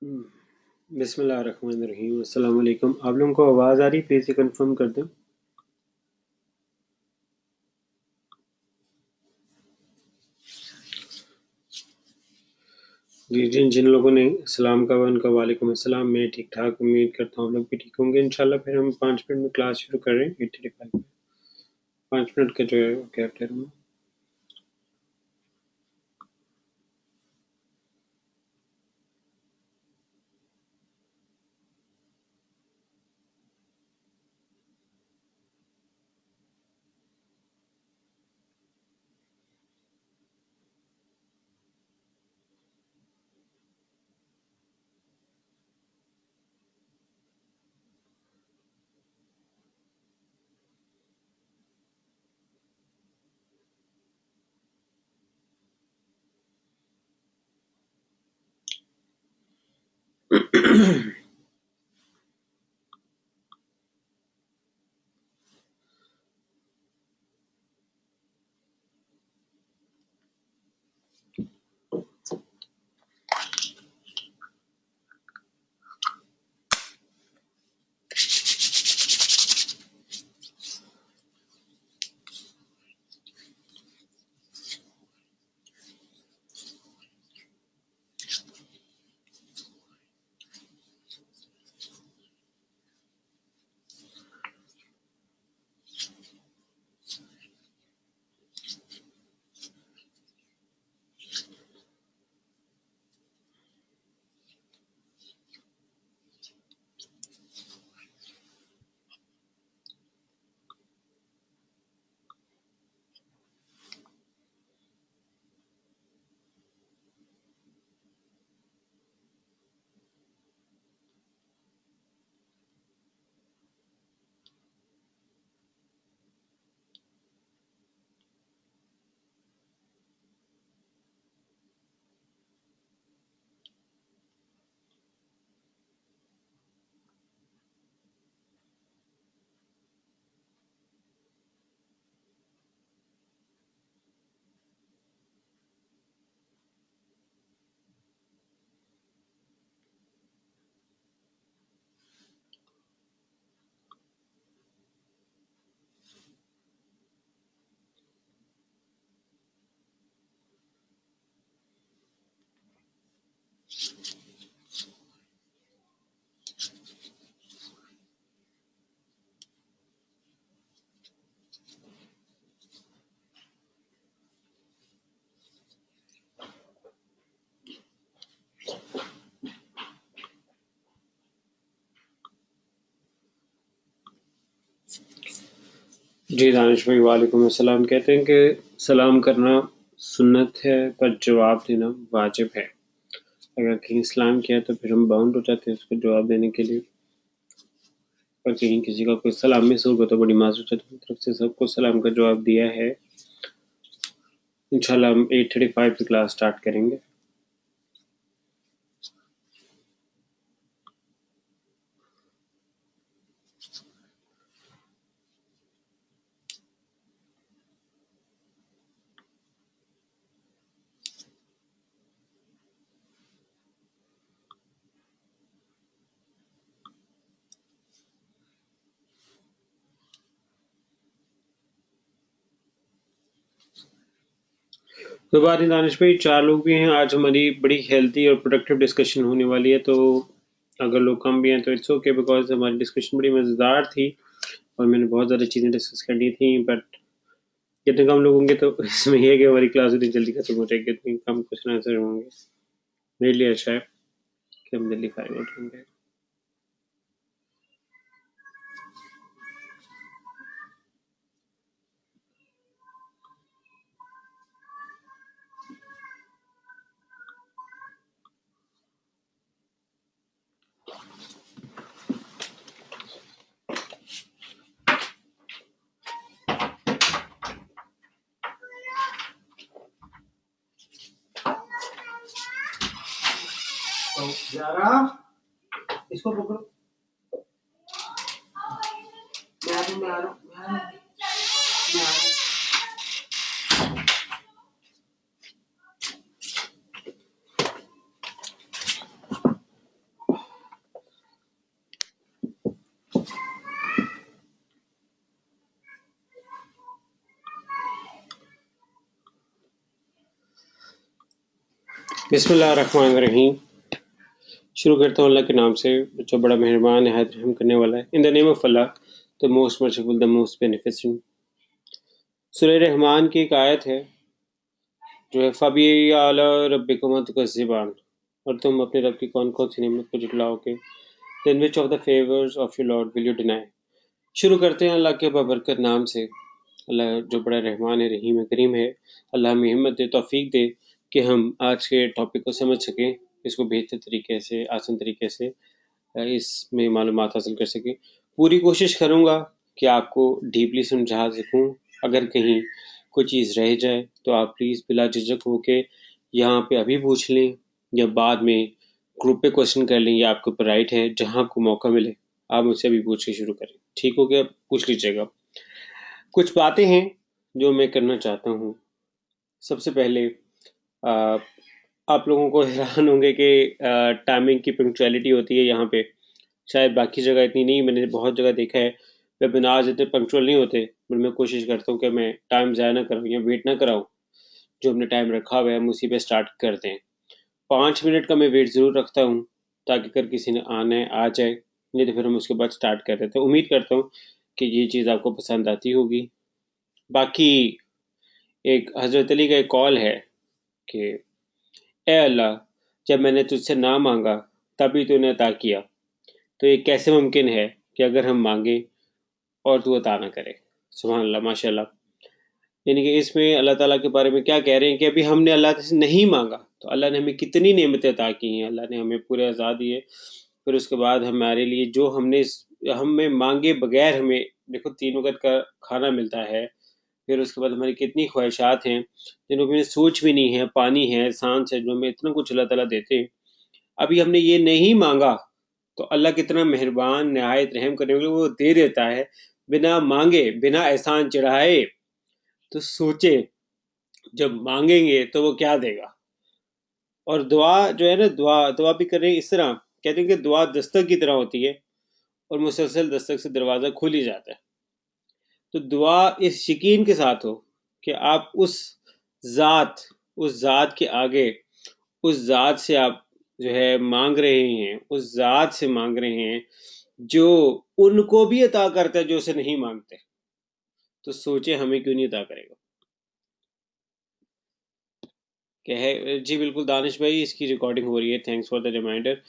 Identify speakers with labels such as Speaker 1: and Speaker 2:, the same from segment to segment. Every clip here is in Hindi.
Speaker 1: बिस्मिल्लाहिर्रहमानिर्रहीम। अस्सलाम वालेकुम। आप लोगों को आवाज़ आ रही? प्लीज़ ये कंफर्म कर दें। जी जिन लोगों ने सलाम कहा उनका वालेकुम अस्सलाम। मैं ठीक ठाक, उम्मीद करता हूँ आप लोग भी ठीक होंगे इंशाल्लाह। फिर हम 5 मिनट में क्लास शुरू कर रहे हैं 8:35 में। 5 मिनट का जो है गैप दे रहा हूँ। जी दानिश भाई वालेकुम अस्सलाम। कहते हैं कि सलाम करना सुन्नत है पर जवाब देना वाजिब है। अगर कहीं सलाम किया तो फिर हम बाउंड हो जाते हैं उसको जवाब देने के लिए। पर कहीं किसी का कोई सलाम मिस होगा तो बड़ी माजूर है। अपनी तरफ से सबको सलाम का जवाब दिया है। इंशाल्लाह हम 8:35 पे क्लास स्टार्ट करेंगे। तो बात नहीं दानिश भाई, 4 लोग भी हैं आज। हमारी बड़ी हेल्थी और प्रोडक्टिव डिस्कशन होने वाली है। तो अगर लोग कम भी हैं तो इट्स ओके, बिकॉज हमारी डिस्कशन बड़ी मज़ेदार थी और मैंने बहुत ज़्यादा चीज़ें डिस्कस कर ली थी। बट जितने कम लोग होंगे तो इसमें ये है कि हमारी क्लास इतनी जल्दी खत्म हो जाएगी, इतनी कम क्वेश्चन आंसर होंगे। मेरे लिए अच्छा है कि हम जल्दी फाइनल आउट होंगे। यारा इसको पकड़ो, मैं आ रहा हूँ, मैं आ रहा हूँ, मैं आ रहा हूँ। बिस्मिल्लाहिर्रहमानिर्रहीम। शुरू करता हूँ अल्लाह के नाम से जो बड़ा मेहरबान है, रहम करने वाला है। In the name of Allah, the most merciful, the most beneficent. सूरह रहमान की एक आयत है जो है फबी आला रब्बिकुमा तुकज़्ज़िबान, और तुम अपने रब की कौन कौन सी नेमत को झुटलाओगे। Then which of the favours of your Lord will you deny. शुरू करते हैं अल्लाह के बबरकत नाम से। अल्लाह जो बड़ा रहमान है, रहीम है, करीम है। अल्लाह हमें हिम्मत दे, तौफीक दे कि हम आज के टॉपिक को समझ सकें, इसको बेहतर तरीके से, आसान तरीके से इसमें मालूमात हासिल कर सकें। पूरी कोशिश करूँगा कि आपको डीपली समझा सकूँ। अगर कहीं कोई चीज़ रह जाए तो आप प्लीज़ बिला झिझक होके यहाँ पे अभी पूछ लें या बाद में ग्रुप पे क्वेश्चन कर लें, या आपके ऊपर राइट है, जहाँ आपको मौका मिले आप मुझसे अभी पूछ के शुरू करें। ठीक हो गया? पूछ लीजिएगा। कुछ बातें हैं जो मैं करना चाहता हूँ। सबसे पहले आप लोगों को हैरान होंगे कि टाइमिंग की पंक्चुअलिटी होती है यहाँ पे, शायद बाकी जगह इतनी नहीं। मैंने बहुत जगह देखा है वेबिनार्स इतने पंक्चुअल नहीं होते, पर मैं कोशिश करता हूँ कि मैं टाइम ज़ाया ना कराऊँ या वेट ना कराऊँ। जो हमने टाइम रखा हुआ है हम उसी पे स्टार्ट कर दें। 5 मिनट का मैं वेट ज़रूर रखता हूँ ताकि अगर किसी ने आना है आ जाए, नहीं तो फिर हम उसके बाद स्टार्ट कर देते हैं। उम्मीद करता हूँ कि ये चीज़ आपको पसंद आती होगी। बाकी एक हज़रत अली का एक कॉल है कि ए अल्लाह, जब मैंने तुझसे ना मांगा तभी तूने अता किया, तो ये कैसे मुमकिन है कि अगर हम मांगे और तू अता ना करे। सुभान अल्लाह, माशाल्लाह। यानी कि इसमें अल्लाह ताला के बारे में क्या कह रहे हैं कि अभी हमने अल्लाह से नहीं मांगा तो अल्लाह ने हमें कितनी नेमतें अता की हैं। अल्लाह ने हमें पूरे आज़ाद दिए, फिर उसके बाद हमारे लिए जो हमने हमें मांगे बगैर हमें देखो 3 वक्त का खाना मिलता है। फिर उसके बाद हमारी कितनी ख्वाहिशात हैं जिनको मैंने सोच भी नहीं है, पानी है, सांस है, जो हमें इतना कुछ अल्लाह ताला देते हैं। अभी हमने ये नहीं मांगा तो अल्लाह कितना मेहरबान, नहायत रहम करने वाला, वो दे देता है बिना मांगे, बिना एहसान चढ़ाए। तो सोचे जब मांगेंगे तो वो क्या देगा। और दुआ जो है ना, दुआ दुआ भी करें इस तरह, कहते हैं कि दुआ दस्तक की तरह होती है और मुसलसल दस्तक से दरवाज़ा खुल ही जाता है। तो दुआ इस यकीन के साथ हो कि आप ज़ात उस ज़ात के आगे, उस ज़ात से आप जो है मांग रहे हैं, उस ज़ात से मांग रहे हैं जो उनको भी अता करता है जो उसे नहीं मांगते। तो सोचे हमें क्यों नहीं अता करेगा। कहे जी बिल्कुल दानिश भाई, इसकी रिकॉर्डिंग हो रही है, थैंक्स फॉर द रिमाइंडर।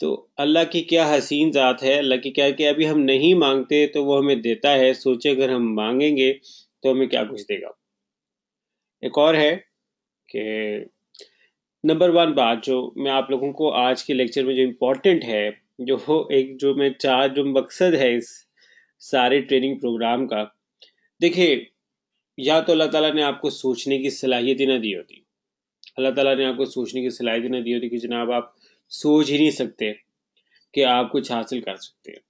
Speaker 1: तो अल्लाह की क्या हसीन ज़ात है, अल्लाह की क्या कि अभी हम नहीं मांगते तो वो हमें देता है। सोचे अगर हम मांगेंगे तो हमें क्या कुछ देगा। एक और है कि नंबर 1 बात जो मैं आप लोगों को आज के लेक्चर में जो इम्पोर्टेंट है, जो मैं जो मकसद है इस सारे ट्रेनिंग प्रोग्राम का, देखिए, या तो अल्लाह ताला ने आपको सोचने की सलाहियत ही ना दी होती। अल्लाह ताला ने आपको सोचने की सलाहियत ही ना दी होती कि जनाब आप सोच ही नहीं सकते कि आप कुछ हासिल कर सकते हैं।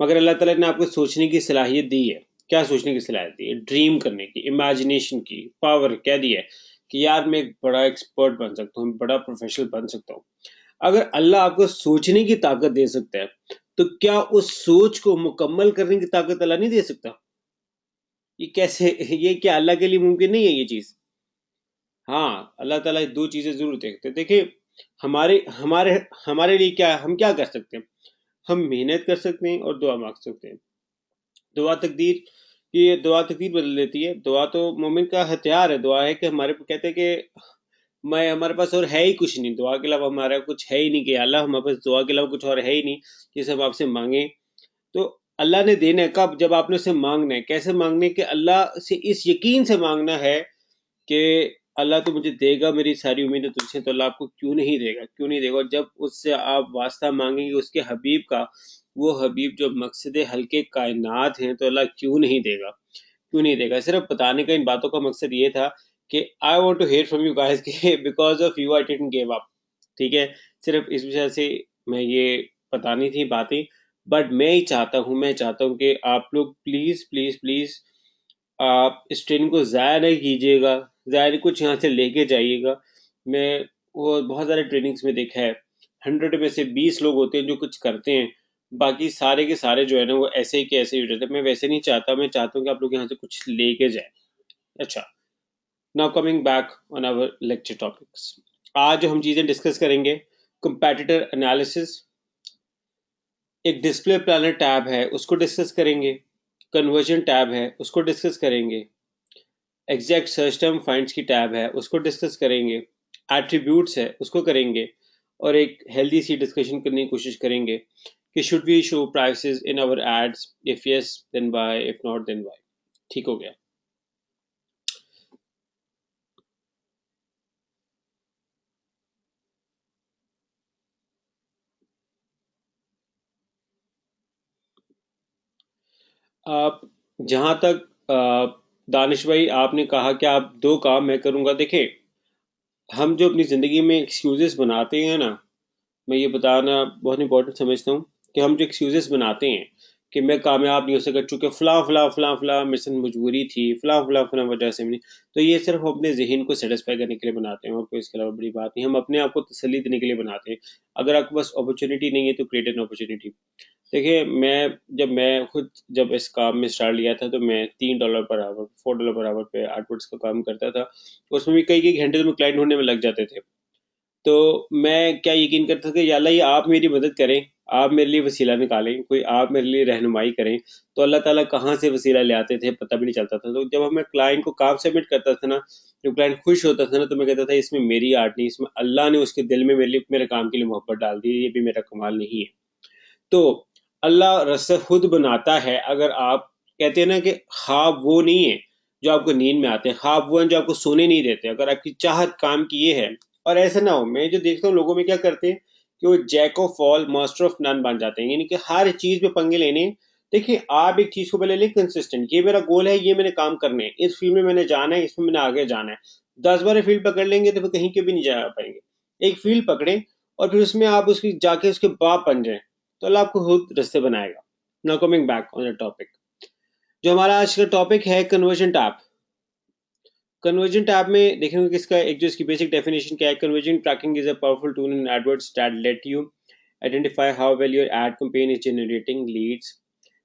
Speaker 1: मगर अल्लाह ताला ने आपको सोचने की सलाहियत दी है। क्या सोचने की सलाहियत दी है? ड्रीम करने की, इमेजिनेशन की पावर क्या दी है कि यार मैं एक बड़ा एक्सपर्ट बन सकता हूँ, बड़ा प्रोफेशनल बन सकता हूँ। अगर अल्लाह आपको सोचने की ताकत दे सकता है तो क्या उस सोच को मुकम्मल करने की ताकत अल्लाह नहीं दे सकता? ये कैसे, ये क्या अल्लाह के लिए मुमकिन नहीं है ये चीज़? हाँ, अल्लाह ताला दो चीज़ें ज़रूर देखते हैं। देखिए, हमारे हमारे हमारे लिए क्या है, हम क्या कर सकते हैं? हम मेहनत कर सकते हैं और दुआ मांग सकते हैं। दुआ तकदीर, ये दुआ तकदीर बदल देती है। दुआ तो मोमिन का हथियार है। दुआ है कि हमारे कहते हैं कि मैं हमारे पास और है ही कुछ नहीं, दुआ के अलावा हमारा कुछ है ही नहीं कि अल्लाह हमारे पास दुआ के अलावा कुछ और है ही नहीं जिसे हम आपसे मांगे। तो अल्लाह ने देना है कब? जब आपने उससे मांगना है। कैसे मांगना है कि अल्लाह से इस यकीन से मांगना है कि अल्लाह तो मुझे देगा, मेरी सारी उम्मीदें तुझसे, तो अल्लाह आपको क्यों नहीं देगा, क्यों नहीं देगा। और जब उससे आप वास्ता मांगेंगे उसके हबीब का, वो हबीब जो मकसद हल्के कायनात हैं, तो अल्लाह क्यों नहीं देगा, क्यों नहीं देगा। सिर्फ बताने का इन बातों का मकसद ये था कि I want to hear from you guys के because of you I didn't give up. ठीक है, सिर्फ इस वजह से मैं ये बतानी थी बातें। बट मैं चाहता हूँ कि आप लोग प्लीज़ प्लीज़ प्लीज़ आप इस ट्रेनिंग को ज़ाया नहीं कीजिएगा, ज़ाया कुछ यहाँ से लेके जाइएगा। मैं वो बहुत सारे ट्रेनिंग्स में देखा है, 100 में से 20 लोग होते हैं जो कुछ करते हैं, बाकी सारे के सारे जो है ना वो ऐसे ही के ऐसे ही रहते हैं। मैं वैसे नहीं चाहता, मैं चाहता हूँ कि आप लोग यहाँ से कुछ लेके जाए। अच्छा, now coming back on our lecture topics. आज जो हम चीज़ें डिस्कस करेंगे, कंपैटिटर एनालिसिस, एक डिस्प्ले प्लानर टैब है उसको डिस्कस करेंगे, कन्वर्जन टैब है उसको डिस्कस करेंगे, एग्जैक्ट सर्च टर्म फाइंड्स की टैब है उसको डिस्कस करेंगे, एट्रीब्यूट्स है उसको करेंगे, और एक हेल्दी सी डिस्कशन करने की कोशिश करेंगे कि should we show prices in our ads, if yes then why, if not then why. ठीक हो गया। आप जहाँ तक दानिश भाई आपने कहा कि आप दो काम मैं करूँगा, देखें हम जो अपनी ज़िंदगी में एक्सक्यूज़ेस बनाते हैं ना, मैं ये बताना बहुत इंपॉर्टेंट समझता हूँ कि हम जो एक्सक्यूज़ेस बनाते हैं कि मैं कामयाब नहीं हो सका चूँकि फ़लाँ फ़लाँ फ़लाँ फ़लाँ मेरे साथ मजबूरी थी, फ़लाँ फ़लाँ फ़लाँ वजह से नहीं, तो ये सिर्फ हम अपने ज़हन को सेटिस्फाई करने के लिए बनाते हैं और कोई इसके अलावा बड़ी बात नहीं। हम अपने आप को तसल्ली देने के लिए बनाते हैं। अगर आपके पास अपॉर्चुनिटी नहीं है तो क्रिएट एन अपॉर्चुनिटी। देखिए मैं खुद जब इस काम में स्टार्ट लिया था तो मैं $3 पर आवर, $4 पर आवर पे आर्टवर्ड्स का काम करता था। उसमें भी कई कई घंटे तो मैं क्लाइंट ढूंढने में लग जाते थे। तो मैं क्या यकीन करता था कि या अल्लाह ये आप मेरी मदद करें, आप मेरे लिए वसीला निकालें, कोई आप मेरे लिए रहनुमाई करें। तो अल्लाह ताला कहाँ से वसीला ले आते थे पता भी नहीं चलता था। तो जब मैं क्लाइंट को काम सबमिट करता था ना, जब क्लाइंट खुश होता था ना, तो मैं कहता था इसमें मेरी आर्ट नहीं, इसमें अल्लाह ने उसके दिल में मेरे लिए मेरे काम के लिए मोहब्बत डाल दी, ये भी मेरा कमाल नहीं है। तो अल्लाह रास्ता खुद बनाता है। अगर आप कहते हैं ना कि ख्वाब वो नहीं है जो आपको नींद में आते हैं, ख्वाब वो हैं जो आपको सोने नहीं देते। अगर आपकी चाहत काम की ये है, और ऐसा ना हो, मैं जो देखता हूँ लोगों में क्या करते हैं कि वो jack of all master of none बन जाते हैं, यानी कि हर चीज में पंगे लेने हैं। देखिए आप एक चीज को पहले लें कंसिस्टेंट, ये मेरा गोल है, ये मैंने काम करने हैं, इस फील्ड में मैंने जाना है, इसमें मैंने आगे जाना है। 10 बार फील्ड पकड़ लेंगे तो फिर कहीं के भी नहीं जा पाएंगे। एक फील्ड पकड़ें और फिर उसमें आप उसकी जाके उसके बाप बन जाए, तो अल्लाह आपको खुद रास्ते बनाएगा। Now coming back on the topic, जो हमारा आज का टॉपिक है कन्वर्जन टैब। कन्वर्जन टैब में देखेंगे कि इसका एक जो इसकी बेसिक डेफिनेशन क्या है। Conversion tracking is a powerful tool in AdWords that let you identify how well your ad campaign is generating leads,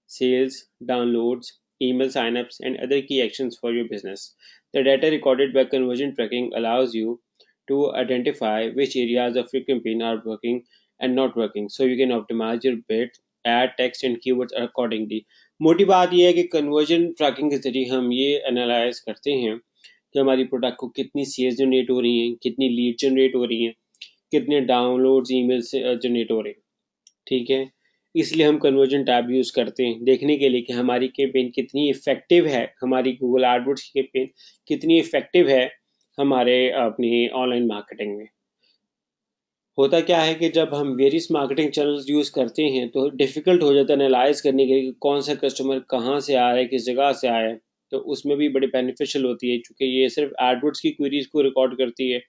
Speaker 1: sales, downloads, email signups, and other key actions for your business. The data recorded by conversion tracking allows you to identify which areas of your campaign are working and not working, so you can optimize your bid, ad text, and keywords accordingly. मोटी बात यह है कि कन्वर्जन ट्रैकिंग के जरिए हम ये एनालाइज करते हैं कि हमारी प्रोडक्ट को कितनी सेल्स जनरेट हो रही हैं, कितनी लीड जनरेट हो रही हैं, कितने डाउनलोड्स ईमेल से जनरेट हो रहे हैं। ठीक है, इसलिए हम कन्वर्जन टैब यूज़ करते हैं देखने के लिए कि हमारी कैंपेन कितनी इफेक्टिव है, हमारी गूगल एडवर्ड्स की कैंपेन कितनी इफेक्टिव है हमारे अपनी ऑनलाइन मार्केटिंग में। होता क्या है कि जब हम वेरियस मार्केटिंग चैनल्स यूज़ करते हैं तो डिफ़िकल्ट हो जाता है एनालाइज करने के लिए कि कौन सा कस्टमर कहाँ से आया है, किस जगह से आया है। तो उसमें भी बड़ी बेनिफिशियल होती है, चूँकि ये सिर्फ एडवर्ड्स की क्वेरीज को रिकॉर्ड करती है,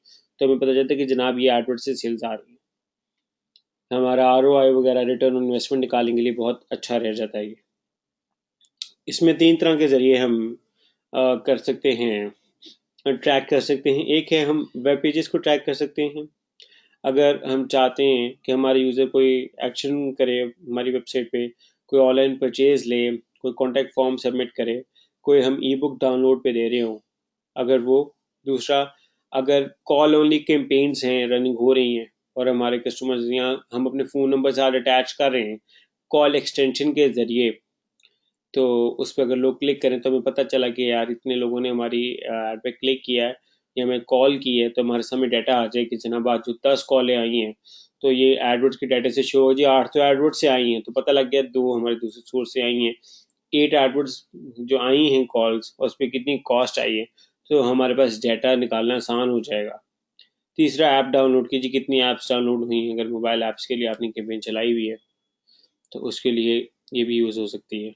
Speaker 1: तो हमें पता चलता है कि जनाब ये एडवर्ड से सेल्स आ रही है। हमारा ROI वगैरह, रिटर्न ऑन इन्वेस्टमेंट निकालने के लिए बहुत अच्छा रह जाता है ये। इसमें 3 तरह के ज़रिए हम कर सकते हैं, ट्रैक कर सकते हैं। एक है हम वेब पेजेस को ट्रैक कर सकते हैं। अगर हम चाहते हैं कि हमारे यूज़र कोई एक्शन करे हमारी वेबसाइट पे, कोई ऑनलाइन परचेज ले, कोई कॉन्टैक्ट फॉर्म सबमिट करे, कोई हम ई बुक डाउनलोड पे दे रहे हों, अगर वो, दूसरा अगर कॉल ओनली कैंपेन्स हैं रनिंग हो रही हैं और हमारे कस्टमर्स यहाँ हम अपने फ़ोन नंबर साथ अटैच कर रहे हैं कॉल एक्सटेंशन के ज़रिए, तो उस पर अगर लोग क्लिक करें तो हमें पता चला कि यार इतने लोगों ने हमारी ऐड पे क्लिक किया है या हमें कॉल की है, तो हमारे सामने डाटा आ जाए कि जनाब आज जो 10 कॉलें आई हैं, तो ये एडवर्ड्स के डाटा से शो हो जी 8 तो एडवर्ड्स से आई हैं, तो पता लग गया 2 हमारे दूसरे सोर्स से आई हैं। 8 एडवर्ड्स जो आई हैं कॉल्स, उस पर कितनी कॉस्ट आई है, तो हमारे पास डाटा निकालना आसान हो जाएगा। तीसरा, ऐप डाउनलोड कीजिए, कितनी ऐप्स डाउनलोड हुई हैं, अगर मोबाइल ऐप्स के लिए आपने कैंपेन चलाई हुई है तो उसके लिए ये भी यूज़ हो सकती है।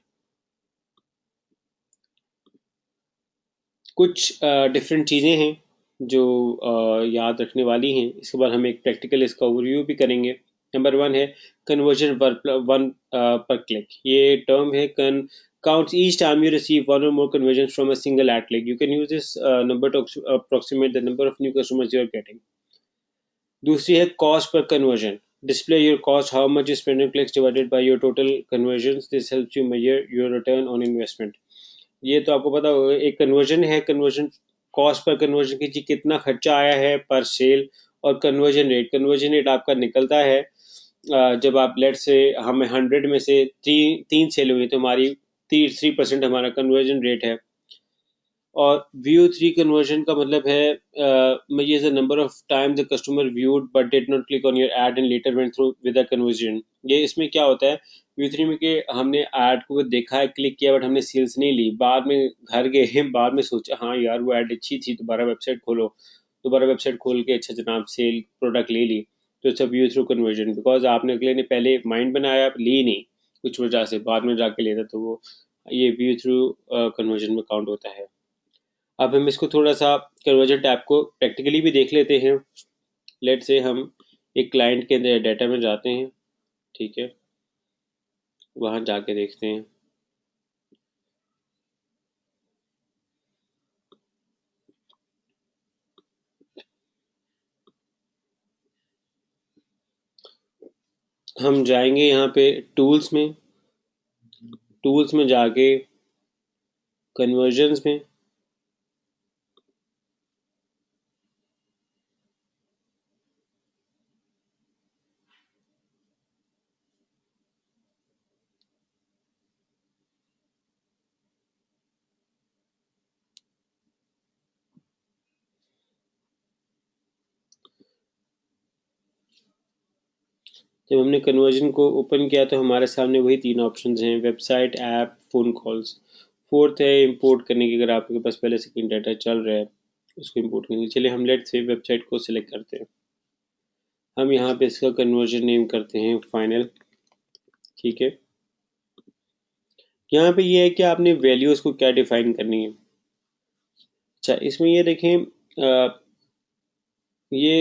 Speaker 1: कुछ डिफरेंट चीज़ें हैं जो याद रखने वाली हैं। इसके बाद हम एक प्रैक्टिकल इसका ओवरव्यू भी करेंगे। नंबर 1 है कन्वर्जन वन पर क्लिक। ये टर्म है counts each time you receive one or more conversions from a single ad click. You can use this number to approximate the number of new customers you are getting. दूसरी है cost per conversion. Display your cost, how much you spend on clicks divided by your total convergence, this helps you major your return on investment. ये तो आपको पता होगा, एक कन्वर्जन है, कन्वर्जन कॉस्ट पर कन्वर्जन की कितना खर्चा आया है पर सेल और कन्वर्जन रेट आपका निकलता है जब आप लेट से हमें 100 में से तीन सेल हुई तो हमारी 3% हमारा कन्वर्जन रेट है। और व्यू थ्री कन्वर्जन का मतलब है ये the number of time the customer viewed but did not click on your add and later went through with the conversion. ये इसमें क्या होता है व्यू थ्री में कि हमने ऐड को देखा है, क्लिक किया, बट हमने सेल्स नहीं ली। बाद में घर गए, बाद में सोचा हाँ यार वो ऐड अच्छी थी, दोबारा वेबसाइट खोलो, दोबारा वेबसाइट खोल के अच्छा जनाब सेल प्रोडक्ट ले ली। तो it's a view through conversion, because आपने अगले ने पहले माइंड बनाया, ली नहीं कुछ वजह से, बाद में जाके लेता, तो वो ये व्यू थ्रू कन्वर्जन में काउंट होता है। अब हम इसको थोड़ा सा कन्वर्जन टैब को प्रैक्टिकली भी देख लेते हैं। लेट से हम एक क्लाइंट के डाटा में जाते हैं, ठीक है, वहाँ जाके देखते हैं। हम जाएंगे यहाँ पे टूल्स में जाके कन्वर्जन्स में, जब हमने कन्वर्जन को ओपन किया तो हमारे सामने वही तीन ऑप्शंस हैं, website, app, phone calls. Fourth है इंपोर्ट करने की, अगर आपके पास पहले से कहीं डाटा चल रहा है उसको इंपोर्ट करने के। चलिए हम लेट से वेबसाइट को सिलेक्ट करते हैं। हम यहाँ पे इसका कन्वर्जन नेम करते हैं फाइनल, ठीक है। यहाँ पे ये है कि आपने वैल्यूज़ को क्या डिफाइन करनी है। अच्छा, इसमें ये देखें ये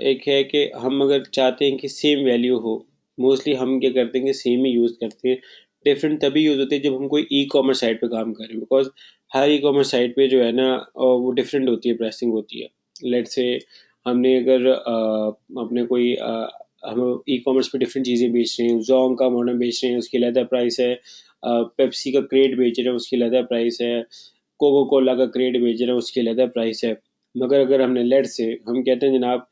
Speaker 1: एक है कि हम अगर चाहते हैं कि सेम वैल्यू हो, मोस्टली हम क्या करते हैं कि सेम ही यूज़ करते हैं। डिफरेंट तभी यूज़ होते हैं जब हम कोई ई कॉमर्स साइट पे काम करें, because her e commerce site पे जो है ना वो डिफरेंट होती है, प्राइसिंग होती है। लेट से हमने अगर अपने कोई हम ई कॉमर्स पे डिफरेंट चीज़ें बेच रहे हैं, जोंग का मॉडल बेच रहे हैं उसकी अलग प्राइस है, पेप्सी का क्रेट बेच रहे हैं उसकी अलग प्राइस है, कोको कोला का क्रेट बेच रहे हैं उसकी अलग प्राइस है। मगर अगर हमने लेट से हम कहते हैं जनाब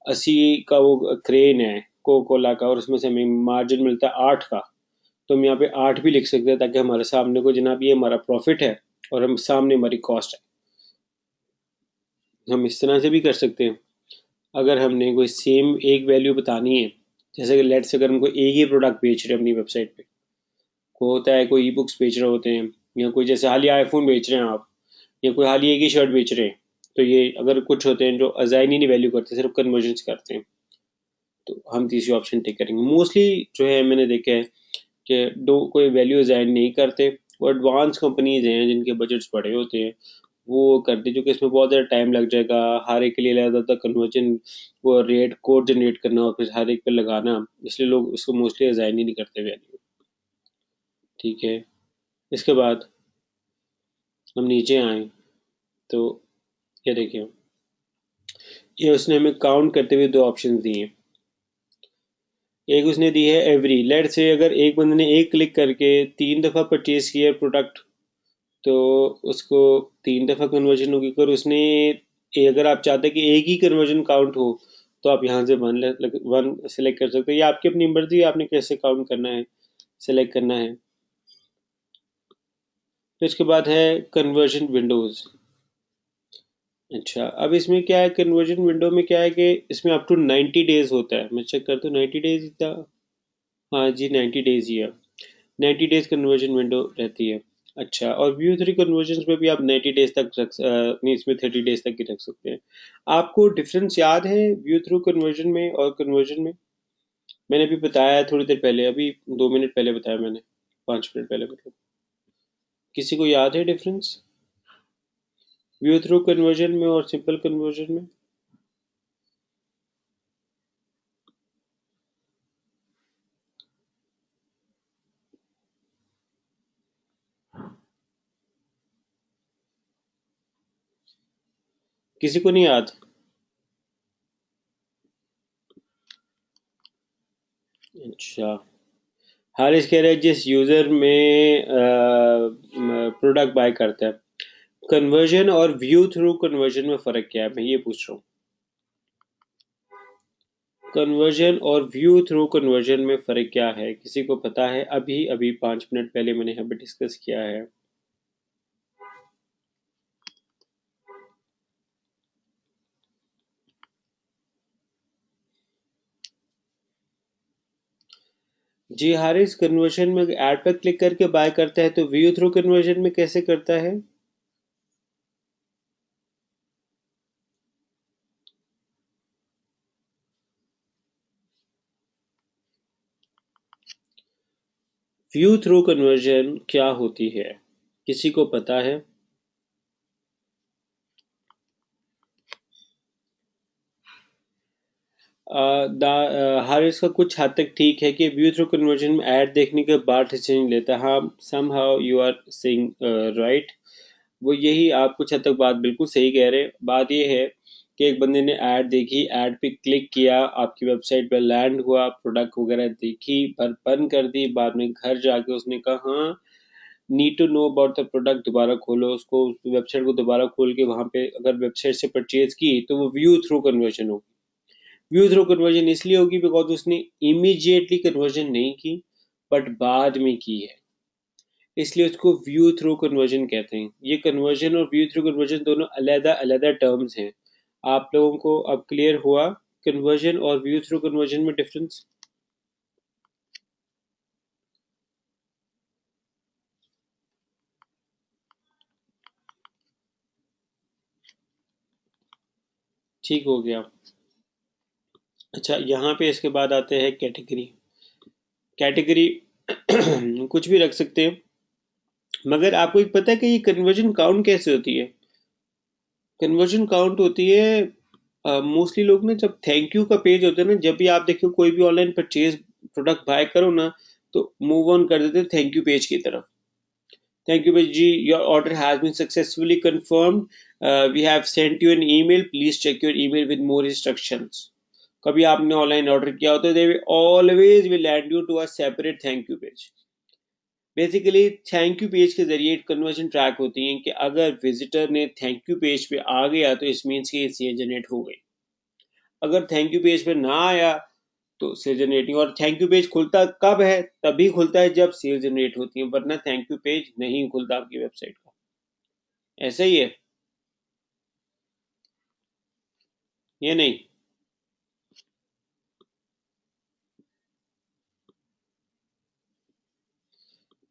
Speaker 1: 80 का वो क्रेन है कोको कोला का और उसमें से हमें मार्जिन मिलता है 8 का, तो हम यहाँ पे 8 भी लिख सकते हैं ताकि हमारे सामने को जनाब ये हमारा प्रॉफिट है और हम सामने हमारी कॉस्ट है। हम इस तरह से भी कर सकते हैं। अगर हमने कोई सेम एक वैल्यू बतानी है, जैसे कि लेट से अगर हमको एक ही प्रोडक्ट बेच रहे हैं अपनी वेबसाइट पे, को होता है कोई ई बुक्स बेच रहे होते हैं, या कोई जैसे हाल ही आईफोन बेच रहे हैं आप, या कोई हाल ही एक ही शर्ट बेच रहे हैं, तो ये अगर कुछ होते हैं जो अजाइन ही नहीं वैल्यू करते, सिर्फ कन्वर्जन करते हैं, तो हम तीसरी ऑप्शन टिक करेंगे। मोस्टली जो है मैंने देखा है कि दो कोई वैल्यू अजाइन नहीं करते। वो एडवांस कंपनीज हैं जिनके बजट्स बड़े होते हैं वो करते, जो कि इसमें बहुत ज़्यादा टाइम लग जाएगा, हर एक के लिए ज़्यादा कन्वर्जन वो रेट कोड जनरेट करना और फिर हर एक पे लगाना, इसलिए लोग उसको मोस्टली अजाइन ही नहीं करते वैल्यू, ठीक है। इसके बाद हम नीचे आए तो ये देखिए, ये उसने हमें काउंट करते हुए दो ऑप्शन दिए हैं। एक उसने दी है एवरी, लेट से अगर एक बंदे ने एक क्लिक करके 3 दफ़ा परचेज किया प्रोडक्ट तो उसको 3 दफ़ा कन्वर्जन होगी। अगर उसने अगर आप चाहते हैं कि एक ही कन्वर्जन काउंट हो तो आप यहाँ से वन सेलेक्ट कर सकते हैं। ये आपकी अपनी मर्जी है, आपने कैसे काउंट करना है, सेलेक्ट करना है। तो इसके बाद है कन्वर्जन विंडोज़। अच्छा, अब इसमें क्या है, कन्वर्जन विंडो में क्या है कि इसमें अप टू 90 डेज होता है। मैं चेक करता हूँ 90 डेज ही था। हाँ जी, 90 डेज ही है। 90 डेज कन्वर्जन विंडो रहती है। अच्छा, और व्यू थ्री कन्वर्जन में भी आप 90 डेज तक नहीं, इसमें 30 डेज तक ही रख सकते हैं। आपको डिफरेंस याद है व्यू थ्रू कन्वर्जन में और कन्वर्जन में? मैंने अभी बताया थोड़ी देर पहले, अभी 2 मिनट पहले बताया मैंने, 5 मिनट पहले मतलब। किसी को याद है डिफरेंस व्यू थ्रू कन्वर्जन में और सिंपल कन्वर्जन में? किसी को नहीं याद? अच्छा, हारिस कह रहे हैं जिस यूज़र में प्रोडक्ट बाय करता है, कन्वर्जन और व्यू थ्रू कन्वर्जन में फ़र्क क्या है, मैं ये पूछ रहा हूँ। कन्वर्जन और व्यू थ्रू कन्वर्जन में फ़र्क क्या है? किसी को पता है? अभी अभी 5 मिनट पहले मैंने यहाँ पे डिस्कस किया है। जी हारिस, कन्वर्जन में ऐड पर क्लिक करके बाय करता है, तो व्यू थ्रू कन्वर्जन में कैसे करता है? व्यू थ्रू कन्वर्जन क्या होती है? किसी को पता है? हारिस का कुछ हद तक ठीक है कि व्यू थ्रू कन्वर्जन में ऐड देखने के बाद डिसीजन लेता है। हाँ, somehow you are saying right. वो यही, आप कुछ हद तक बात बिल्कुल सही कह रहे हैं। बात ये है कि एक बंदे ने ऐड देखी, ऐड पे क्लिक किया, आपकी वेबसाइट पे लैंड हुआ, प्रोडक्ट वगैरह देखी, पर बंद कर दी, बाद में घर जाके उसने कहा हाँ, need to know about the product, दोबारा खोलो उसको, उस वेबसाइट को दोबारा खोल के वहां पे अगर वेबसाइट से परचेज की, तो वो व्यू थ्रू कन्वर्जन होगी। व्यू थ्रू कन्वर्जन इसलिए होगी बिकॉज उसने इमीडिएटली कन्वर्जन नहीं की, बट बाद में की है, इसलिए उसको व्यू थ्रू कन्वर्जन कहते हैं। ये कन्वर्जन और व्यू थ्रू कन्वर्जन दोनों अलग अलग टर्म्स हैं। आप लोगों को अब क्लियर हुआ कन्वर्जन और व्यू थ्रू कन्वर्जन में डिफरेंस? ठीक हो गया। अच्छा, यहाँ पे इसके बाद आते हैं कैटेगरी। कैटेगरी कुछ भी रख सकते हैं, मगर आपको एक पता है कि ये कन्वर्जन काउंट कैसे होती है? कन्वर्जन काउंट होती है मोस्टली लोग ना, जब थैंक यू का पेज होता है ना, जब भी आप देखो कोई भी ऑनलाइन परचेज प्रोडक्ट बाय करो ना, तो मूव ऑन कर देते थैंक यू पेज की तरफ। थैंक यू पेज जी, your order has been successfully confirmed, we have sent you an email, please check your email with more instructions. कभी आपने ऑनलाइन ऑर्डर किया हो तो they always will land you to a separate thank you page. Basically thank you page के जरिए कन्वर्जन ट्रैक होती है कि अगर विजिटर ने थैंक यू पेज पे आ गया तो इस मीन्स की सेल जनरेट हो गई। अगर थैंक यू पेज पे ना आया तो सेल जनरेटिंग। और थैंक यू पेज खुलता कब है? तभी खुलता है जब सेल जनरेट होती है, वरना थैंक यू पेज नहीं खुलता आपकी वेबसाइट का। ऐसा ही है ये नहीं?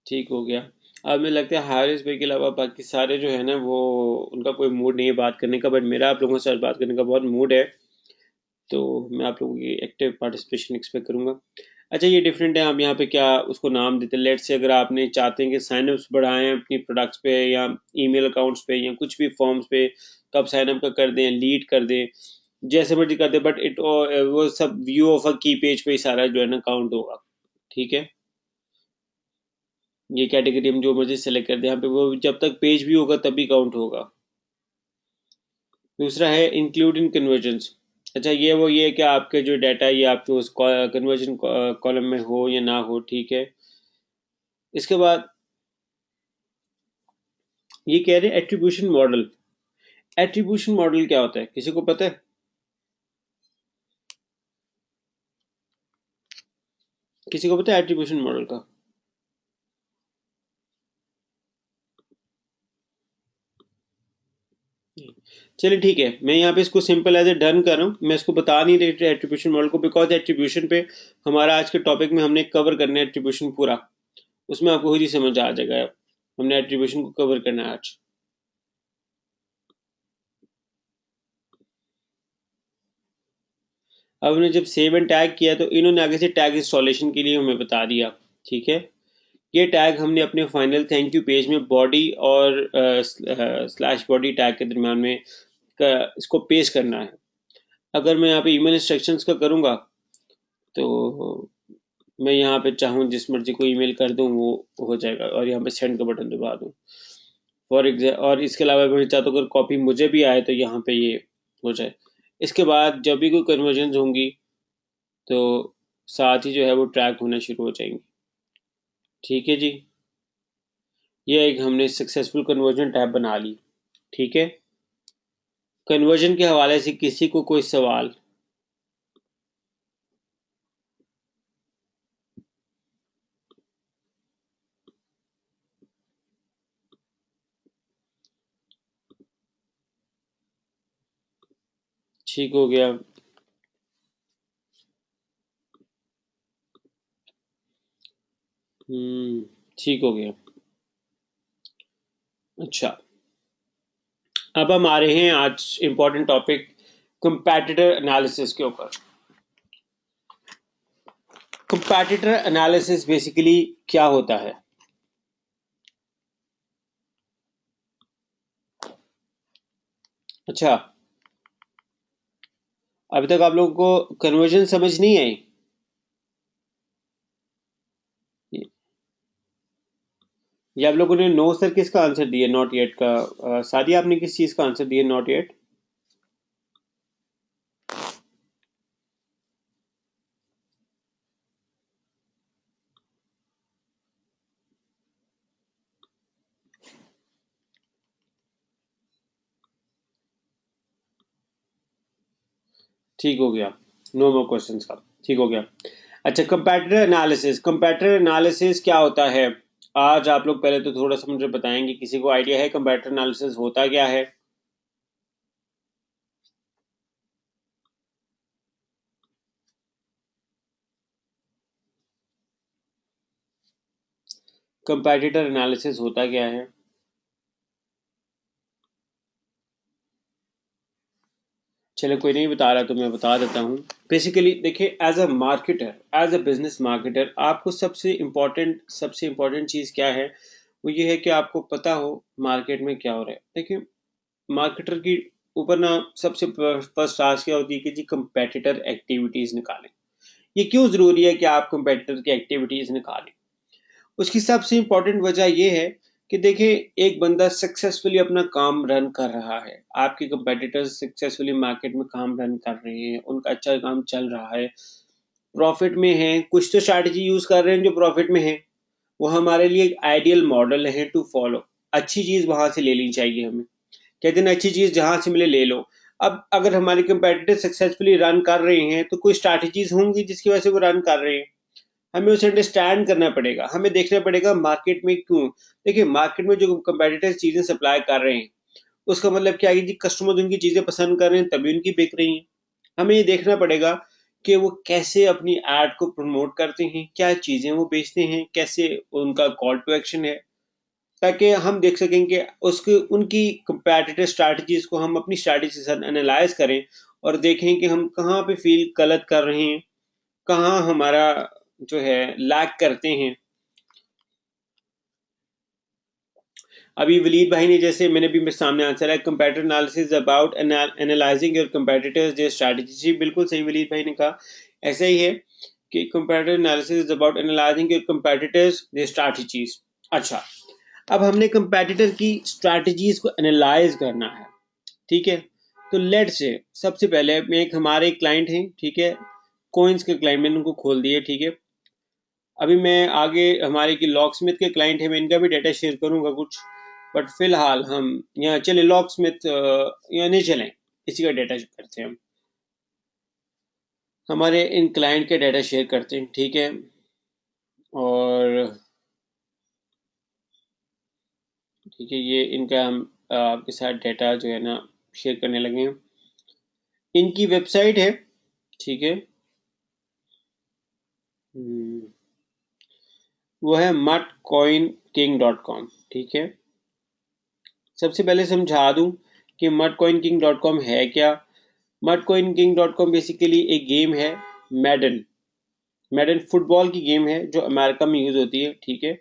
Speaker 1: ठीक हो गया। अब मुझे लगता है हारिस भाई के अलावा बाकी सारे जो है ना, वो उनका कोई मूड नहीं है बात करने का, बट मेरा आप लोगों से आज बात करने का बहुत मूड है, तो मैं आप लोगों की एक्टिव पार्टिसिपेशन एक्सपेक्ट करूंगा। अच्छा, ये डिफरेंट है, हम यहाँ पे क्या उसको नाम देते हैं? लेट से अगर आपने चाहते हैं कि साइनअप्स बढ़ाएं अपनी प्रोडक्ट्स पे या ईमेल अकाउंट्स पे या कुछ भी फॉर्म्स पे, तो आप साइनअप का कर दें, लीड कर दें, जैसे मर्जी कर दें, बट इट वो सब व्यू ऑफ अ की पेज पे ही सारा जो है ना काउंट होगा। ठीक है, ये कैटेगरी हम जो मर्जी सेलेक्ट कर दें, यहाँ पे वो जब तक पेज भी होगा तभी काउंट होगा। दूसरा है इंक्लूड इन कन्वर्जन्स। अच्छा, ये है कि आपके जो डाटा ये आपके उस कन्वर्जन कॉलम में हो या ना हो। ठीक है, इसके बाद ये कह रहे हैं एट्रीब्यूशन मॉडल। एट्रीब्यूशन मॉडल क्या होता है, किसी को पता है? किसी को पता है एट्रीब्यूशन मॉडल का? चलिए ठीक है, मैं यहाँ पे इसको सिंपल एज ए डन कर रहा हूँ। मैं इसको बता नहीं रही एट्रीब्यूशन मॉडल को, बिकॉज एट्रीब्यूशन पे हमारा आज के टॉपिक में हमने कवर करना है एट्रीब्यूशन पूरा, उसमें आपको खुद ही समझ आ जाएगा। हमने एट्रीब्यूशन को कवर करना है आज। अब हमने जब सेव एंड टैग किया तो इन्होंने आगे से टैग इंस्टॉलेशन के लिए हमें बता दिया। ठीक है, ये टैग हमने अपने फाइनल थैंक यू पेज में बॉडी और स्लैश बॉडी टैग के दरम्यान में इसको पेश करना है। अगर मैं यहाँ पे ईमेल इंस्ट्रक्शंस का करूँगा, तो मैं यहाँ पे चाहूँ जिस मर्जी को ईमेल कर दूँ वो हो जाएगा, और यहाँ पे सेंड का बटन दबा दूँ फॉर एग्जाम्पल। और इसके अलावा मैं चाहता हूँ अगर कॉपी मुझे भी आए तो यहाँ पे ये हो जाए। इसके बाद जब भी कोई कन्वर्जन होंगी तो साथ ही जो है वो ट्रैक होना शुरू हो जाएंगी। ठीक है जी, ये एक हमने सक्सेसफुल कन्वर्जन टैब बना ली। ठीक है, कन्वर्जन के हवाले से किसी को कोई सवाल? ठीक हो गया। ठीक हो गया। अच्छा, अब हम आ रहे हैं आज इम्पोर्टेंट टॉपिक कंपैटिटर एनालिसिस के ऊपर। कंपैटिटर एनालिसिस बेसिकली क्या होता है? अच्छा, अभी तक आप लोगों को कन्वर्जन समझ नहीं आई? ये आप लोगों ने नो सर किसका आंसर दिया? नॉट येट का? सादिया, आपने किस चीज का आंसर दिया नॉट येट? ठीक हो गया, नो मोर क्वेश्चंस का। ठीक हो गया। अच्छा, कंपैटिटर एनालिसिस। कंपैटिटर एनालिसिस क्या होता है? आज आप लोग पहले तो थोड़ा सा मुझे बताएंगे, किसी को आइडिया है कंपैटिटर एनालिसिस होता क्या है? कंपैटिटर एनालिसिस होता क्या है? चलो, कोई नहीं बता रहा तो मैं बता देता हूँ। बेसिकली देखिए, as a marketer, as a business marketer, आपको सबसे इम्पोर्टेंट चीज़ क्या है? वो ये है कि आपको पता हो मार्केट में क्या हो रहा है। देखिए, मार्केटर की ऊपर ना सबसे फर्स्ट टास्क क्या होती है कि जी कंपेटिटर एक्टिविटीज़ निकालें। ये क्यों ज़रूरी है कि आप कंपेटिटर की एक्टिविटीज़ निकालें? उसकी सबसे इम्पोर्टेंट वजह यह है कि देखिए, एक बंदा सक्सेसफुली अपना काम रन कर रहा है, आपके कंपेटिटर्स सक्सेसफुली मार्केट में काम रन कर रहे हैं, उनका अच्छा काम चल रहा है, प्रॉफिट में है, कुछ तो स्ट्रैटेजी यूज कर रहे हैं जो प्रॉफिट में है। वो हमारे लिए एक आइडियल मॉडल है टू फॉलो। अच्छी चीज वहां से ले ली चाहिए हमें। कहते हैं अच्छी चीज जहां से मिले ले लो। अब अगर हमारे कंपेटिटर सक्सेसफुली रन कर रहे हैं तो कोई स्ट्रैटेजीज होंगी जिसकी वजह से वो रन कर रहे हैं। हमें उसे अंडरस्टैंड करना पड़ेगा, हमें देखना पड़ेगा मार्केट में क्यों। देखिए, मार्केट में जो कंपेटिटर्स चीजें सप्लाई कर रहे हैं, उसका मतलब क्या है कि कस्टमर उनकी चीजें पसंद कर रहे हैं तभी उनकी बिक रही हैं। हमें ये देखना पड़ेगा कि वो कैसे अपनी एड को प्रमोट करते हैं, क्या चीजें वो बेचते हैं, कैसे उनका कॉल टू एक्शन है, ताकि हम देख सकें कि उसके उनकी कंपेटिटिव स्ट्रैटेजीज को हम अपनी स्ट्रैटेजी से एनालाइज करें और देखें कि हम कहाँ पे फील गलत कर रहे हैं, कहाँ हमारा जो है लैग करते हैं। अभी वलीद भाई ने, जैसे मैंने भी मेरे सामने आंसर है, competitive analysis about analysing your competitors their strategy. जी बिल्कुल सही वलीद भाई ने कहा, ऐसा ही है कि competitive analysis is about analysing your competitors their strategies. अच्छा, अब हमने कंपेटिटर की स्ट्रेटजीज को एनालाइज करना है, ठीक है? तो लेट से सबसे पहले मैं एक हमारे क्लाइंट हैं, ठीक है, कोइंस के क्लाइंट, मैंने उनको खोल दिए, ठीक है। अभी मैं आगे हमारे की लॉक स्मिथ के क्लाइंट है, मैं इनका भी डाटा शेयर करूंगा कुछ, बट फिलहाल हम यहाँ चले लॉक स्मिथ यहाँ नहीं चलें, इसी का डाटा करते हैं हम। हमारे इन क्लाइंट के डाटा शेयर करते हैं, ठीक है। और ठीक है, ये इनका हम आपके साथ डाटा जो है ना शेयर करने लगे हैं। इनकी वेबसाइट है, ठीक है। वो है mutcoinking.com, ठीक है। सबसे पहले समझा दूं कि mutcoinking.com है क्या। mutcoinking.com बेसिकली एक गेम है, मैडन। मैडन फुटबॉल की गेम है जो अमेरिका में यूज होती है, ठीक है।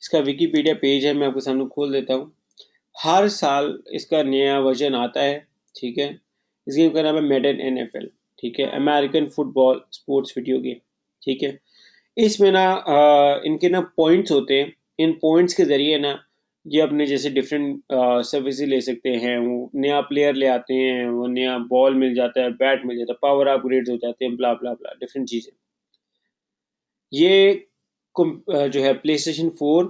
Speaker 1: इसका विकीपीडिया पेज है, मैं आपके सामने खोल देता हूँ। हर साल इसका नया वर्जन आता है, ठीक है। इस गेम का नाम है मैडन NFL, ठीक है, American football sports video game, ठीक है। इसमें ना इनके ना पॉइंट्स होते हैं। इन पॉइंट्स के जरिए ना ये अपने जैसे डिफरेंट सर्विस ले सकते हैं। वो नया प्लेयर ले आते हैं, वो नया बॉल मिल जाता है, बैट मिल जाता है, पावर अपग्रेड्स हो जाते हैं, ब्ला ब्ला ब्ला डिफरेंट चीजें। ये जो है PlayStation 4,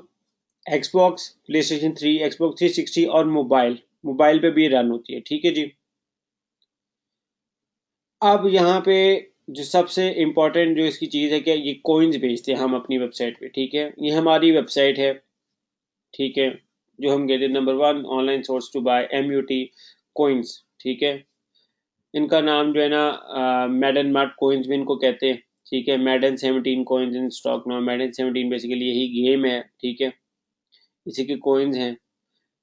Speaker 1: Xbox, PlayStation 3, Xbox 360 और मोबाइल मोबाइल पे भी रन होती है, ठीक है जी। अब यहाँ पे जो सबसे इम्पोर्टेंट जो इसकी चीज़ है कि ये कोइंस बेचते हैं हम अपनी वेबसाइट पे, ठीक है। ये हमारी वेबसाइट है, ठीक है, जो हम कहते हैं number 1 online source to buy MUT coins. ठीक है। इनका नाम जो है ना मैडन मार्ट कोइंस भी इनको कहते हैं। ठीक है, मैडन 17 coins in stock now. मैडन 17 basically यही गेम है। ठीक है, इसी के कोइंस हैं।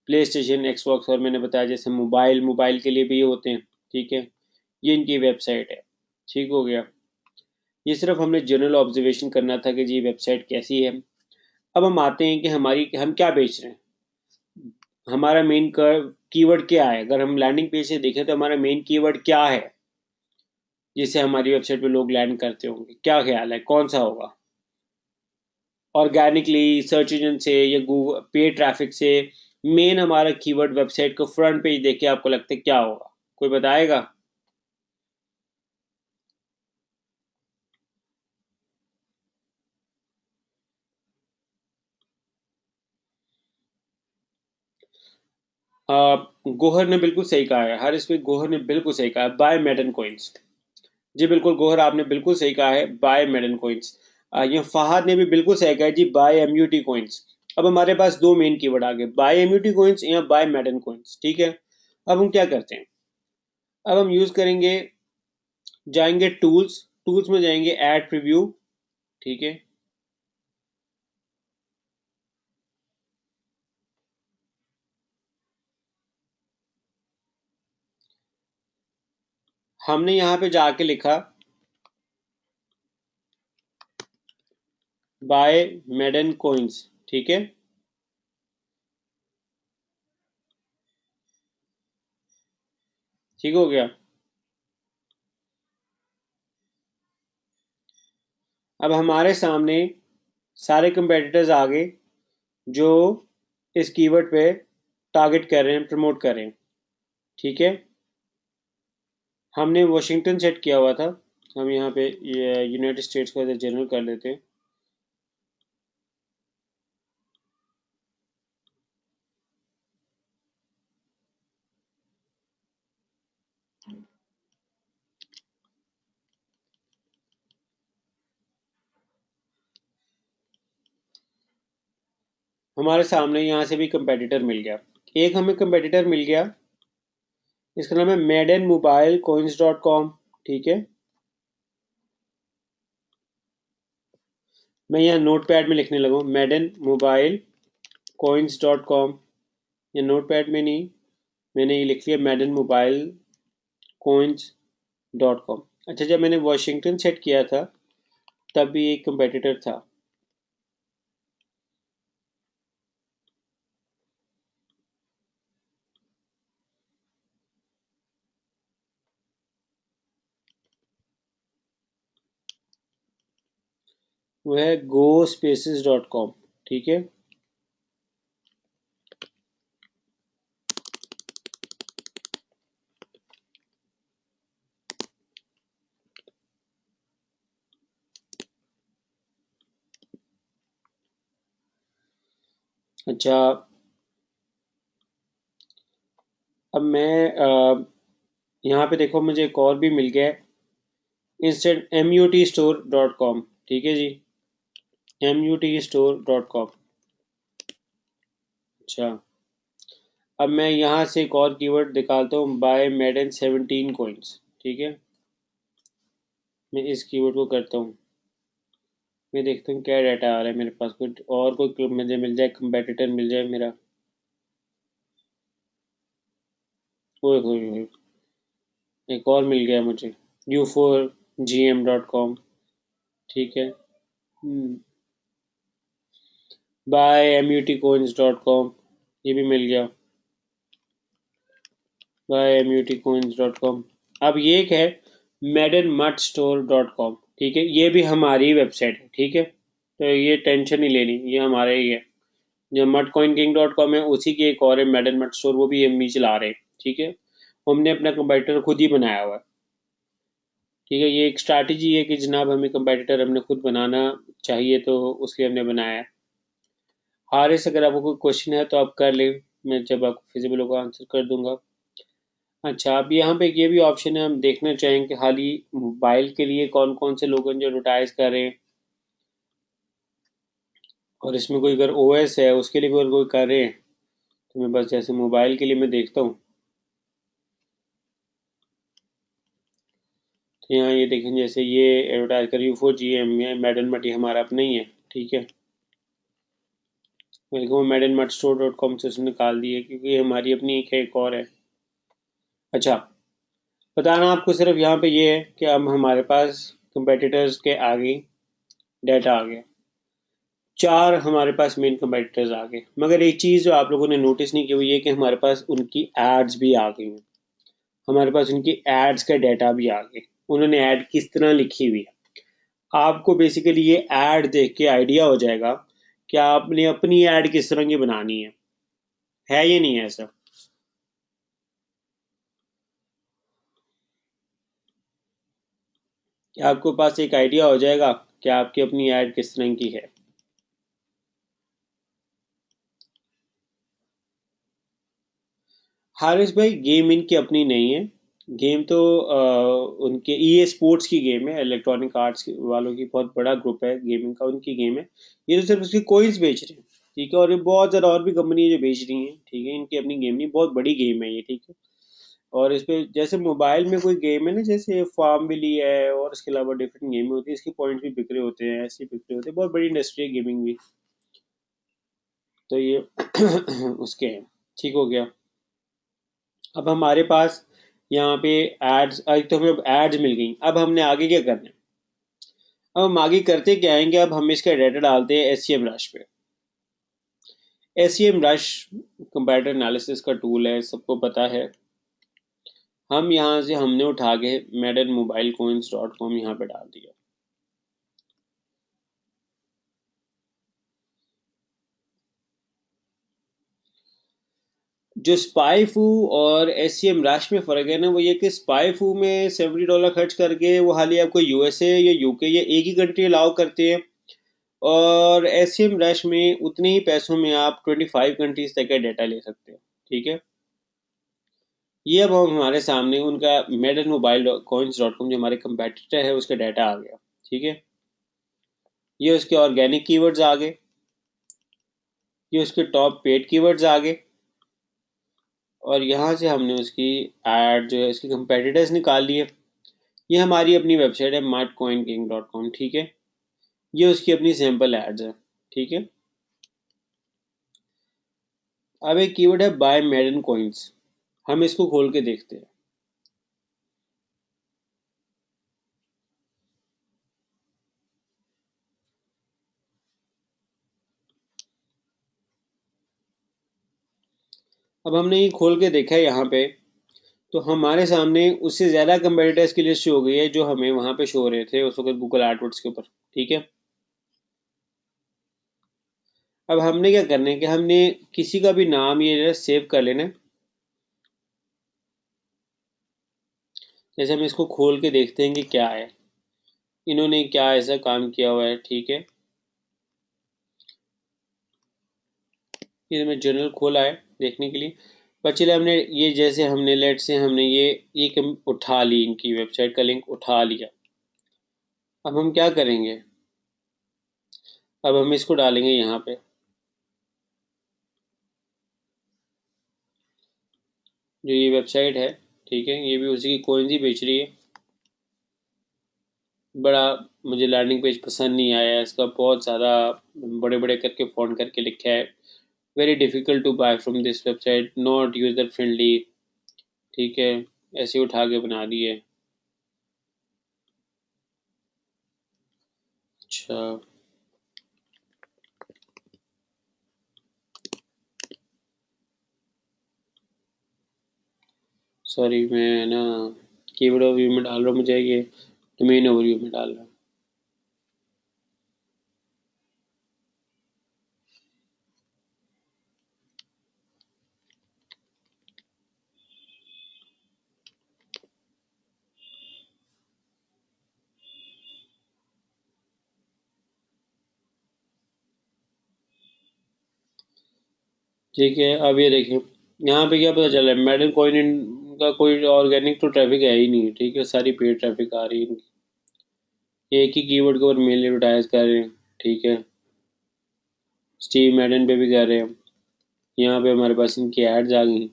Speaker 1: प्ले स्टेशन, एक्सबॉक्स, और मैंने बताया जैसे मोबाइल के लिए भी होते हैं। ठीक है, ये इनकी वेबसाइट है। ठीक हो गया। ये सिर्फ हमने जनरल ऑब्जर्वेशन करना था कि जी वेबसाइट कैसी है। अब हम आते हैं कि हम क्या बेच रहे हैं, हमारा मेन कीवर्ड क्या है। अगर हम लैंडिंग पेज से देखें तो हमारा मेन कीवर्ड क्या है जिससे हमारी वेबसाइट पे लोग लैंड करते होंगे, क्या ख्याल है कौन सा होगा? ऑर्गेनिकली, सर्च इंजन से, या गूगल पे ट्रैफिक से मेन हमारा कीवर्ड वेबसाइट को फ्रंट पेज देख के आपको लगता है क्या होगा? कोई बताएगा? गोहर ने बिल्कुल सही कहा है, हर इस पे गोहर ने बिल्कुल सही कहा है, बाय मेडन कॉइन्स। जी बिल्कुल गोहर, आपने बिल्कुल सही कहा है, बाय मेडन कॉइन्स। ये फहाद ने भी बिल्कुल सही कहा है जी, बाय एमयूटी कॉइन्स। अब हमारे पास दो मेन कीवर्ड आ गए, बाय एमयूटी कॉइन्स या बाय मेडन कॉइन्स। ठीक है, अब हम क्या करते हैं, अब हम यूज करेंगे, जाएंगे टूल्स, टूल्स में जाएंगे ऐड प्रीव्यू। ठीक है, हमने यहाँ पे जाके लिखा बाय मेडन कॉइन्स। ठीक है, ठीक हो गया। अब हमारे सामने सारे कंपेटिटर्स आ गए जो इस कीवर्ड पे टारगेट कर रहे हैं, प्रमोट कर रहे हैं। ठीक है, हमने वॉशिंगटन सेट किया हुआ था, हम यहाँ पे ये यूनाइटेड स्टेट्स को एज जनरल कर लेते हैं। हमारे सामने यहाँ से भी कंपेटिटर मिल गया, एक हमें कंपेटिटर मिल गया, इसका नाम है Madden mobile coins dot com. ठीक है, मैं यहाँ नोट पैड में लिखने लगा, Madden mobile coins dot com. या नोट पैड में नहीं, मैंने ये लिख लिया Madden mobile coins dot com. अच्छा, जब मैंने वॉशिंगटन सेट किया था तब भी एक कंपेटिटर था, वो है गो स्पेसिस डॉट कॉम। ठीक है, अच्छा, अब मैं यहाँ पे देखो मुझे एक और भी मिल गया है, इंस्टेंट MUTstore.com। ठीक है जी, MUTstore.com। अच्छा, अब मैं यहाँ से एक और कीवर्ड निकालता हूँ, बाय मेडन 17 कोइंस। ठीक है, मैं इस कीवर्ड को करता हूँ, मैं देखता हूँ क्या डाटा आ रहा है मेरे पास, कुछ और कोई मुझे मिल जाए, कंपेटिटर मिल जाए मेरा। ओए होए होए, एक और मिल गया मुझे, U4GM.com। ठीक है, बाय MUTcoins.com, ये भी मिल गया, बाय MUTcoins.com। अब ये एक है medenmudstore.com। ठीक है, ये भी हमारी वेबसाइट है। ठीक है, तो ये टेंशन नहीं लेनी, ये हमारा ही है। जो mudcoinking.com है उसी की एक और है मेडन मड स्टोर, वो भी हम ही चला रहे हैं। ठीक है, हमने अपना कंपेटिटर खुद ही बनाया हुआ है। ठीक है, ये एक स्ट्रैटेजी है कि जनाब हमें कंपेटिटर हमने खुद बनाना चाहिए, तो उसलिए हमने बनाया है। हारिस, अगर आपको कोई क्वेश्चन है तो आप कर लें, मैं जब आपको फिजिबल होगा आंसर कर दूंगा। अच्छा, अब यहाँ पे ये भी ऑप्शन है, हम देखना चाहेंगे कि हाल ही मोबाइल के लिए कौन कौन से लोग हैं जो एडवर्टाइज कर रहे हैं, और इसमें कोई अगर OS है उसके लिए कोई कर रहे हैं, तो मैं बस जैसे मोबाइल के लिए मैं देखता हूँ। तो यहाँ ये देखें, जैसे ये एडवर्टाइज कर U4GM में मैडन मट, ये हमारा अपना ही है, ठीक है। वेलकम madenmutstore.com से उसने निकाल दी है, क्योंकि ये हमारी अपनी एक और है। अच्छा, बताना आपको सिर्फ यहाँ पे ये है कि अब हमारे पास कंपेटिटर्स के आगे डाटा आ गया। 4 हमारे पास मेन कंपेटिटर्स आ गए, मगर एक चीज़ जो आप लोगों ने नोटिस नहीं की वो ये कि हमारे पास उनकी एड्स भी आ गई हैं। हमारे पास उनकी एड्स का डाटा भी आ गए, उन्होंने ऐड किस तरह लिखी हुई है। आपको बेसिकली ये ऐड देख के आइडिया हो जाएगा कि आपने अपनी ऐड किस तरह की बनानी है ये नहीं है ऐसा। कि आपको पास एक आइडिया हो जाएगा कि आपकी अपनी ऐड किस तरह की है। हारिस भाई, गेम इनकी अपनी नहीं है। गेम तो उनके स्पोर्ट्स की गेम है, इलेक्ट्रॉनिक आर्ट्स वालों की बहुत बड़ा ग्रुप है गेमिंग का, उनकी गेम है। ये तो सिर्फ उसकी कोइंस बेच रहे हैं, ठीक है। और ये बहुत ज़्यादा और भी कंपनी है जो बेच रही हैं, ठीक है। इनकी अपनी गेम नहीं, बहुत बड़ी गेम है ये, ठीक है। और इस पे जैसे मोबाइल में कोई गेम है ना, जैसे फार्म विली है, और इसके अलावा डिफरेंट गेम होती है, इसके पॉइंट्स भी बिक रहे होते हैं, ऐसे बिक रहे होते हैं। बहुत बड़ी इंडस्ट्री है गेमिंग भी। तो ये उसके हैं, ठीक हो गया। अब हमारे पास यहाँ पे एड्स, तो हमें अब एड्स मिल गई। अब हमने आगे क्या करना है? अब हम आगे करते क्या आएंगे, अब हम इसका डाटा डालते हैं SEM रश पे। SEM रश कंपैरेटर एनालिसिस का टूल है, सबको पता है। हम यहाँ से हमने उठा के madenmobilecoins.com यहाँ पे डाल दिया। जो स्पाईफू और SEM रश में फ़र्क है ना, वो ये कि स्पाईफू में $70 खर्च करके वो हाल ही आपको USA या UK या एक ही कंट्री अलाउ करते हैं, और SEM रश में उतने ही पैसों में आप 25 कंट्रीज तक का डाटा ले सकते हैं, ठीक है। ये अब हमारे सामने उनका madenmobilecoins.com जो हमारे कंपेटिटर है उसका डाटा आ गया, ठीक है। ये उसके ऑर्गेनिक कीवर्ड्स आ गए, ये उसके टॉप पेड कीवर्ड्स आ गए, और यहाँ से हमने उसकी एड जो है इसके कंपेटिटर्स निकाल लिए। ये हमारी अपनी वेबसाइट है martcoinking.com, ठीक है। ये उसकी अपनी सैम्पल एड्स है, ठीक है। अब एक कीवर्ड है बाय मेडन कॉइन्स, हम इसको खोल के देखते हैं। अब हमने ये खोल के देखा है यहाँ पे, तो हमारे सामने उससे ज़्यादा कंपेटिटर्स की लिस्ट शो हो गई है जो हमें वहाँ पे शो हो रहे थे उस वक्त गूगल एडवर्ड्स के ऊपर, ठीक है। अब हमने क्या करना है कि हमने किसी का भी नाम ये सेव कर लेना है। जैसे हम इसको खोल के देखते हैं कि क्या है, इन्होंने क्या ऐसा काम किया हुआ है, ठीक है। ये मैं जर्नल खोला है देखने के लिए। पर चले हमने ये, जैसे हमने लेट से हमने ये उठा ली, इनकी वेबसाइट का लिंक उठा लिया। अब हम क्या करेंगे, अब हम इसको डालेंगे यहाँ पे। जो ये वेबसाइट है, ठीक है, ये भी उसी की कोइंस ही बेच रही है। बड़ा मुझे लैंडिंग पेज पसंद नहीं आया, इसका बहुत ज़्यादा बड़े बड़े करके फ़ॉन्ट करके लिखा है। Very difficult to buy from this website, not user friendly, ठीक है। ऐसे उठा के बना दिए। अच्छा, सॉरी, मैं ना कीवर्ड ओवरव्यू में डाल रहा हूँ, मुझे ये डोमेन ओवरव्यू में डाल रहा हूँ। ठीक है, अब ये देखें, यहाँ पे क्या पता चला है, मेडल कॉइन का कोई ऑर्गेनिक तो ट्रैफिक है ही नहीं, ठीक है। सारी पेड ट्रैफिक आ रही है इनकी। ये एक ही कीवर्ड के ऊपर मेल एडवर्टाइज कर रहे हैं, ठीक है। स्टीव मैडन पे भी कर रहे हैं। यहाँ पे हमारे पास इनकी एड्स आ गई,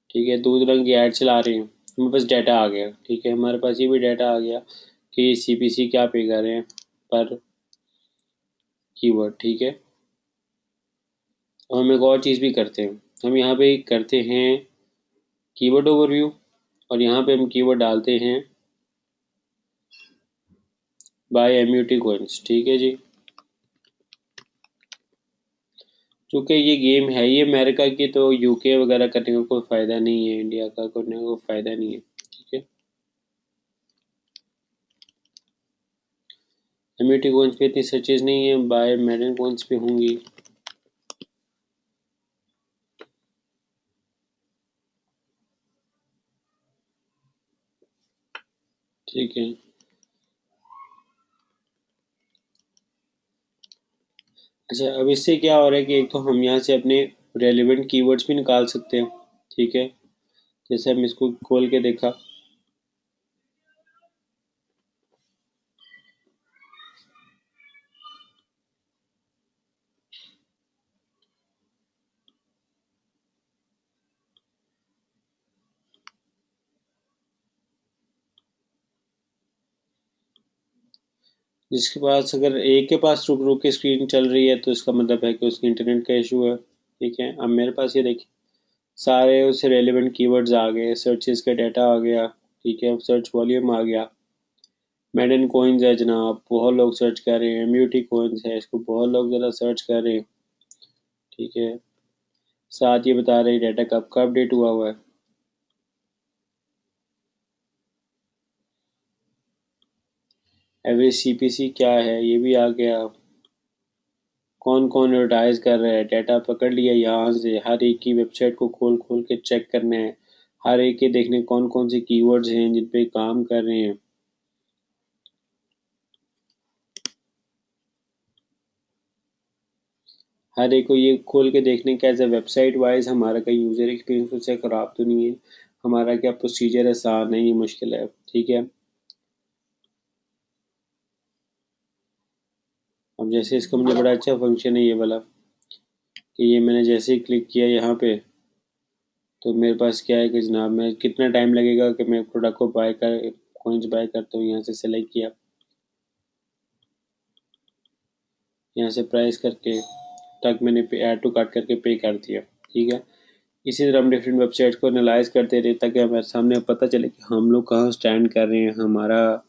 Speaker 1: ठीक है। दूसरे रंग की एड चला रहे हैं। हमारे पास डाटा आ गया, ठीक है। हमारे पास ये भी डाटा आ गया कि CPC क्या पे कर रहे हैं पर कीवर्ड, ठीक है। और हम एक और चीज़ भी करते हैं, हम यहाँ पे करते हैं कीवर्ड ओवरव्यू, और यहाँ पे हम कीवर्ड डालते हैं बाय MUT कोइंस, ठीक है जी। चूँकि ये गेम है ये अमेरिका की, तो UK वगैरह करने का कोई फ़ायदा नहीं है, इंडिया का करने का कोई फ़ायदा नहीं है, ठीक है। MUT कोइंस पे इतनी सर्चेज नहीं है, बाय मेडन कोइंस पे होंगी, ठीक है। अच्छा, अब इससे क्या हो रहा है कि एक तो हम यहाँ से अपने रेलिवेंट कीवर्ड्स भी निकाल सकते हैं, ठीक है। जैसे हम इसको खोल के देखा, जिसके पास अगर एक के पास रुक रुक के स्क्रीन चल रही है तो इसका मतलब है कि उसकी इंटरनेट का इशू है, ठीक है। अब मेरे पास ये देखिए सारे उससे रेलिवेंट कीवर्ड्स आ गए, सर्चेस का डाटा आ गया, ठीक है। सर्च वॉल्यूम आ गया, मेडन कोइंस है जनाब, बहुत लोग सर्च कर रहे हैं। MUT कोइंस है, इसको बहुत लोग ज़्यादा सर्च कर रहे हैं, ठीक है। साथ ये बता रहे हैं डाटा कब का अपडेट हुआ है। एवरेज CPC क्या है ये भी आ गया, कौन कौन एडवर्टाइज कर रहा है डाटा पकड़ लिया। यहाँ से हर एक की वेबसाइट को खोल खोल के चेक करना है, हर एक के देखने कौन कौन से कीवर्ड्स हैं जिन पे काम कर रहे हैं। हर एक को ये खोल के देखने का एज ए वेबसाइट वाइज हमारा कहीं यूज़र एक्सपीरियंस उससे ख़राब तो नहीं है, हमारा क्या प्रोसीजर आसान है, ये मुश्किल है, ठीक है। अब जैसे इसका मुझे बड़ा अच्छा फंक्शन है ये वाला, कि ये मैंने जैसे ही क्लिक किया यहाँ पे, तो मेरे पास क्या है कि जनाब मैं कितना टाइम लगेगा कि मैं प्रोडक्ट को बाय कर कॉइन्स बाय करता हूँ। यहाँ से सेलेक्ट किया, यहाँ से प्राइस करके तक मैंने ऐड टू कार्ट करके पे कर दिया, ठीक है। इसी तरह हम डिफरेंट वेबसाइट्स को एनालाइज करते रहे ताकि हमारे सामने पता चले कि हम लोग कहाँ स्टैंड कर रहे हैं, हमारा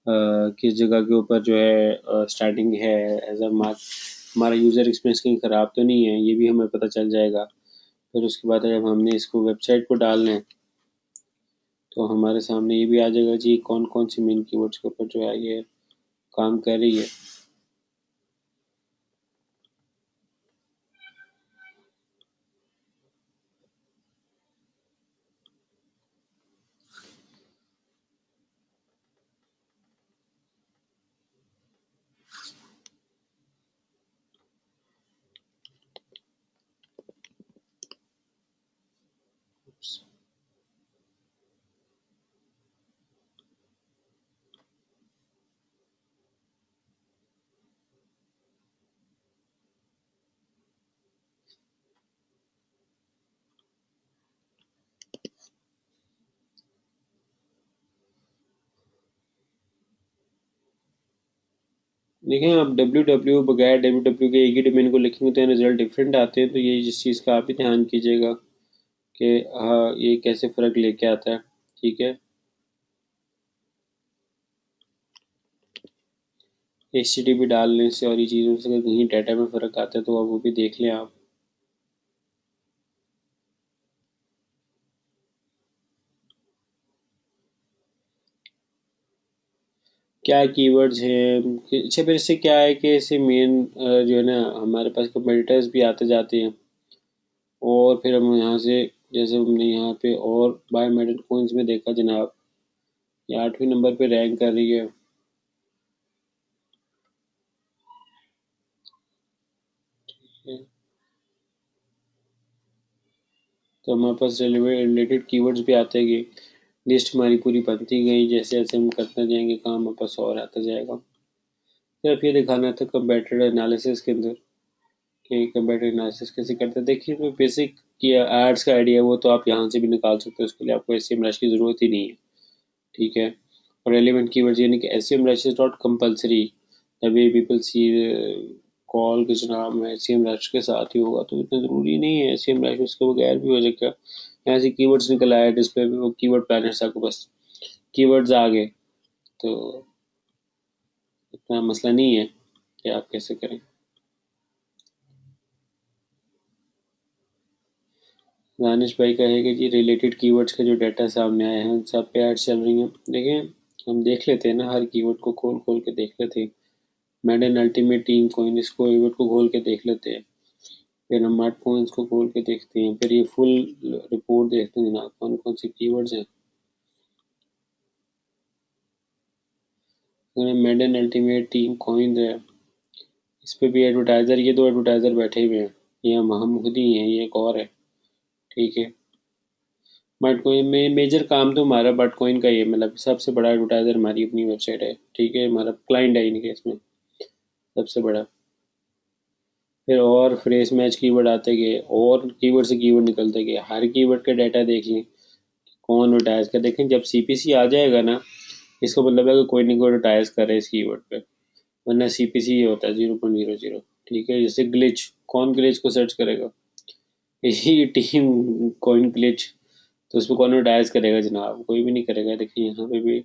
Speaker 1: किस जगह के ऊपर जो है स्टार्टिंग है एज अ मार्क, हमारा यूज़र एक्सपीरियंस कहीं ख़राब तो नहीं है, ये भी हमें पता चल जाएगा। फिर उसके बाद जब हमने इसको वेबसाइट को डालना है तो हमारे सामने ये भी आ जाएगा जी कौन कौन सी मेन कीवर्ड्स के ऊपर जो है ये काम कर रही है। देखें आप बगैर के एक ही डोमेन को लिखेंगे तो रिजल्ट डिफरेंट आते हैं, तो ये जिस चीज़ का आप भी ध्यान कीजिएगा कि हाँ ये कैसे फ़र्क लेके आता है, ठीक है। HTTP डालने से और ये चीज़ों से अगर कहीं डाटा में फ़र्क आता है तो आप वो भी देख लें आप। क्या कीवर्ड्स हैं अच्छा, फिर इससे क्या है कि इससे मेन जो है ना हमारे पास कंपेटिटर्स भी आते जाते हैं, और फिर हम यहाँ से जैसे हमने यहाँ पे और बायोमेट्रिक कोइंस में देखा जनाब, ये 8वें नंबर पे रैंक कर रही है, तो हमारे पास रिलेटेड कीवर्ड्स भी आते गए, लिस्ट हमारी पूरी बनती गई, जैसे जैसे हम करते जाएंगे काम हमारे पास और आता जाएगा। सिर्फ ये दिखाना था कंपेटिटर एनालिसिस के अंदर कि कंपेटिटर एनालिसिस कैसे करते हैं। देखिए मैं बेसिक कि एड्स का आइडिया वो तो आप यहाँ से भी निकाल सकते हो, उसके लिए आपको एस सी एम रश की ज़रूरत ही नहीं है, ठीक है। और रेलिवेंट कीवर्ड्स यानी कि S C M rush is not compulsory the way people see call के जनाब में एस सी एम रश के साथ ही होगा, तो इतना ज़रूरी नहीं है एस सी एम रश, उसके बगैर भी हो जाएगा। यहाँ से कीवर्ड्स निकल आया डिस्प्ले पे, वो कीवर्ड प्लानर से आपको बस कीवर्ड्स आ गए, तो इतना मसला नहीं है कि आप कैसे करें। दानिश भाई कहेगा जी रिलेटेड कीवर्ड्स का जो डाटा सामने आया है उन सब पे एड्स चल रही हैं। देखिए हम देख लेते हैं ना, हर कीवर्ड को खोल खोल के देख लेते हैं। मैडन अल्टीमेट टीम कोइन, इस कीवर्ड को खोल के देख लेते हैं, फिर हम मार्ट पॉइंट्स को खोल के देखते हैं, फिर ये फुल रिपोर्ट देखते हैं जनाब कौन कौन से कीवर्ड्स हैं। मैडन अल्टीमेट टीम कॉइन है, इस पे भी एडवर्टाइजर, ये दो एडवर्टाइजर बैठे हुए हैं, ये हम खुद ही हैं, ये एक और है, ठीक है। बाटकॉइन में मेजर काम तो हमारा बाटकॉइन का ही है, मतलब सबसे बड़ा एडवर्टाइजर हमारी अपनी वेबसाइट है, ठीक है, हमारा क्लाइंट है इनके इसमें सबसे बड़ा। फिर और फ्रेज मैच कीवर्ड आते गए और कीवर्ड से कीवर्ड निकलते गए, हर कीवर्ड का डाटा देख लें कौन एडवर्टाइज कर, देखें जब सीपीसी आ जाएगा ना, इसका मतलब है कि कोई नहीं कोई एडवर्टाइज कर रहा है इस कीवर्ड पे, वरना सीपीसी ये होता है 0.00, ठीक है। जैसे ग्लिच, कौन ग्लिच को सर्च करेगा, यही टीम कॉइन ग्लिच, तो उसमें कौन एडवर्टाइज करेगा जनाब, कोई भी नहीं करेगा। देखिए यहाँ पे भी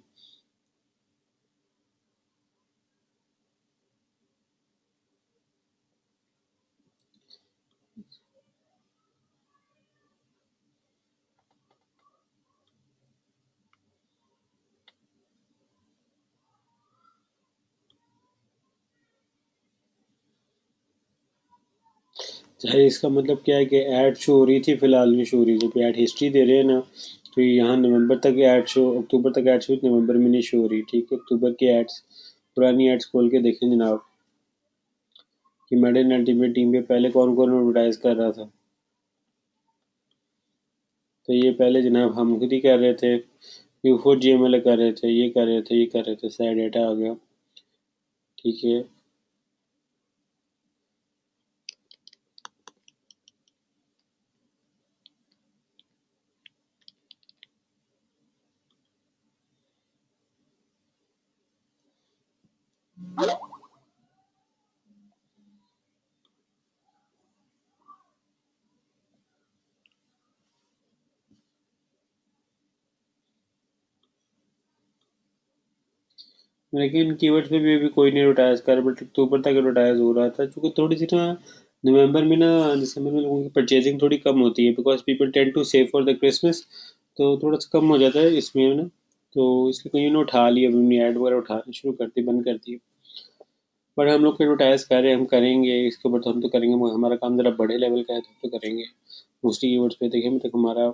Speaker 1: चाहे, इसका मतलब क्या है कि ऐड शो हो रही थी, फिलहाल नहीं शो हो रही, जब ऐड हिस्ट्री दे रहे हैं ना, तो यहाँ नवंबर तक ऐड शो, अक्टूबर तक ऐड शो, नवंबर में नहीं शो हो रही, ठीक है। अक्टूबर की एड्स, पुरानी एड्स खोल के देखें जनाब कि मैडन अल्टीमेट टीम पे पहले कौन कौन एडवर्टाइज कर रहा था, तो ये पहले जनाब हम खुद ही कर रहे थे, यूफो जी एम एल कर रहे थे, ये कर रहे थे, ये कर रहे थे, सारा डेटा आ गया, ठीक है। लेकिन कीवर्ड्स पे भी अभी कोई नहीं एडवर्टाइज कर, बट अक्टूबर तक एडवर्टाइज हो रहा था, क्योंकि थोड़ी सी ना नवंबर में ना, दिसंबर में लोगों की परचेजिंग थोड़ी कम होती है, because people tend to save for the Christmas, तो थोड़ा सा कम हो जाता है इसमें ना, तो इसलिए कहीं ने उठा लिया, अभी हमने ऐड वगैरह उठाना शुरू कर दी, बंद कर दी। बट हम लोग एडवर्टाइज कर रहे हैं, हम करेंगे इसके ऊपर, तो हम तो करेंगे, हमारा काम ज़रा बड़े लेवल का है तो करेंगे। मोस्टली कीवर्ड्स पे देखिए, अभी तक हमारा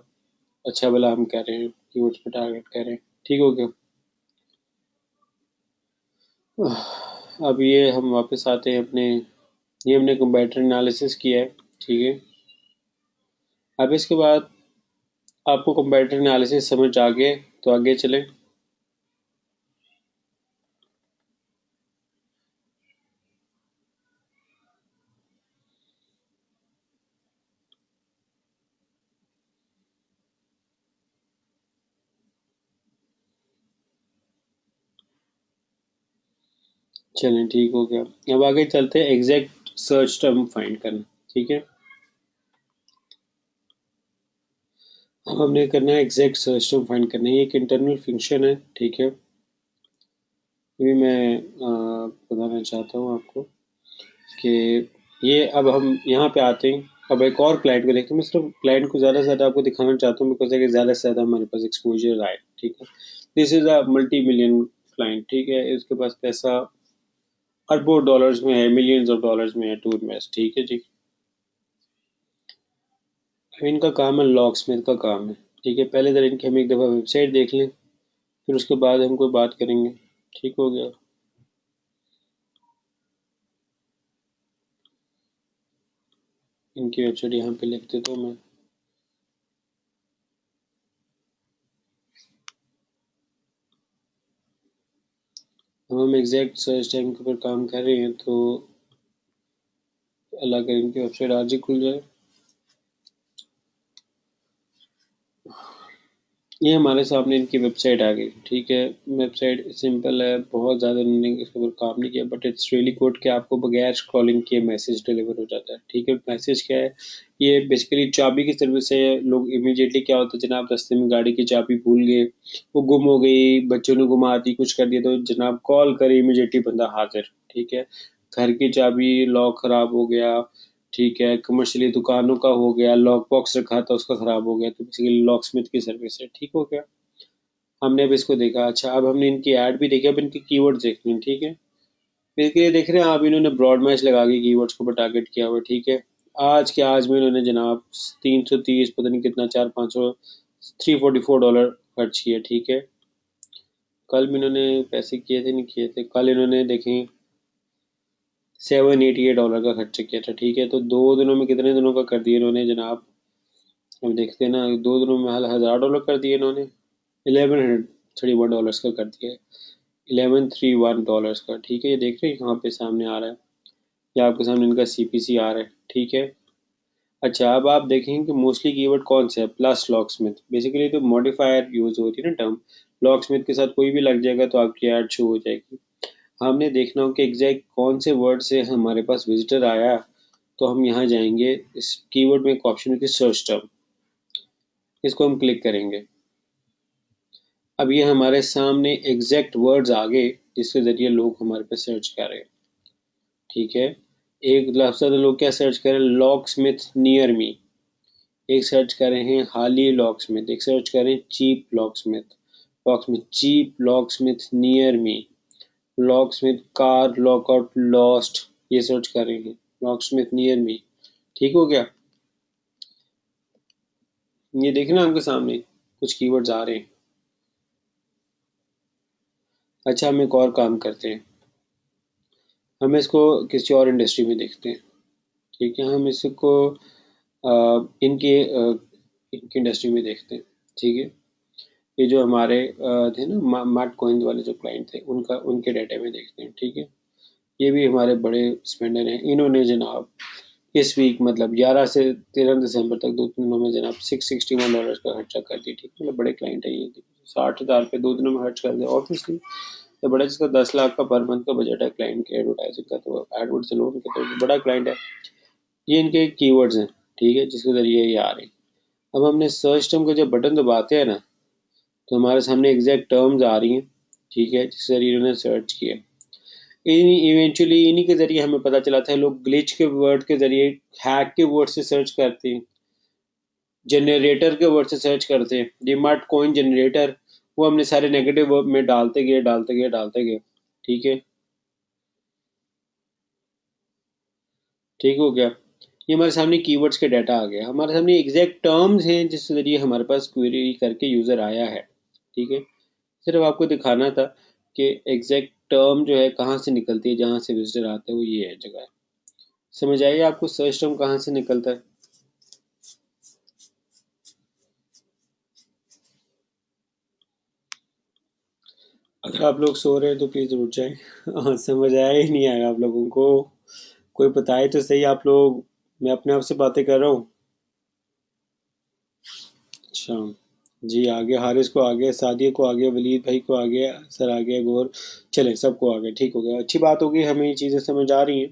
Speaker 1: अच्छा भला हम कह रहे हैं, कीवर्ड्स पे टारगेट कर रहे हैं, ठीक हो गया। अब ये हम वापस आते हैं अपने, ये हमने कंपैरेटर एनालिसिस किया है, ठीक है। अब इसके बाद आपको कंपैरेटर एनालिसिस समझ आ गए तो आगे चलें। चलें ठीक हो गया, अब आगे चलते हैं एग्जैक्ट सर्च टर्म फाइंड करना, ठीक है। अब हमने करना है एग्जैक्ट सर्च टर्म फाइंड करना है, ये एक इंटरनल फंक्शन है, ठीक है। ये मैं बताना चाहता हूँ आपको कि ये, अब हम यहाँ पे आते हैं, अब एक और क्लाइंट को देखते हैं, मैं सिर्फ क्लाइंट को ज़्यादा से ज़्यादा आपको दिखाना चाहता हूँ, बिकॉज अगर ज़्यादा से ज़्यादा हमारे पास एक्सपोजर आए, ठीक है। This is a multi million client, ठीक है, इसके पास पैसा अरबों डॉलर्स में है, मिलियंस ऑफ डॉलर्स में है टू इन्वेस्ट, ठीक है जी। इनका काम है लॉक स्मिथ का काम है, ठीक है। पहले जरा इनकी हम एक दफ़ा वेबसाइट देख लें, फिर उसके बाद हम कोई बात करेंगे, ठीक हो गया। इनकी वेबसाइट यहाँ पे लिख देता हूँ मैं। अब हम एग्जैक्ट सर्च टाइम के ऊपर काम कर रहे हैं, तो अल्लाह करे इनकी वेबसाइट आज ही खुल जाए। ये हमारे सामने इनकी वेबसाइट आ गई, ठीक है। वेबसाइट सिंपल है, बहुत ज़्यादा इन्होंने इसके ऊपर काम नहीं किया, बट इट्स रियली गुड कि आपको बगैर स्क्रॉलिंग किए मैसेज डिलीवर हो जाता है, ठीक है। मैसेज क्या है, ये बेसिकली चाबी की सर्विस है। लोग इमीडिएटली क्या होता है जनाब, रास्ते में गाड़ी की चाबी भूल गए, वो गुम हो गई, बच्चों ने घुमा दी, कुछ कर दिया, तो जनाब कॉल करे, इमीडिएटली बंदा हाजिर, ठीक है। घर की चाबी, लॉक ख़राब हो गया, ठीक है। कमर्शियली दुकानों का हो गया, लॉक बॉक्स रखा था उसका ख़राब हो गया, तो बेसिकली लॉक स्मिथ की सर्विस है, ठीक हो गया। हमने अब इसको देखा। अच्छा, अब हमने इनकी ऐड भी देखी, अब इनकी कीवर्ड्स देखते हैं, ठीक है। देखिए, देख रहे हैं आप, इन्होंने ब्रॉड मैच लगा के कीवर्ड्स को टारगेट किया हुआ, ठीक है। आज के आज में इन्होंने जनाब 330 पता नहीं कितना, 400-500, $344 खर्च किया, ठीक है। कल भी इन्होंने पैसे किए थे, नहीं किए थे, कल इन्होंने देखें $788 का खर्च किया था, ठीक है। तो 2 दिनों में कितने दिनों का कर दिया इन्होंने जनाब, अब देखते हैं ना। 2 दिनों में $1000 कर दिए इन्होंने, $1131 का कर दिया है, $1131 का, ठीक है। ये देख रहे हैं यहाँ पे सामने आ रहा है, या आपके सामने इनका सीपीसी आ रहा है, ठीक है। अच्छा, अब आप देखेंगे कि मोस्टली कीवर्ड कौन से है, प्लस लॉक स्मिथ, बेसिकली तो मॉडिफायर यूज होती है ना टर्म, लॉक स्मिथ के साथ कोई भी लग जाएगा तो आपकी ऐड शो हो जाएगी। हमने देखना हो कि एग्जैक्ट कौन से वर्ड से हमारे पास विजिटर आया, तो हम यहाँ जाएंगे, इस कीवर्ड में एक ऑप्शन है कि सर्च टर्म, इसको हम क्लिक करेंगे। अब ये हमारे सामने एग्जैक्ट वर्ड्स आ गए जिसके ज़रिए लोग हमारे पे सर्च कर रहे हैं, ठीक है। एक लफ्ज़ लोग क्या सर्च कर रहे हैं, लॉक स्मिथ नियर मी, एक सर्च कर रहे हैं हाली लॉक स्मिथ, एक सर्च कर रहे हैं cheap locksmith, cheap locksmith near me, locksmith car lockout lost, ये सर्च कर रहे हैं लॉक स्मिथ नियर मी, ठीक हो गया। ये देखना आपके सामने कुछ कीवर्ड्स आ रहे हैं। अच्छा, हम एक और काम करते हैं, हम इसको किसी और इंडस्ट्री में देखते हैं, ठीक है। हम इसको इनके इनकी इंडस्ट्री में देखते हैं, ठीक है। ये जो हमारे थे ना मार्ट कॉइन वाले जो क्लाइंट थे, उनका उनके डाटा में देखते हैं, ठीक है। ये भी हमारे बड़े स्पेंडर हैं, इन्होंने जनाब इस वीक मतलब 11 से 13 दिसंबर तक 2 दिनों में जनाब $661 का खर्चा कर दी, ठीक है। मतलब बड़े क्लाइंट है ये, 60,000 पे 2 दिनों में खर्च कर दिया, ऑब्वियसली तो बड़ा, जिसका 10 लाख का पर मंथ का बजट है क्लाइंट के एडवर्टाइजिंग का, तो एडवर्ड से लोन के, तो बड़ा क्लाइंट है। ये इनके कीवर्ड्स हैं, ठीक है, जिसके जरिए ये आ रहे हैं। अब हमने सर्च टर्म का जब बटन दबाते हैं ना, तो हमारे सामने एग्जैक्ट टर्म्स आ रही हैं, ठीक है, जिस जरिए इन्होंने सर्च किया। इवेंचुअली इन्हीं के जरिए हमें पता चला था, लोग ग्लिच के वर्ड के जरिए, हैक के वर्ड से सर्च करते हैं, जनरेटर के वर्ड से सर्च करते हैं, डीमार्ट कॉइन जनरेटर, वो हमने सारे नेगेटिव वर्ड में डालते गए डालते गए डालते गए, ठीक है। ठीक हो गया। ये हमारे सामने कीवर्ड्स के डाटा आ गया, हमारे सामने एग्जैक्ट टर्म्स हैं जिस जरिए हमारे पास क्वेरी करके यूज़र आया है, ठीक है। सिर्फ आपको दिखाना था कि एग्जैक्ट टर्म जो है कहाँ से निकलती है, जहाँ से विजिटर आता है वो ये है जगह है। समझ आइए आपको सर्च टर्म कहाँ से निकलता है। अगर आप लोग सो रहे हैं तो प्लीज़ उठ जाएं। हाँ, समझ आया ही नहीं आया आप लोगों को, कोई बताए तो सही आप लोग, मैं अपने आप से बातें कर रहा हूँ। अच्छा जी, आगे हारिस को आ गया, सादिया को आ गया, वलीद भाई को आ गया, सर आ गया, गौर, चले सबको आ गया, ठीक हो गया, अच्छी बात होगी, हमें ये चीज़ें समझ आ रही हैं।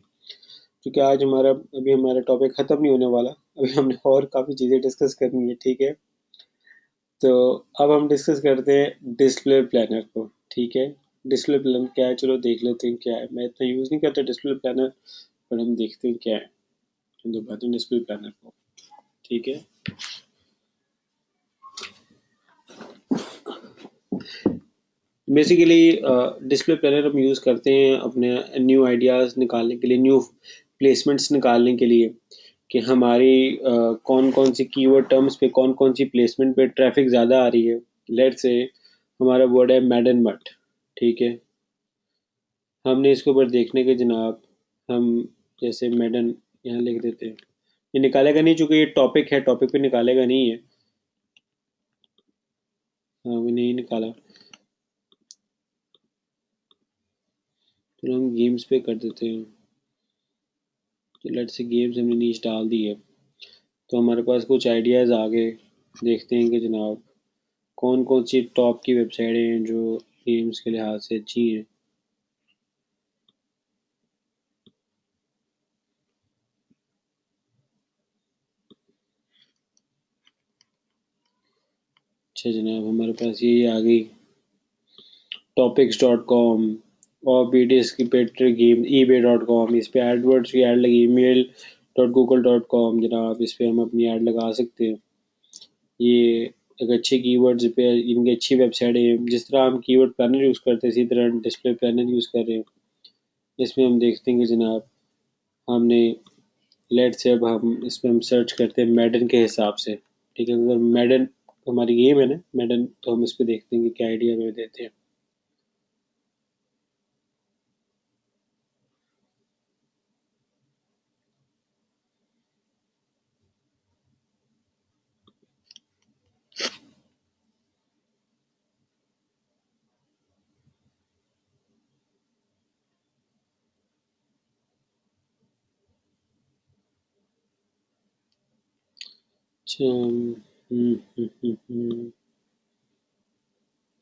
Speaker 1: क्योंकि आज हमारा अभी हमारा टॉपिक ख़त्म नहीं होने वाला, अभी हमने और काफ़ी चीज़ें डिस्कस करनी है, ठीक है। तो अब हम डिस्कस करते हैं डिस्प्ले प्लानर को, ठीक है। डिस्प्ले प्लानर क्या है, चलो देख लेते हैं क्या है। मैं इतना यूज़ नहीं करता डिस्प्ले प्लानर, पर हम देखते हैं क्या है, हम दिखाते हैं डिस्प्ले प्लानर को, ठीक है। बेसिकली डिस्प्ले प्लानर हम यूज़ करते हैं अपने न्यू आइडियाज़ निकालने के लिए, न्यू प्लेसमेंट्स निकालने के लिए, कि हमारी कौन कौन सी कीवर्ड टर्म्स पे कौन कौन सी प्लेसमेंट पे ट्रैफिक ज़्यादा आ रही है। लेट्स से हमारा वर्ड है मैडन मट, ठीक है। हमने इसके ऊपर देखने के जनाब, हम जैसे मैडन यहाँ लिख देते हैं, ये निकालेगा नहीं चूंकि ये टॉपिक है, टॉपिक पे निकालेगा नहीं है। हाँ, वो नहीं निकाला, तो हम गेम्स पे कर देते हैं। तो लेट्स से गेम्स हमने नीचे डाल दी है, तो हमारे पास कुछ आइडियाज़ आ गए। देखते हैं कि जनाब कौन कौन सी टॉप की वेबसाइट हैं जो गेम्स के लिहाज से अच्छी हैं? अच्छा जनाब, हमारे पास ये आ गई topics.com और BTS की पेटर गेम ebay.com, इस पे एडवर्ड्स की ऐड लगी। mail.google.com जनाब, इस पे हम अपनी ऐड लगा सकते हैं। ये एक अच्छे कीवर्ड्स पे इनकी अच्छी वेबसाइट है। जिस तरह हम कीवर्ड प्लानर यूज़ करते हैं इसी तरह डिस्प्ले प्लानर यूज़ कर रहे हैं। इसमें हम देखते हैं कि जनाब हमने लेट से अब हम इसमें हम सर्च करते हैं मैडन के हिसाब से। ठीक है, अगर मैडन हमारी गेम है ना मैडन, तो हम इस पे देखते हैं कि क्या आइडिया हमें देते हैं। अच्छा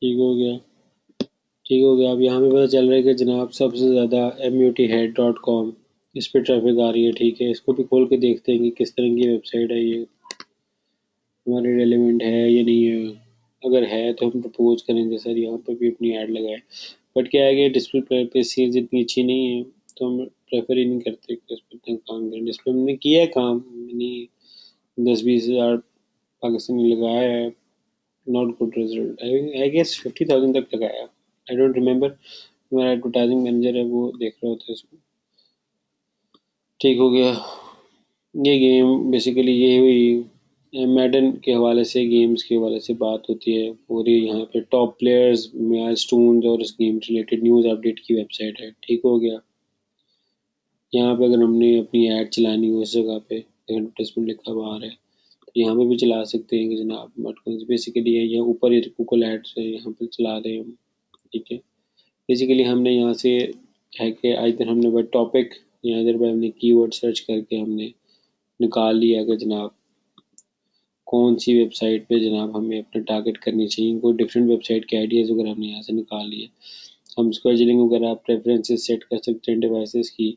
Speaker 1: ठीक हो गया, ठीक हो गया। अब यहाँ पे पता चल रहा है कि जनाब सबसे ज़्यादा muthead.com इस पे ट्रैफिक आ रही है। ठीक है, इसको भी खोल के देखते हैं कि किस तरह की वेबसाइट है ये, हमारे रेलिवेंट है या नहीं है। अगर है तो हम प्रपोज करेंगे सर यहाँ पर भी अपनी ऐड लगाए। बट क्या है कि डिस्प्ले पे सेल्स इतनी अच्छी नहीं है, तो हम प्रेफर ही नहीं करते कि इस पर इतना काम करें। डिस्प्ले में मैंने किया है काम, मैंने 10-20 हज़ार पाकिस्तानी लगाया है। Not good result, I guess 50,000 तक लगाया। आई डोंट रिमेम्बर, हमारा एडवर्टाइजिंग मैनेजर है वो देख रहा होता है इसको। ठीक हो गया। ये गेम बेसिकली ये हुई मैडन के हवाले से, गेम्स के हवाले से बात होती है पूरी। यहाँ पे टॉप प्लेयर्स, माइलस्टोन्स और इस गेम रिलेटेड न्यूज़ अपडेट की वेबसाइट है। ठीक हो गया। यहाँ पे अगर हमने अपनी ऐड चलानी हो, उस जगह पे एडवर्टाइजमेंट लिखा हुआ आ रहा है, तो यहाँ पे भी चला सकते हैं कि जनाब। बट बेसिकली ये ऊपर ये गूगल एड्स है, यहाँ पे चला रहे हैं हम। ठीक है, बेसिकली हमने यहाँ से है कि इधर हमने वह टॉपिक या इधर पे हमने कीवर्ड सर्च करके हमने निकाल लिया कि जनाब कौन सी वेबसाइट पे जनाब हमें अपना टारगेट करनी चाहिए। कोई डिफरेंट वेबसाइट के आइडियाज़ वगैरह हमने यहाँ से निकाल लिए। हम स्केजुअलिंग वगैरह प्रेफरेंसेस सेट कर सकते हैं डिवाइसेस की,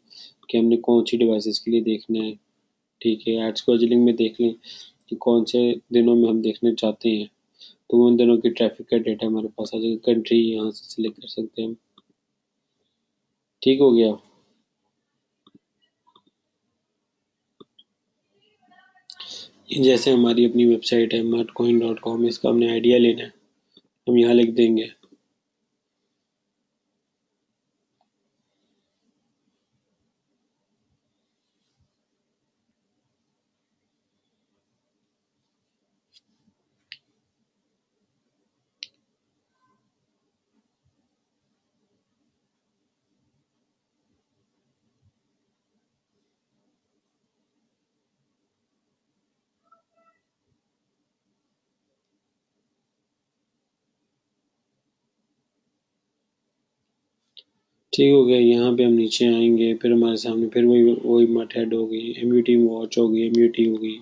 Speaker 1: कि हमने कौन सी डिवाइसेस के लिए देखना है। ठीक है, एड स्केजुअलिंग में देख लें कि कौन से दिनों में हम देखना चाहते हैं, तो उन दिनों की ट्रैफिक का डेटा हमारे पास आ जाएगा। कंट्री यहाँ से सिलेक्ट कर सकते हैं हम। ठीक हो गया। जैसे हमारी अपनी वेबसाइट है martcoin.com, इसका हमने आइडिया लेना है, हम यहाँ लिख देंगे। ठीक हो गया। यहाँ पे हम नीचे आएंगे, फिर हमारे सामने फिर वही वही मट हेड हो गई, एम्यूटी वॉच हो गई, एम्यूटी हो गई,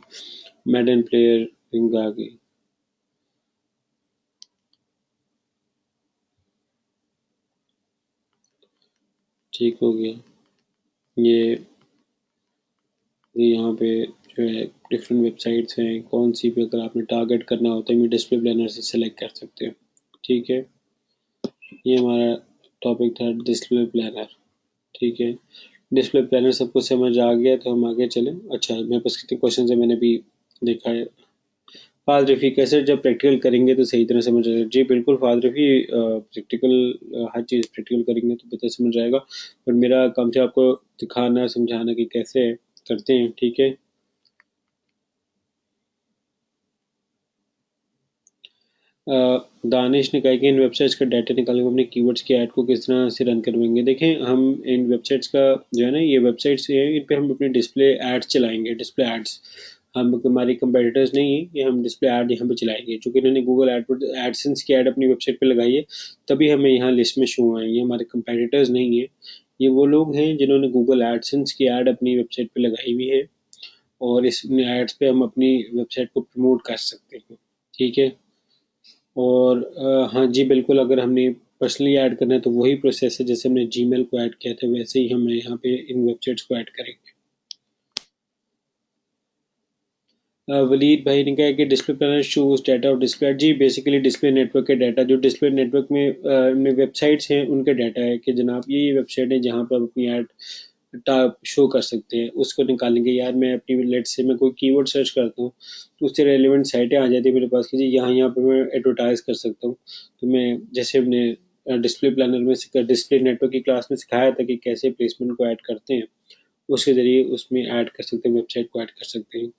Speaker 1: मैडन प्लेयर रिंग आ गई। ठीक हो गया। ये यहाँ पे जो है डिफरेंट वेबसाइट्स हैं, कौन सी पे अगर आपने टारगेट करना होता है, मैं डिस्प्ले प्लानर से सेलेक्ट कर सकते हो। ठीक है, ये हमारा टॉपिक था डिस्प्ले प्लानर। ठीक है, डिस्प्ले प्लानर सबको समझ आ गया तो हम आगे चलें। अच्छा, मेरे पास कितने क्वेश्चन है मैंने भी देखा है। फाद रफ़ी कैसे जब प्रैक्टिकल करेंगे तो सही तरह समझ आएगा? जी बिल्कुल फाद रफ़ी, प्रैक्टिकल हर चीज़ प्रैक्टिकल करेंगे तो बेहतर समझ आएगा। पर मेरा काम था आपको दिखाना समझाना कि कैसे करते हैं। ठीक है, दानिश ने कहा कि इन वेबसाइट्स का डाटा निकालने को अपने कीवर्ड्स की ऐड को किस तरह से रन करवाएंगे। देखें, हम इन वेबसाइट्स का जो है ना, ये वेबसाइट्स हैं, इन पे हम अपने डिस्प्ले एड्स चलाएंगे। डिस्प्ले एड्स हम हमारे कंपेटिटर्स नहीं है, ये हम डिस्प्ले ऐड यहाँ पे चलाएंगे। चूँकि इन्होंने गूगल एडसेंस की ऐड अपनी वेबसाइट पे लगाई है, तभी हमें यहाँ लिस्ट में शो आए। ये हमारे कंपेटिटर्स नहीं है, ये वो लोग हैं जिन्होंने गूगल एडसेंस की ऐड अपनी वेबसाइट पे लगाई हुई है, और इस एड्स पे हम अपनी वेबसाइट को प्रमोट कर सकते हैं। ठीक है, और हाँ जी बिल्कुल, अगर हमने पर्सनली ऐड करना है तो वही प्रोसेस है जैसे हमने जीमेल को ऐड किया था, वैसे ही हमें यहाँ पे इन वेबसाइट्स को ऐड करेंगे। वलीद भाई ने कहा कि डिस्प्ले प्लानर शोज डाटा और डिस्प्ले, जी बेसिकली डिस्प्ले नेटवर्क के डाटा, जो डिस्प्ले नेटवर्क में वेबसाइट्स हैं उनके डाटा है कि जनाब ये वेबसाइट है जहाँ पर आप अपनी ऐड शो कर सकते हैं, उसको निकालेंगे। यार मैं अपनी लेट से मैं कोई कीवर्ड सर्च करता हूँ तो उससे रेलिवेंट साइटें आ जाती है मेरे पास कि जी यहाँ यहाँ पर मैं एडवर्टाइज कर सकता हूँ। तो मैं जैसे अपने डिस्प्ले प्लानर में डिस्प्ले नेटवर्क की क्लास में सिखाया था कि कैसे प्लेसमेंट को ऐड करते हैं, उसके ज़रिए उसमें ऐड कर सकते हैं, वेबसाइट को ऐड कर सकते हैं कि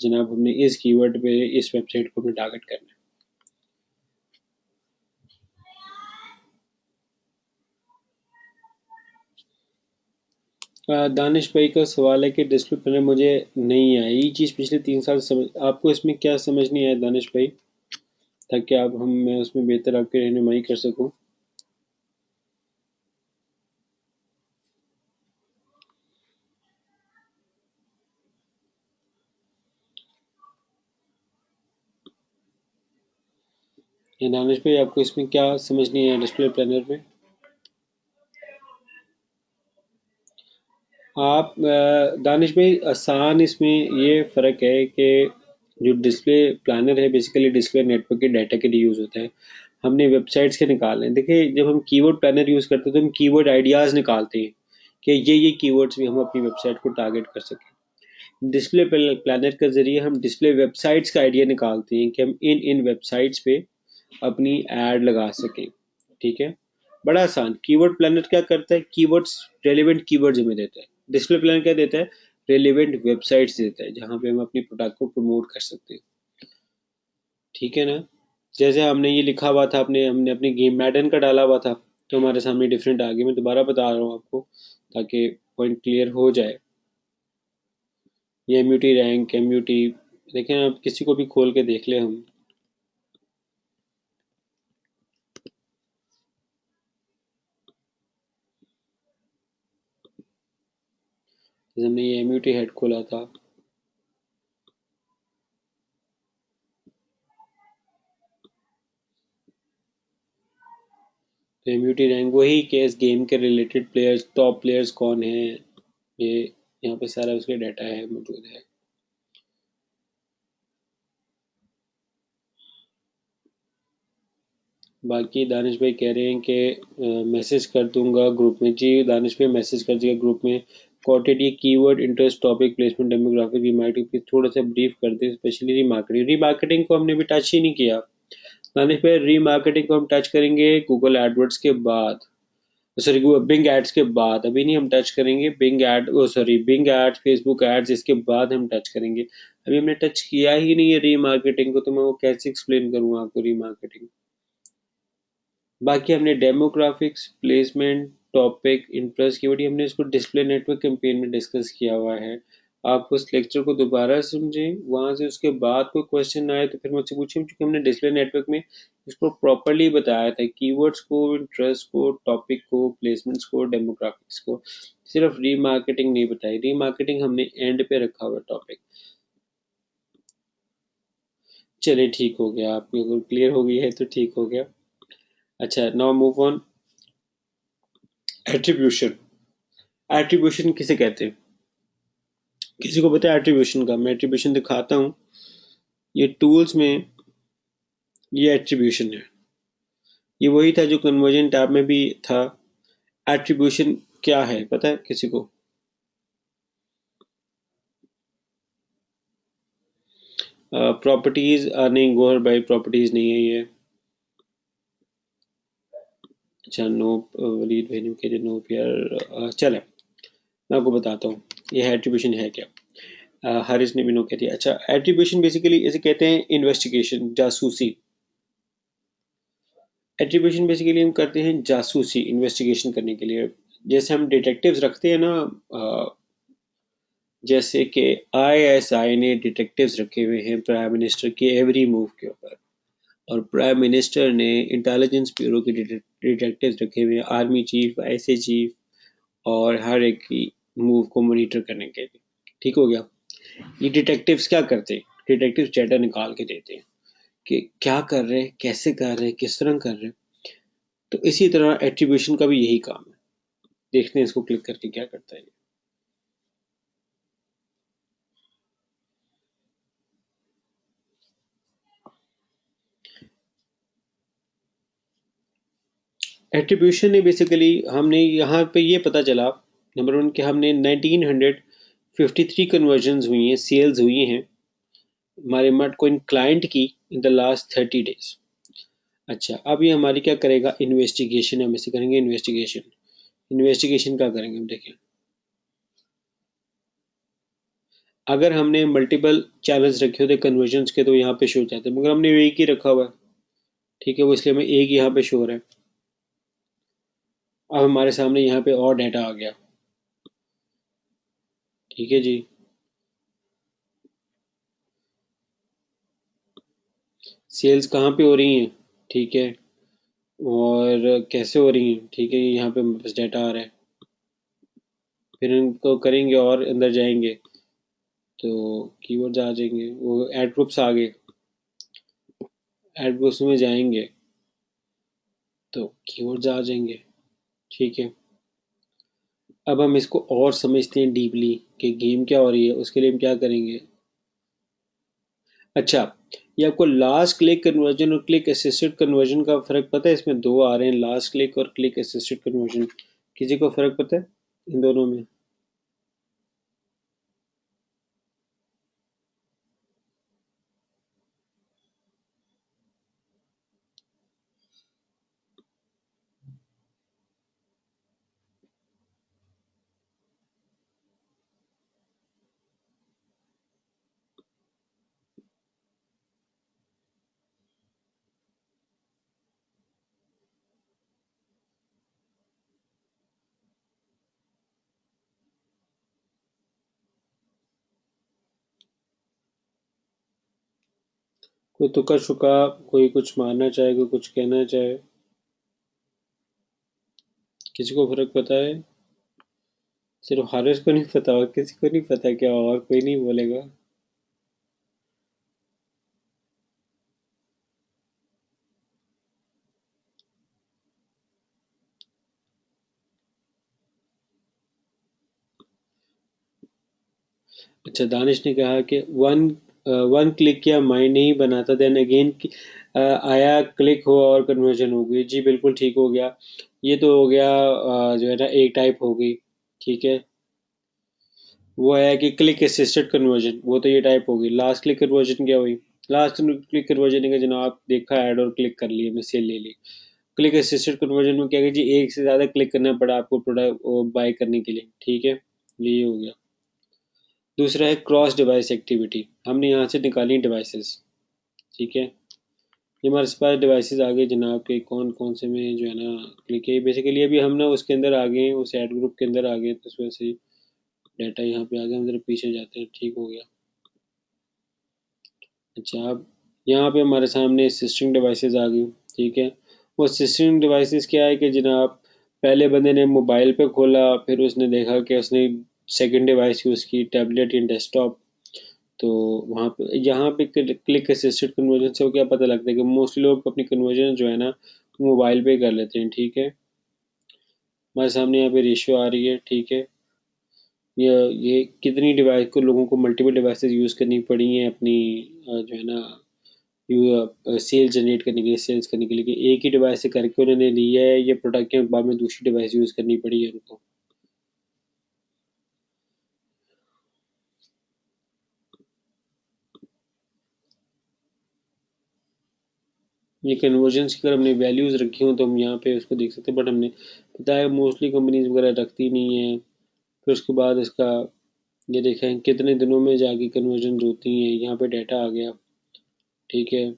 Speaker 1: जनाब हमने इस कीवर्ड पे इस वेबसाइट को हमें टारगेट करना है। दानिश भाई का सवाल है कि डिस्प्ले प्लानर मुझे नहीं आई, ये चीज़ पिछले 3 साल से समझ, आपको इसमें क्या समझ नहीं आया दानिश भाई, ताकि आप हम मैं उसमें बेहतर आपकी रहनुमाई कर सकूं। या दानिश भाई आपको इसमें क्या समझ नहीं आया डिस्प्ले प्लानर में? आप दानिश भाई आसान इसमें ये फ़र्क है कि जो डिस्प्ले प्लानर है बेसिकली डिस्प्ले नेटवर्क के डाटा के लिए यूज़ होता है, हमने वेबसाइट्स के निकालने हैं। देखिए जब हम कीवर्ड प्लानर यूज़ करते हैं तो हम कीवर्ड आइडियाज़ निकालते हैं कि ये कीवर्ड्स भी हम अपनी वेबसाइट को टारगेट कर सकें। डिस्प्ले प्लानर के ज़रिए हम डिस्प्ले वेबसाइट्स का आइडिया निकालते हैं कि हम इन इन वेबसाइट्स पे अपनी ऐड लगा सकें। ठीक है, बड़ा आसान। कीवर्ड प्लानर क्या करता है, कीवर्ड्स रेलिवेंट कीवर्ड्स हमें देता है। डिस्प्ले प्लानर क्या देता है, रेलिवेंट वेबसाइट्स देता है जहाँ पे हम अपनी प्रोडक्ट को प्रमोट कर सकते हैं। ठीक है ना, जैसे हमने ये लिखा हुआ था, अपने हमने अपनी गेम मैडन का डाला हुआ था तो हमारे सामने डिफरेंट आ गए। मैं दोबारा बता रहा हूँ आपको ताकि पॉइंट क्लियर हो जाए। ये एमयूटी रैंक एमयूटी, देखें आप किसी को भी खोल के देख ले हम। जैसे हमने ये एमयूटी हेड खोला था, तो एमयूटी रैंक वही कि इस गेम के रिलेटेड प्लेयर्स, टॉप प्लेयर्स कौन हैं, ये यहाँ पे सारा उसका डाटा है मौजूद है। बाकी दानिश भाई कह रहे हैं कि मैसेज कर दूंगा ग्रुप में। जी दानिश भाई मैसेज कर दिया ग्रुप में। कॉटेड ये keyword interest topic placement demographic remarketing थोड़ा सा ब्रीफ कर दे, स्पेशली रीमार्केटिंग। रीमार्केटिंग को हमने भी टच ही नहीं किया दानिश भाई। रीमार्केटिंग को हम टच करेंगे गूगल एडवर्ड्स के बाद, सॉरी बिंग एड्स के बाद। अभी नहीं हम टच करेंगे Bing ad, oh sorry Bing ads Facebook ads, इसके बाद हम टच करेंगे। अभी हमने टच किया ही नहीं है रीमार्केटिंग को, तो मैं वो कैसे एक्सप्लेन करूंगा आपको रीमार्केटिंग। बाकी हमने डेमोग्राफिक्स प्लेसमेंट टॉपिक इंटरेस्ट की वजह हमने इसको डिस्प्ले नेटवर्क कैंपेन में डिस्कस किया हुआ है। आप उस लेक्चर को दोबारा समझें, वहाँ से उसके बाद कोई क्वेश्चन आए तो फिर मुझसे पूछें, क्योंकि हमने डिस्प्ले नेटवर्क में इसको प्रॉपरली बताया था, कीवर्ड्स को, इंटरेस्ट को, टॉपिक को, प्लेसमेंट्स को, डेमोग्राफिक्स को। सिर्फ रीमार्केटिंग नहीं बताई, रीमार्केटिंग हमने एंड पे रखा हुआ टॉपिक। चलिए ठीक हो गया, आपको अगर क्लियर हो गई है तो ठीक हो गया। अच्छा now move on. Attribution, attribution किसे कहते हैं, किसी को पता है एट्रीब्यूशन का? मैं एट्रीब्यूशन दिखाता हूँ, ये टूल्स में ये एट्रीब्यूशन है। ये वही था जो कन्वर्जन टैब में भी था। एट्रीब्यूशन क्या है पता है किसी को? प्रॉपर्टीज नहीं, गोहर भाई प्रॉपर्टीज नहीं है ये। अच्छा नो, वलीद भाई ने कह नोप यार, चले मैं आपको बताता हूँ ये एट्रीब्यूशन है क्या। हारिस ने भी नो कह दिया। अच्छा एट्रीब्यूशन बेसिकली इसे कहते हैं इन्वेस्टिगेशन, जासूसी। एट्रीब्यूशन बेसिकली हम करते हैं जासूसी, इन्वेस्टिगेशन करने के लिए। जैसे हम डिटेक्टिव्स रखते हैं ना, जैसे कि आईएसआई ने डिटेक्टिव्स रखे हुए हैं प्राइम मिनिस्टर के एवरी मूव के ऊपर, और प्राइम मिनिस्टर ने इंटेलिजेंस ब्यूरो के डिटेक्टिव्स रखे हुए हैं, आर्मी चीफ, आईएसआई चीफ, और हर एक की मूव को मॉनिटर करने के लिए। ठीक हो गया। ये डिटेक्टिव्स क्या करते हैं, डिटेक्टिव्स डाटा निकाल के देते हैं कि क्या कर रहे हैं, कैसे कर रहे हैं, किस तरह कर रहे हैं। तो इसी तरह एट्रीब्यूशन का भी यही काम है। देखते हैं इसको क्लिक करके क्या करता है। एट्रीब्यूशन ने बेसिकली हमने यहाँ पे ये पता चला, नंबर वन कि हमने 1953 कन्वर्जन्स हुई हैं, सेल्स हुई हैं हमारे मट कोइन क्लाइंट की इन द लास्ट 30 डेज। अच्छा, अब ये हमारी क्या करेगा, इन्वेस्टिगेशन हम इसे करेंगे इन्वेस्टिगेशन। इन्वेस्टिगेशन क्या करेंगे हम देखें। अगर हमने मल्टीपल चैनल्स रखे होते कन्वर्जन्स के तो यहाँ पे शो जाते, मगर हमने एक ही रखा हुआ है, ठीक है, वो इसलिए हमें एक यहाँ पे शो हो रहा है। अब हमारे सामने यहाँ पे और डाटा आ गया, ठीक है जी। सेल्स कहाँ पे हो रही हैं, ठीक है, और कैसे हो रही हैं, ठीक है, यहाँ पे बस डाटा आ रहा है। फिर इनको करेंगे और अंदर जाएंगे तो कीवर्ड्स आ जाएंगे, वो एड ग्रुप्स आ गए, एड ग्रुप्स में जाएंगे तो कीवर्ड्स आ जाएंगे, ठीक है। अब हम इसको और समझते हैं डीपली कि गेम क्या हो रही है। उसके लिए हम क्या करेंगे। अच्छा, ये आपको लास्ट क्लिक कन्वर्जन और क्लिक असिस्टेड कन्वर्जन का फ़र्क पता है। इसमें दो आ रहे हैं, लास्ट क्लिक और क्लिक असिस्टेड कन्वर्जन। किसी को फ़र्क पता है इन दोनों में। कोई तुक्का शुक्का, कोई कुछ मारना चाहे, कोई कुछ कहना चाहे। किसी को फ़र्क पता है। सिर्फ हारिस को नहीं पता और किसी को नहीं पता क्या, और कोई नहीं बोलेगा। अच्छा, दानिश ने कहा कि वन वन क्लिक किया माइंड नहीं बनाता, देन अगेन आया क्लिक हुआ और कन्वर्जन हो गई। जी बिल्कुल ठीक हो गया। ये तो हो गया जो है ना एक टाइप हो गई, ठीक है। वो है कि क्लिक असिस्टेड कन्वर्जन, वो तो ये टाइप हो गई। लास्ट क्लिक कन्वर्जन क्या हुई। लास्ट क्लिक कन्वर्जन का जनाब देखा ऐड और क्लिक कर लिए, मैं सेल ले ली। क्लिक असिस्टेड कन्वर्जन में क्या है जी, एक से ज़्यादा क्लिक करना पड़ा आपको प्रोडक्ट बाय करने के लिए, ठीक है। ये हो गया। दूसरा है क्रॉस डिवाइस एक्टिविटी, हमने यहाँ से निकाली डिवाइसेस, ठीक है। ये हमारे पास डिवाइसेस आ गए जनाब के कौन कौन से में जो है ना क्लिक है। बेसिकली अभी हम ना उसके अंदर आ गए हैं, उस एड ग्रुप के अंदर आ गए, तो उस वजह से डाटा यहाँ पे आ गया। हम जरा पीछे जाते हैं, ठीक हो गया। अच्छा, अब यहाँ पे हमारे सामने सिस्टम डिवाइसेस आ गई, ठीक है। वो सिस्टम डिवाइसेस क्या है कि जनाब पहले बंदे ने मोबाइल पे खोला, फिर उसने देखा कि उसने सेकंड डिवाइस यूज़ की, टैबलेट या डेस्कटॉप। तो वहाँ पे यहाँ पे क्लिक असिस्टेड कन्वर्जन से वो क्या पता लगता है कि मोस्टली लोग अपनी कन्वर्जन जो है ना मोबाइल पे कर लेते हैं, ठीक है। हमारे सामने यहाँ पे रेशियो आ रही है, ठीक है। ये कितनी डिवाइस को लोगों को मल्टीपल डिवाइसेस यूज़ करनी पड़ी हैं अपनी जो है ना सेल्स जनरेट करने के लिए, सेल्स करने के लिए, कि एक ही डिवाइस से करके उन्होंने लिया है ये प्रोडक्ट के बाद में दूसरी डिवाइस यूज़ करनी पड़ी है उनको। ये कन्वर्जन्स की अगर हमने वैल्यूज़ रखी हो तो हम यहाँ पे उसको देख सकते हैं, बट हमने पता है मोस्टली कंपनीज वगैरह रखती नहीं है। फिर उसके बाद इसका ये देखें कितने दिनों में जाके कन्वर्जन होती हैं, यहाँ पे डाटा आ गया, ठीक है।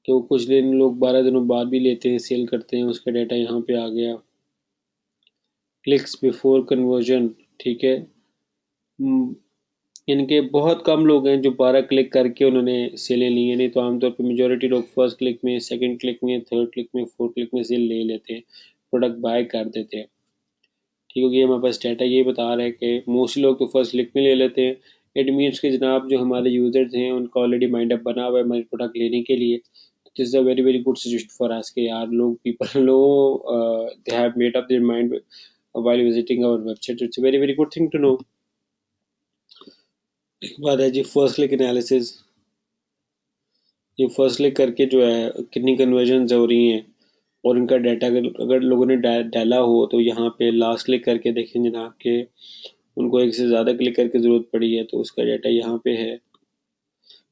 Speaker 1: तो कुछ दिन लोग 12 दिनों बाद भी लेते हैं, सेल करते हैं, उसका डाटा यहाँ पे आ गया। क्लिक्स बिफोर कन्वर्जन, ठीक है। इनके बहुत कम लोग हैं जो 12 क्लिक करके उन्होंने सेलें ली हैं, नहीं तो आमतौर पर मेजोरिटी लोग फर्स्ट क्लिक में, सेकंड क्लिक में, थर्ड क्लिक में, फोर्थ क्लिक में सेल ले लेते हैं, प्रोडक्ट बाय कर देते हैं, ठीक हो गया। हमारे पास डाटा ये बता रहा है कि मोस्टली लोग तो फर्स्ट क्लिक में ले लेते हैं, इट मीन्स कि जनाब जो हमारे यूजर्स हैं उनका ऑलरेडी माइंड अप बना हुआ है हमारे प्रोडक्ट लेने के लिए. This is a very very good suggestion for us कि यार लोग people know they have made up their mind while visiting our website. It's a very very good thing to know. एक बात है जी फर्स्ट क्लिक एनालिसिस. ये फर्स्ट क्लिक करके जो है कितनी कन्वर्जन हो रही हैं और इनका डाटा अगर लोगों ने डाला हो तो यहाँ पे लास्ट क्लिक करके देखें जनाब के उनको एक से ज़्यादा क्लिक करके ज़रूरत पड़ी है तो उसका डाटा यहाँ पे है.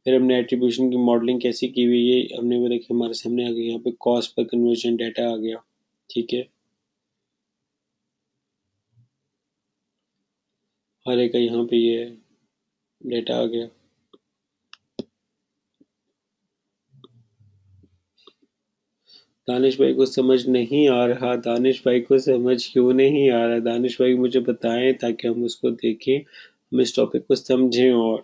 Speaker 1: फिर हमने एट्रीब्यूशन की मॉडलिंग कैसी की हुई है हमने वो देखिए हमारे सामने आ गया. यहाँ पे कॉस्ट पर कन्वर्जन डाटा आ गया. ठीक है, हर एक का यहाँ पे ये डाटा आ गया. दानिश भाई को समझ नहीं आ रहा. दानिश भाई को समझ क्यों नहीं आ रहा? दानिश भाई मुझे बताएं ताकि हम उसको देखें, हम इस टॉपिक को समझें. और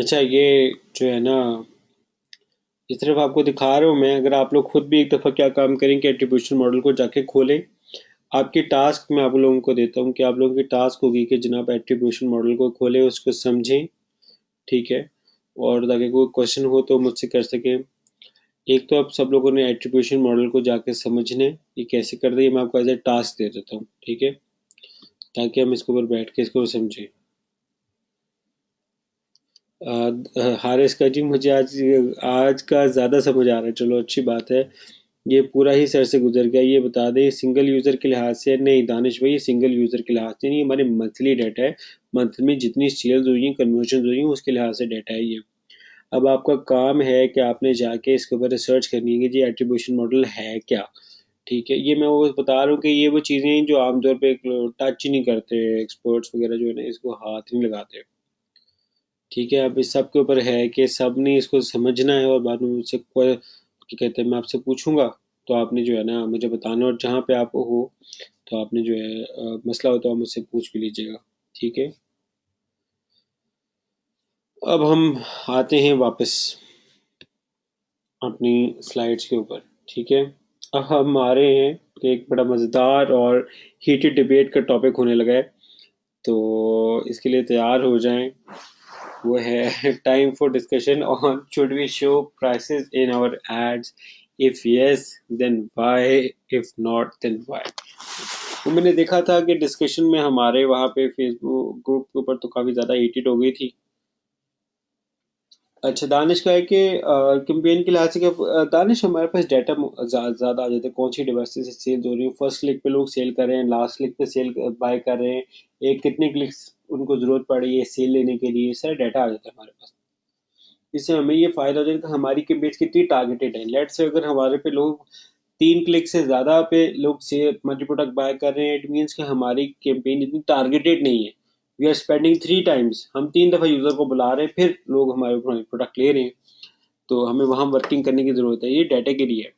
Speaker 1: अच्छा ये जो है ना इस तरफ आपको दिखा रहा हूँ मैं. अगर आप लोग खुद भी एक दफ़ा क्या काम करें कि एट्रीब्यूशन मॉडल को जाके खोलें. आपकी टास्क मैं आप लोगों को देता हूँ कि आप लोगों की टास्क होगी कि जनाब एट्रीब्यूशन मॉडल को खोलें उसको समझें. ठीक है, और ताकि कोई क्वेश्चन हो तो मुझसे कर सकें. एक तो आप सब लोगों ने एट्रीब्यूशन मॉडल को जाके समझने ये कैसे कर रही है मैं आपको एज ए टास्क दे देता हूँ. ठीक है, ताकि हम इसके ऊपर बैठ के इसको समझें. हारिस का जी मुझे आज आज का ज़्यादा समझ आ रहा है. चलो अच्छी बात है. ये पूरा ही सर से गुजर गया. ये बता दें सिंगल यूज़र के लिहाज से नहीं दानिश भाई, ये सिंगल यूज़र के लिहाज से नहीं, हमारे मंथली डाटा है. मंथ में जितनी सेल्स हुई हैं कन्वर्जन हुई हैं उसके लिहाज से डाटा है ये. अब आपका काम है कि आपने जाके इसके ऊपर रिसर्च करनी है कि जी एट्रीब्यूशन मॉडल है क्या. ठीक है, ये मैं वो बता रहा हूँ कि ये वो चीज़ें हैं जो आमतौर पे टच ही नहीं करते एक्सपर्ट्स वगैरह जो है ना इसको हाथ नहीं लगाते. ठीक है, अब इस सब के ऊपर है कि सब ने इसको समझना है और बाद में मुझसे कोई क्या कहते हैं मैं आपसे पूछूंगा तो आपने जो है ना मुझे बताना. और जहाँ पे आप हो तो आपने जो है मसला हो तो आप मुझसे पूछ भी लीजिएगा. ठीक है, अब हम आते हैं वापस अपनी स्लाइड्स के ऊपर. ठीक है, अब हम आ रहे हैं कि एक बड़ा मज़ेदार और हीटेड डिबेट का टॉपिक होने लगा है तो इसके लिए तैयार हो जाएं. वो है time for discussion on should we show prices in our ads. If yes then why, if not then why. तो मैंने देखा था कि डिस्कशन में हमारे वहाँ पे फेसबुक ग्रुप के ऊपर तो काफ़ी ज़्यादा हीटेड हो गई थी. अच्छा दानिश का है कि कैंपेन के लिहाज से दानिश हमारे पास डाटा ज़्यादा आ जाता है कौन सी डिवाइसेस से सेल हो रही है. फर्स्ट क्लिक पे लोग सेल कर रहे हैं, लास्ट क्लिक पे सेल बाय कर रहे हैं, एक कितने क्लिक्स उनको ज़रूरत पड़ रही है सेल लेने के लिए. सारा डाटा आ जाता है हमारे पास. इससे हमें ये फ़ायदा हो जाएगा कि हमारी कैंपेन कितनी टारगेटेड है. लेट्स से अगर हमारे पे लोग 3 क्लिक से ज़्यादा पे लोग से हमारी प्रोडक्ट बाय कर रहे हैं इट मीन्स कि हमारी कैंपेन इतनी टारगेटेड नहीं है. We are spending 3 times. हम 3 दफ़ा यूज़र को बुला रहे हैं फिर लोग हमारे प्रोडक्ट ले रहे हैं. तो हमें वहाँ वर्किंग करने की ज़रूरत है. ये डाटा के लिए है.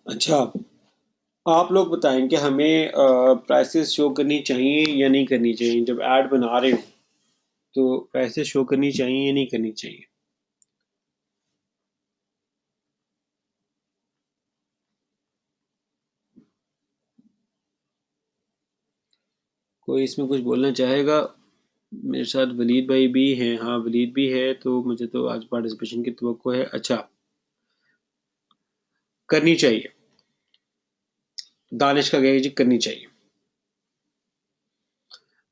Speaker 1: अच्छा आप लोग बताएं कि हमें प्राइसेस शो करनी चाहिए या नहीं करनी चाहिए जब ऐड बना रहे हो. तो प्राइसेस शो करनी चाहिए या नहीं करनी चाहिए. कोई इसमें कुछ बोलना चाहेगा? मेरे साथ वलीद भाई भी हैं. हाँ वलीद भी है तो मुझे तो आज पार्टिसिपेशन की तवक्को है. अच्छा करनी चाहिए. दानिश का गया जी करनी चाहिए.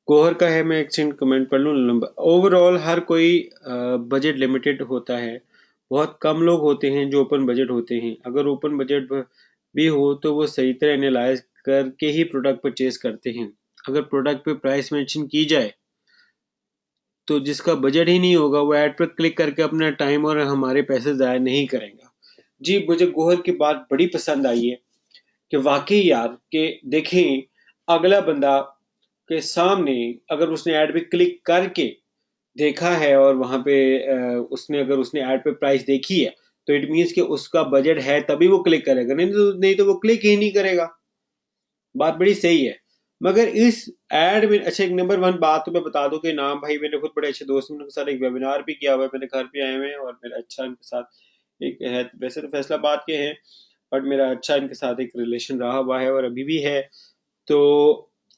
Speaker 1: गोहर का है मैं एक सेकंड कमेंट पढ़ लूँ. लंबा ओवरऑल हर कोई बजट लिमिटेड होता है. बहुत कम लोग होते हैं जो ओपन बजट होते हैं. अगर ओपन बजट भी हो तो वो सही तरह एनालाइज करके ही प्रोडक्ट परचेज करते हैं. अगर प्रोडक्ट पे प्राइस मेंशन की जाए तो जिसका बजट ही नहीं होगा वो ऐड पर क्लिक करके अपना टाइम और हमारे पैसे ज़ाया नहीं करेगा. जी मुझे गोहर की बात बड़ी पसंद आई है कि वाकई यार कि देखें अगला बंदा के सामने अगर उसने ऐड पे क्लिक करके देखा है और वहां पे उसने अगर उसने ऐड पे प्राइस देखी है तो इट मीन्स कि उसका बजट है तभी वो क्लिक करेगा, नहीं तो वो क्लिक ही नहीं करेगा। बात बड़ी सही है। मगर इस एड में अच्छा, एक नंबर वन बात तो मैं बता दूं कि नाम भाई मेरे खुद बड़े अच्छे दोस्त हैं, उनके साथ एक वेबिनार भी किया हुआ है, मेरे घर पे आए हुए हैं और मेरा अच्छा इनके साथ एक है, वैसे तो फैसलाबाद के हैं बट मेरा अच्छा इनके साथ एक रिलेशन रहा हुआ है और अभी भी है। तो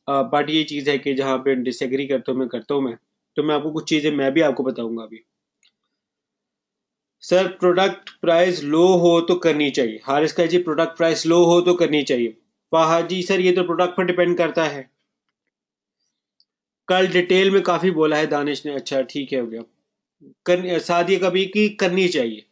Speaker 1: बट ये चीज़ है कि जहाँ पे डिसएग्री करता हूँ मैं तो मैं आपको कुछ चीज़ें मैं भी आपको बताऊंगा अभी। सर प्रोडक्ट प्राइस लो हो तो करनी चाहिए, हारिस का जी प्रोडक्ट प्राइस लो हो तो करनी चाहिए। फाहा जी सर ये तो प्रोडक्ट पर डिपेंड करता है। कल डिटेल में काफी बोला है दानिश ने, अच्छा ठीक है हो गया। सादिया कभी की करनी चाहिए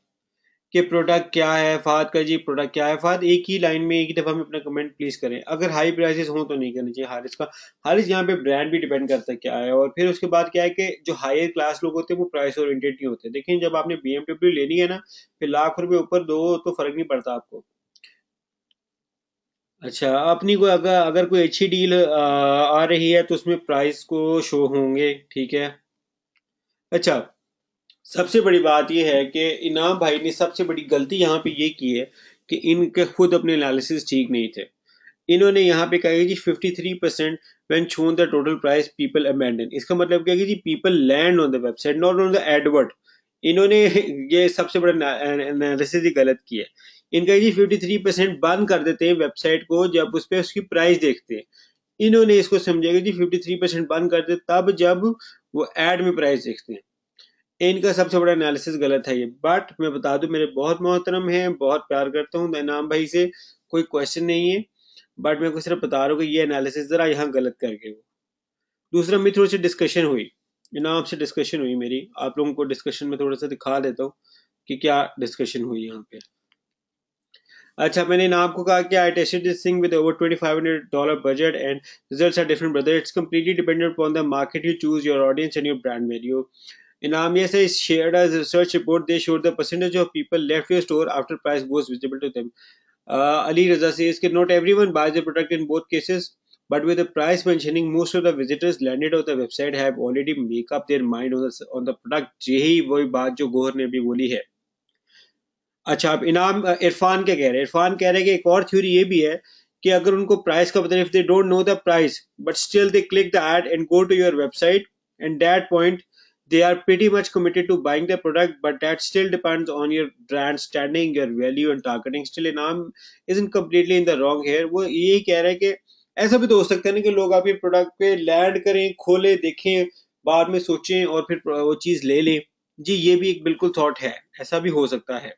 Speaker 1: कि प्रोडक्ट क्या है। फाहद का जी प्रोडक्ट क्या है। फाहद एक ही लाइन में एक ही दफा में अपना कमेंट प्लीज करें, अगर हाई प्राइसेस हो तो नहीं करनी चाहिए। हारिस का, हारिस यहाँ पे ब्रांड भी डिपेंड करता है क्या है, और फिर उसके बाद क्या है कि जो हायर क्लास लोग होते हैं वो प्राइस ओरिएंटेड नहीं होते। देखिए जब आपने बीएमडब्ल्यू लेनी है ना, फिर लाख रुपए ऊपर दो तो फर्क नहीं पड़ता आपको। अच्छा अपनी कोई अगर अगर कोई अच्छी डील आ रही है तो उसमें प्राइस को शो होंगे, ठीक है। अच्छा सबसे बड़ी बात यह है कि इनाम भाई ने सबसे बड़ी गलती यहाँ पे ये की है कि इनके खुद अपने एनालिसिस ठीक नहीं थे। इन्होंने यहाँ पे कहा कि जी 53% when shown the total price people abandon, इसका मतलब क्या है कि जी people land on the website not on the advert. इन्होंने ये सबसे बड़ा एनालिसिस ही गलत किया है। इनका जी 53% बंद कर देते हैं वेबसाइट को जब उस पर उसकी प्राइस देखते हैं। इन्होंने इसको समझा कि जी 53% बंद कर दे तब जब वो एड में प्राइस देखते हैं। इनका सबसे बड़ा एनालिसिस गलत है ये। बट मैं बता दूं मेरे बहुत मोहतरम हैं, बहुत प्यार करता हूँ इनाम भाई से, कोई क्वेश्चन नहीं है। बट मैं को सिर्फ बता रहा हूँ कि ये एनालिसिस जरा यहाँ गलत करके वो। दूसरा मेरी थोड़ी सी डिस्कशन हुई, इनाम से डिस्कशन हुई मेरी, आप लोगों को डिस्कशन में थोड़ा सा दिखा देता हूँ कि क्या डिस्कशन हुई यहाँ पे। अच्छा मैंने इनाम को कहा कि I tested this thing with over $2500 budget and results are different brother, it's completely dependent upon the market you choose, your audience and your brand value. Inam, yes, I shared a research report. They showed the percentage of people left your store after price was visible to them. Ali Raza says that not everyone buys the product in both cases, but with the price mentioning, most of the visitors landed on the website have already make up their mind on the product. यही वही बात जो गोहर ने भी बोली है। अच्छा अब इनाम इरफान क्या कह रहे हैं, इरफान कह रहे हैं कि एक और थ्योरी ये भी है कि अगर उनको प्राइस का पता नहीं, if they don't know the price but still they click the ad and go to your website and that point they are pretty much committed to buying the product, but that still depends on your brand standing, your value and targeting. Still Inam isn't completely in the wrong here. वो यही कह रहे हैं कि ऐसा भी तो हो सकता है ना कि लोग आपके प्रोडक्ट पे लैंड करें, खोले, देखें, बाद में सोचें और फिर वो चीज ले लें। जी ये भी एक बिल्कुल थॉट है, ऐसा भी हो सकता है।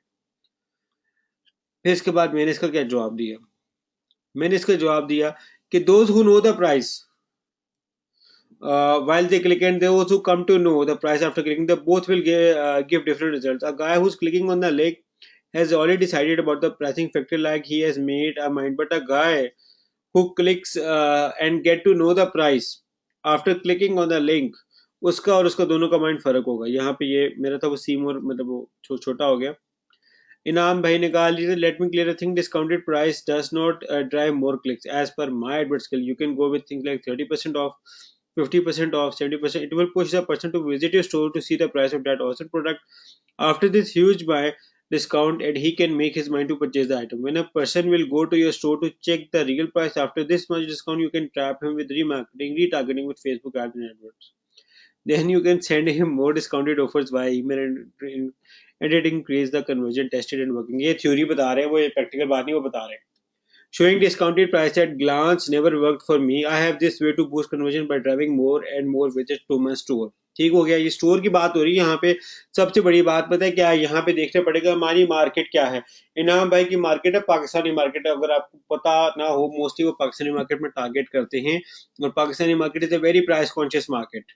Speaker 1: फिर इसके बाद मैंने इसका क्या जवाब दिया, मैंने इसका जवाब दिया कि those who know the price while they click and those who come to know the price after clicking, they both will give different results. A guy who's clicking on the link has already decided about the pricing factor, like he has made a mind, but a guy who clicks and get to know the price after clicking on the link, उसका और उसका दोनों का माइंड फर्क होगा। यहाँ पे ये मेरा था वो सीम और मतलब वो छोटा हो गया। इनाम भाई ने कहा let me clear thing, discounted price does not drive more clicks as per my advert skill, you can go with thing like 30% off, 50% off, 70%. It will push the person to visit your store to see the price of that awesome product. After this huge buy discount, and he can make his mind to purchase the item. When a person will go to your store to check the real price after this much discount, you can trap him with remarketing, retargeting with Facebook ads and adverts. Then you can send him more discounted offers via email and it increase the conversion tested and working. ये theory बता रहे हैं वो, ये practical बात नहीं वो बता रहे हैं। Showing discounted price at glance never worked for me. I have this way to boost conversion by driving more and more visits to my store. ठीक हो गया, ये स्टोर की बात हो रही है यहाँ पे। सबसे बड़ी बात पता है क्या है, यहाँ पे देखना पड़ेगा हमारी मार्केट क्या है। इनाम भाई की मार्केट है पाकिस्तानी मार्केट है, अगर आपको पता ना हो मोस्टली वो पाकिस्तानी मार्केट में टारगेट करते हैं और Pakistani market is a very price conscious market.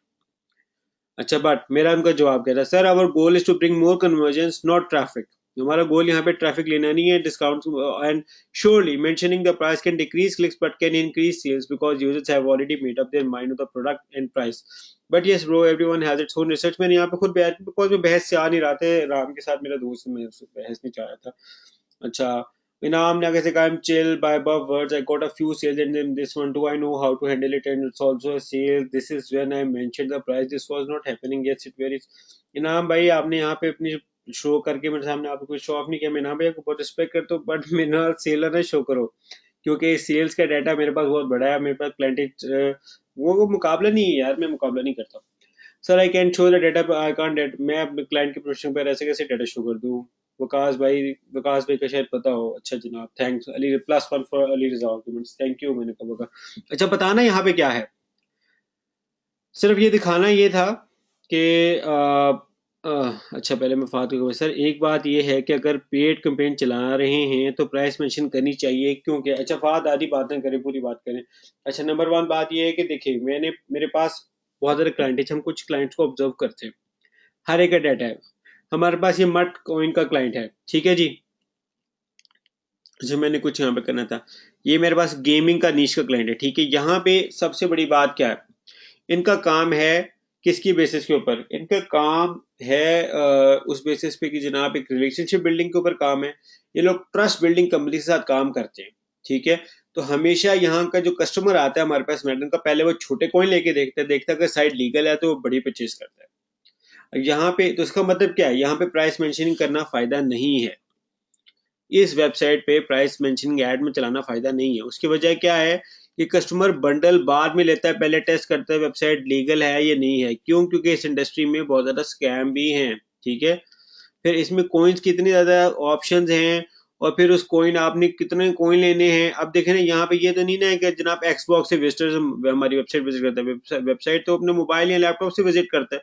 Speaker 1: अच्छा बट मेरा उनका जवाब क्या था, sir our goal is to bring more conversions not traffic. हमारा गोल यहाँ पे ट्रैफिक लेना नहीं है, discount and surely mentioning the price can decrease clicks but can increase sales because users have already made up their mind of the product and price. But yes bro everyone has its own research. मैंने यहाँ पे खुद बहस, बिकॉज मैं बहस से आ नहीं रहा था, राम के साथ मेरा दोस्त, मैं बहस नहीं चाह रहा था। अच्छा Inam ne aage I'm chill by above words. I got a few sales and then this one too. I know how to handle it and it's also a sale. This is when I mentioned the price. This was not happening. Yes, it varies. इनाम भाई आपने यहाँ पे अपनी शो करके मेरे सामने आपको कोई शो ऑफ नहीं किया. मैं इनाम भाई आपको बहुत रिस्पेक्ट करता हूँ बट मेरा सेलर है शो करो क्योंकि सेल्स का डाटा मेरे पास बहुत बड़ा है. मेरे पास क्लाइंट वो मुकाबला नहीं है यार. मैं मुकाबला नहीं करता. Sir I can show the data I can't date. मैं अपने क्लाइंट के प्रोडक्शन पर ऐसे कैसे डाटा शो कर दूँ. वकास भाई का शायद पता हो. अच्छा जनाब thanks Ali +1 for Ali Raza arguments. Thank you. मैंने कहा अच्छा बताना यहाँ पे क्या है. सिर्फ ये दिखाना ये था कि अच्छा पहले मैं फात को सर एक बात ये है कि अगर पेड कैंपेन चला रहे हैं तो प्राइस मेंशन करनी चाहिए क्योंकि अच्छा फात आधी बातें करें पूरी बात करें. अच्छा नंबर 1 बात ये है कि देखिए मेरे पास बहुत सारे क्लाइंट है. हम कुछ क्लाइंट्स को ऑब्जर्व करते हैं. हर एक का डाटा है. हमारे पास ये मट कॉइन का क्लाइंट है. ठीक है जी. जो मैंने कुछ यहाँ पे करना था. ये मेरे पास गेमिंग का नीश का क्लाइंट है. ठीक है. यहाँ पे सबसे बड़ी बात क्या है. इनका काम है किसकी बेसिस के ऊपर. इनका काम है उस बेसिस पे कि जनाब एक रिलेशनशिप बिल्डिंग के ऊपर काम है. ये लोग ट्रस्ट बिल्डिंग कंपनी के साथ काम करते हैं. ठीक है. तो हमेशा यहाँ का जो कस्टमर आता है हमारे पास मैडम का पहले वो छोटे कॉइन लेके देखता है कि साइड लीगल है तो वो बड़ी परचेज करता है. यहाँ पे तो इसका मतलब क्या है. यहाँ पे प्राइस मेंशनिंग करना फायदा नहीं है. इस वेबसाइट पे प्राइस मेंशनिंग ऐड में चलाना फायदा नहीं है. उसकी वजह क्या है कि कस्टमर बंडल बाद में लेता है. पहले टेस्ट करता है वेबसाइट लीगल है या नहीं है. क्यों. क्योंकि इस इंडस्ट्री में बहुत ज्यादा स्कैम भी हैं. ठीक है. फिर इसमें कॉइन्स कितनी ज्यादा ऑप्शंस हैं और फिर उस कॉइन आपने कितने कॉइन लेने हैं. अब देखें ना यहाँ पे ये तो नहीं ना है कि जनाब एक्सबॉक्स से विजिटर्स हमारी वेबसाइट विजिट करता है. वेबसाइट तो अपने मोबाइल या लैपटॉप से विजिट करता है.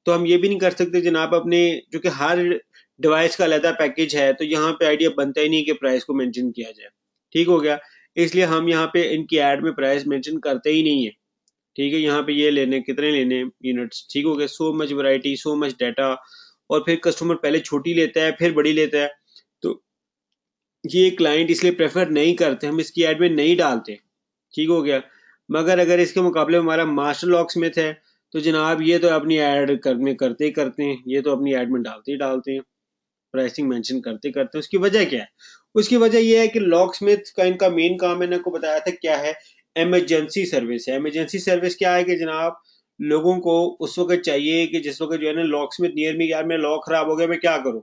Speaker 1: तो हम ये भी नहीं कर सकते जनाब अपने जो कि हर डिवाइस का अलग पैकेज है. तो यहाँ पे आइडिया बनता ही नहीं कि प्राइस को मेंशन किया जाए. ठीक हो गया. इसलिए हम यहाँ पे इनकी ऐड में प्राइस मेंशन करते ही नहीं है. ठीक है. यहाँ पे ये लेने कितने लेने यूनिट्स. ठीक हो गया. So much variety so much data. और फिर कस्टमर पहले छोटी लेता है फिर बड़ी लेता है. तो ये क्लाइंट इसलिए प्रेफर नहीं करते. हम इसकी ऐड में नहीं डालते. ठीक हो गया. मगर अगर इसके मुकाबले हमारा मास्टर लॉक स्मिथ है तो जनाब ये तो अपनी ऐड करते ही करते हैं. ये तो अपनी ऐड में डालते ही डालते हैं. प्राइसिंग मेंशन करते करते. उसकी वजह क्या है. उसकी वजह यह है कि लॉक स्मिथ का इनका मेन काम मैंने आपको बताया था क्या है. इमरजेंसी सर्विस है. इमरजेंसी सर्विस क्या है कि जनाब लोगों को उस वक्त चाहिए कि जिस वक्त जो है ना लॉक स्मिथ नियर में यार मेरा लॉक खराब हो गया मैं क्या करूं.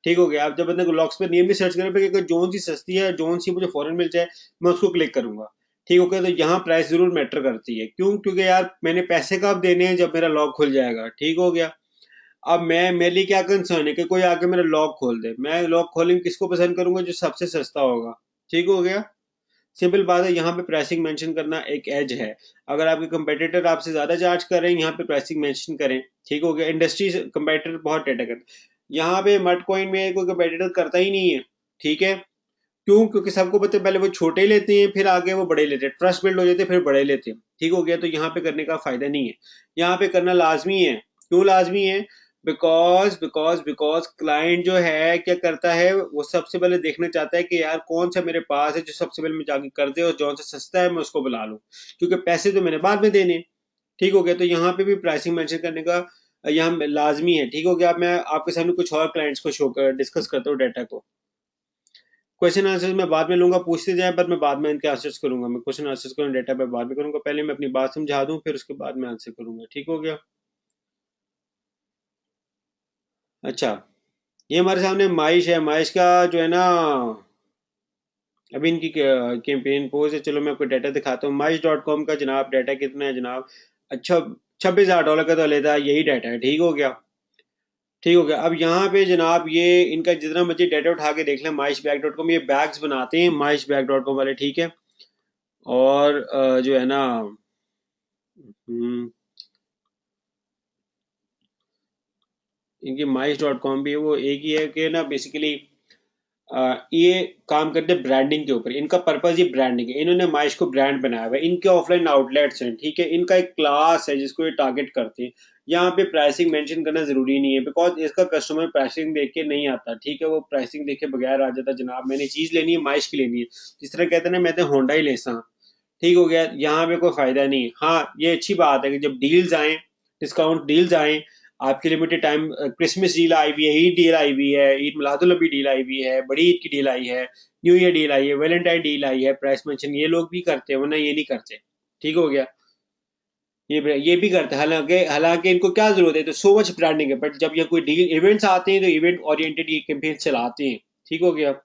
Speaker 1: ठीक हो गया. आप जब बंदे को लॉक स्मिथ नियर में सर्च करें कि जोन सी सस्ती है जोन सी मुझे फॉरन मिल जाए मैं उसको क्लिक करूंगा. ठीक हो गया. तो यहाँ प्राइस जरूर मैटर करती है. क्यों. क्योंकि यार मैंने पैसे कब देने हैं जब मेरा लॉक खुल जाएगा. ठीक हो गया. अब मैं मेरे लिए क्या कंसर्न है कि कोई आके मेरा लॉक खोल दे. मैं लॉक खोलेंगे किसको पसंद करूंगा जो सबसे सस्ता होगा. ठीक हो गया. सिंपल बात है. यहाँ पे प्राइसिंग मेंशन करना एक एज है. अगर आपके कंपेटिटर आपसे ज्यादा चार्ज कर रहे हैं यहाँ पे प्राइसिंग मेंशन करें. ठीक हो गया. इंडस्ट्री कंपेटिटर बहुत डेटा करते हैं. यहाँ पे मट कॉइन में कोई कंपेटिटर करता ही नहीं है. ठीक है. क्यों. क्योंकि सबको पता है पहले वो छोटे लेते हैं फिर आगे वो बड़े लेते हैं. ट्रस्ट बिल्ड हो जाते हैं फिर बड़े लेते हैं. ठीक हो गया. तो यहाँ पे करने का फायदा नहीं है. यहाँ पे करना लाजमी है. क्यों लाजमी है. बिकॉज बिकॉज बिकॉज क्लाइंट जो है क्या करता है वो सबसे पहले देखना चाहता है कि यार कौन सा मेरे पास है जो सबसे पहले मैं जाके कर दे और जो सा सस्ता है मैं उसको बुला लूँ. क्योंकि पैसे तो मैंने बाद में देने. ठीक हो गया. तो यहाँ पे भी प्राइसिंग मेंशन करने का यहाँ लाजमी है. ठीक हो गया. अब मैं आपके सामने कुछ और क्लाइंट्स को शो कर डिस्कस करता हूँ डाटा को. क्वेश्चन आंसर्स मैं बाद में लूंगा. पूछते जाए पर मैं बाद में इनके आंसर्स करूंगा. मैं क्वेश्चन आंसर्स को डाटा पे बाद में करूंगा. पहले मैं अपनी बात समझा दूं फिर उसके बाद मैं आंसर करूंगा. ठीक हो गया. अच्छा. ये हमारे सामने माइश है. माइश का जो है ना अभी इनकी कैंपेन पोज है. चलो मैं आपको डाटा दिखाता हूँ. माइश.com का जनाब डाटा कितना है जनाब. अच्छा $26,000 का तो लेता है. यही डाटा है. ठीक हो गया. ठीक हो गया. अब यहाँ पे जनाब ये इनका जितना मर्जी डाटा उठा के देख लें. माइशबैग.com ये बैग्स बनाते हैं माइशबैग.com वाले. ठीक है. और जो है ना इनकी माइश.com भी है. वो एक ही है कि ना बेसिकली ये काम करते हैं ब्रांडिंग के ऊपर. इनका पर्पज ही ब्रांडिंग है. इन्होंने माइश को ब्रांड बनाया हुआ है. इनके ऑफलाइन आउटलेट्स हैं. ठीक है. इनका एक क्लास है जिसको ये टारगेट करते हैं. यहाँ पे प्राइसिंग मेंशन करना जरूरी नहीं है बिकॉज इसका कस्टमर प्राइसिंग देख के नहीं आता. ठीक है. वो प्राइसिंग देख के बगैर आ जाता. जनाब मैंने चीज लेनी है माइश की लेनी है. जिस तरह कहते हैं ना मैं तो होंडा ही लेसा. ठीक हो गया. यहाँ पे कोई फायदा नहीं है. हाँ ये अच्छी बात है कि जब डील्स आए डिस्काउंट डील्स आए आपकी limited time Christmas deal I हुई है, ईद डील आई हुई है, ईद मिलादुल नबी डील आई हुई है, बड़ी ईद की डील आई है, न्यू ईयर डील आई है, वैलेंटाइन डील आई है, प्राइस मेंशन ये लोग भी करते हैं, वरना ये नहीं करते। ठीक हो गया, ये भी करते हैं, हालांकि हालांकि इनको क्या जरूरत है, तो सो मच ब्रांडिंग है, बट जब ये कोई डील इवेंट्स आते हैं तो इवेंट ओरिएंटेड ये कैंपेन चलाते हैं। ठीक हो गया,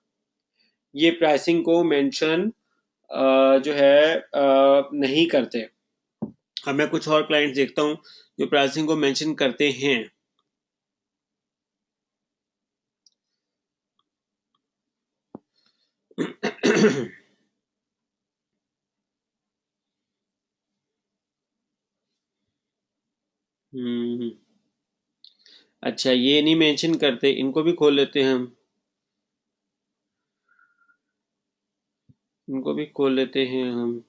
Speaker 1: ये प्राइसिंग को मेंशन जो है नहीं करते। अब मैं कुछ और क्लाइंट्स देखता हूँ जो प्राइसिंग को मेंशन करते हैं। हम्म, अच्छा ये नहीं मेंशन करते, इनको भी खोल लेते हैं हम, इनको भी खोल लेते हैं हम।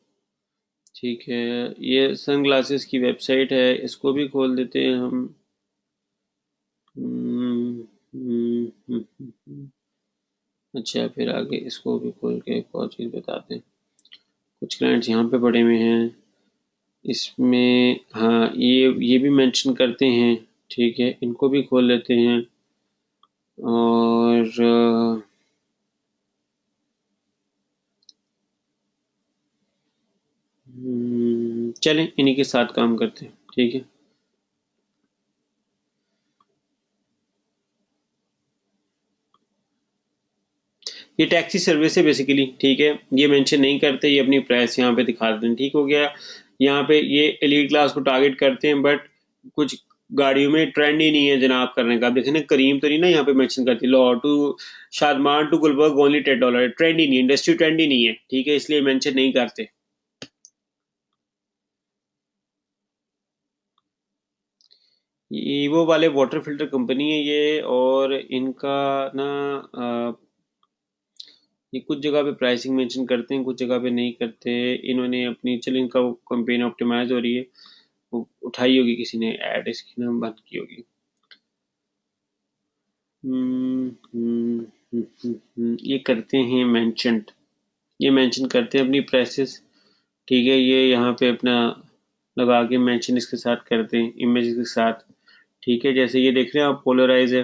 Speaker 1: ठीक है, ये सन ग्लासेस की वेबसाइट है, इसको भी खोल देते हैं हम। हम्म, हम्म, हम्म, हम्म। अच्छा फिर आगे इसको भी खोल के एक और चीज़ बताते हैं। कुछ क्लाइंट्स यहाँ पे पड़े हुए हैं, इसमें हाँ ये भी मेंशन करते हैं। ठीक है, इनको भी खोल लेते हैं। और चलें इन्हीं के साथ काम करते हैं। ठीक है, ये टैक्सी सर्विस है बेसिकली। ठीक है, ये मेंशन नहीं करते, ये अपनी प्राइस यहाँ पे दिखा देते हैं। ठीक हो गया, यहाँ पे ये एलीट क्लास को टारगेट करते हैं, बट कुछ गाड़ियों में ट्रेंड ही नहीं है जनाब करने का। आप देखें ना, करीम तो नहीं ना यहाँ पे मेंशन करती, Lahore to Shadman to Gulberg only $10, trend ही नहीं है, इंडस्ट्री ट्रेंड ही नहीं है। ठीक है, इसलिए मेंशन नहीं करते। ये वो वाले वाटर फिल्टर कंपनी है ये, और इनका ना ये कुछ जगह पे प्राइसिंग मेंशन करते हैं, कुछ जगह पे नहीं करते। इन्होंने अपनी, चलो इनका कंपेन ऑप्टिमाइज हो रही है, वो उठाई होगी किसी ने ऐड, इसकी नाम बंद की होगी। ये करते हैं मेंशन, ये मेंशन करते हैं अपनी प्राइसेस। ठीक है, ये यहाँ पे अपना लगा के मेंशन इसके साथ करते हैं, इमेज के साथ। ठीक है, जैसे ये देख रहे हैं आप, पोलराइज है,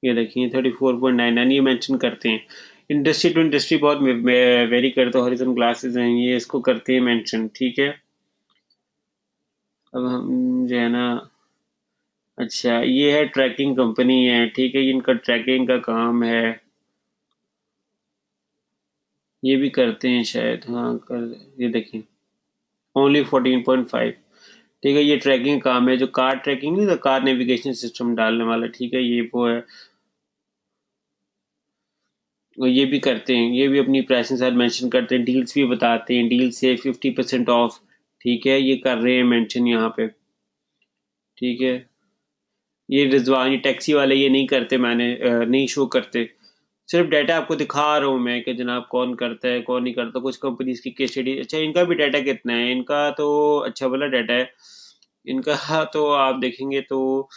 Speaker 1: ये देखिए 34.99 ये मेंशन करते हैं। इंडस्ट्री टू इंडस्ट्री बहुत वेरी करता है, हॉरिजॉन ग्लासेस हैं ये, इसको करते हैं मेंशन। ठीक है, अब हम जो है ना, अच्छा ये है ट्रैकिंग कंपनी है। ठीक है, इनका ट्रैकिंग का काम है, ये भी करते हैं शायद, हाँ कर, ये देखिए ओनली 14.5। ठीक है, ये ट्रैकिंग काम है, जो कार ट्रैकिंग नहीं था, कार नेविगेशन सिस्टम डालने वाला। ठीक है, ये वो है, और ये भी करते हैं, ये भी अपनी प्राइसिंग साथ मेंशन करते हैं, डील्स भी बताते हैं, डील से 50% ऑफ। ठीक है, ये कर रहे हैं मेंशन यहाँ पे। ठीक है, ये रिजवान, ये टैक्सी वाले ये नहीं करते, मैंने नहीं शो करते, सिर्फ डाटा आपको दिखा रहा हूँ मैं कि जनाब कौन करता है कौन नहीं करता। कुछ कंपनीज की केस स्टडी, अच्छा इनका भी डाटा कितना है, इनका तो अच्छा वाला डाटा है इनका। तो आप देखेंगे तो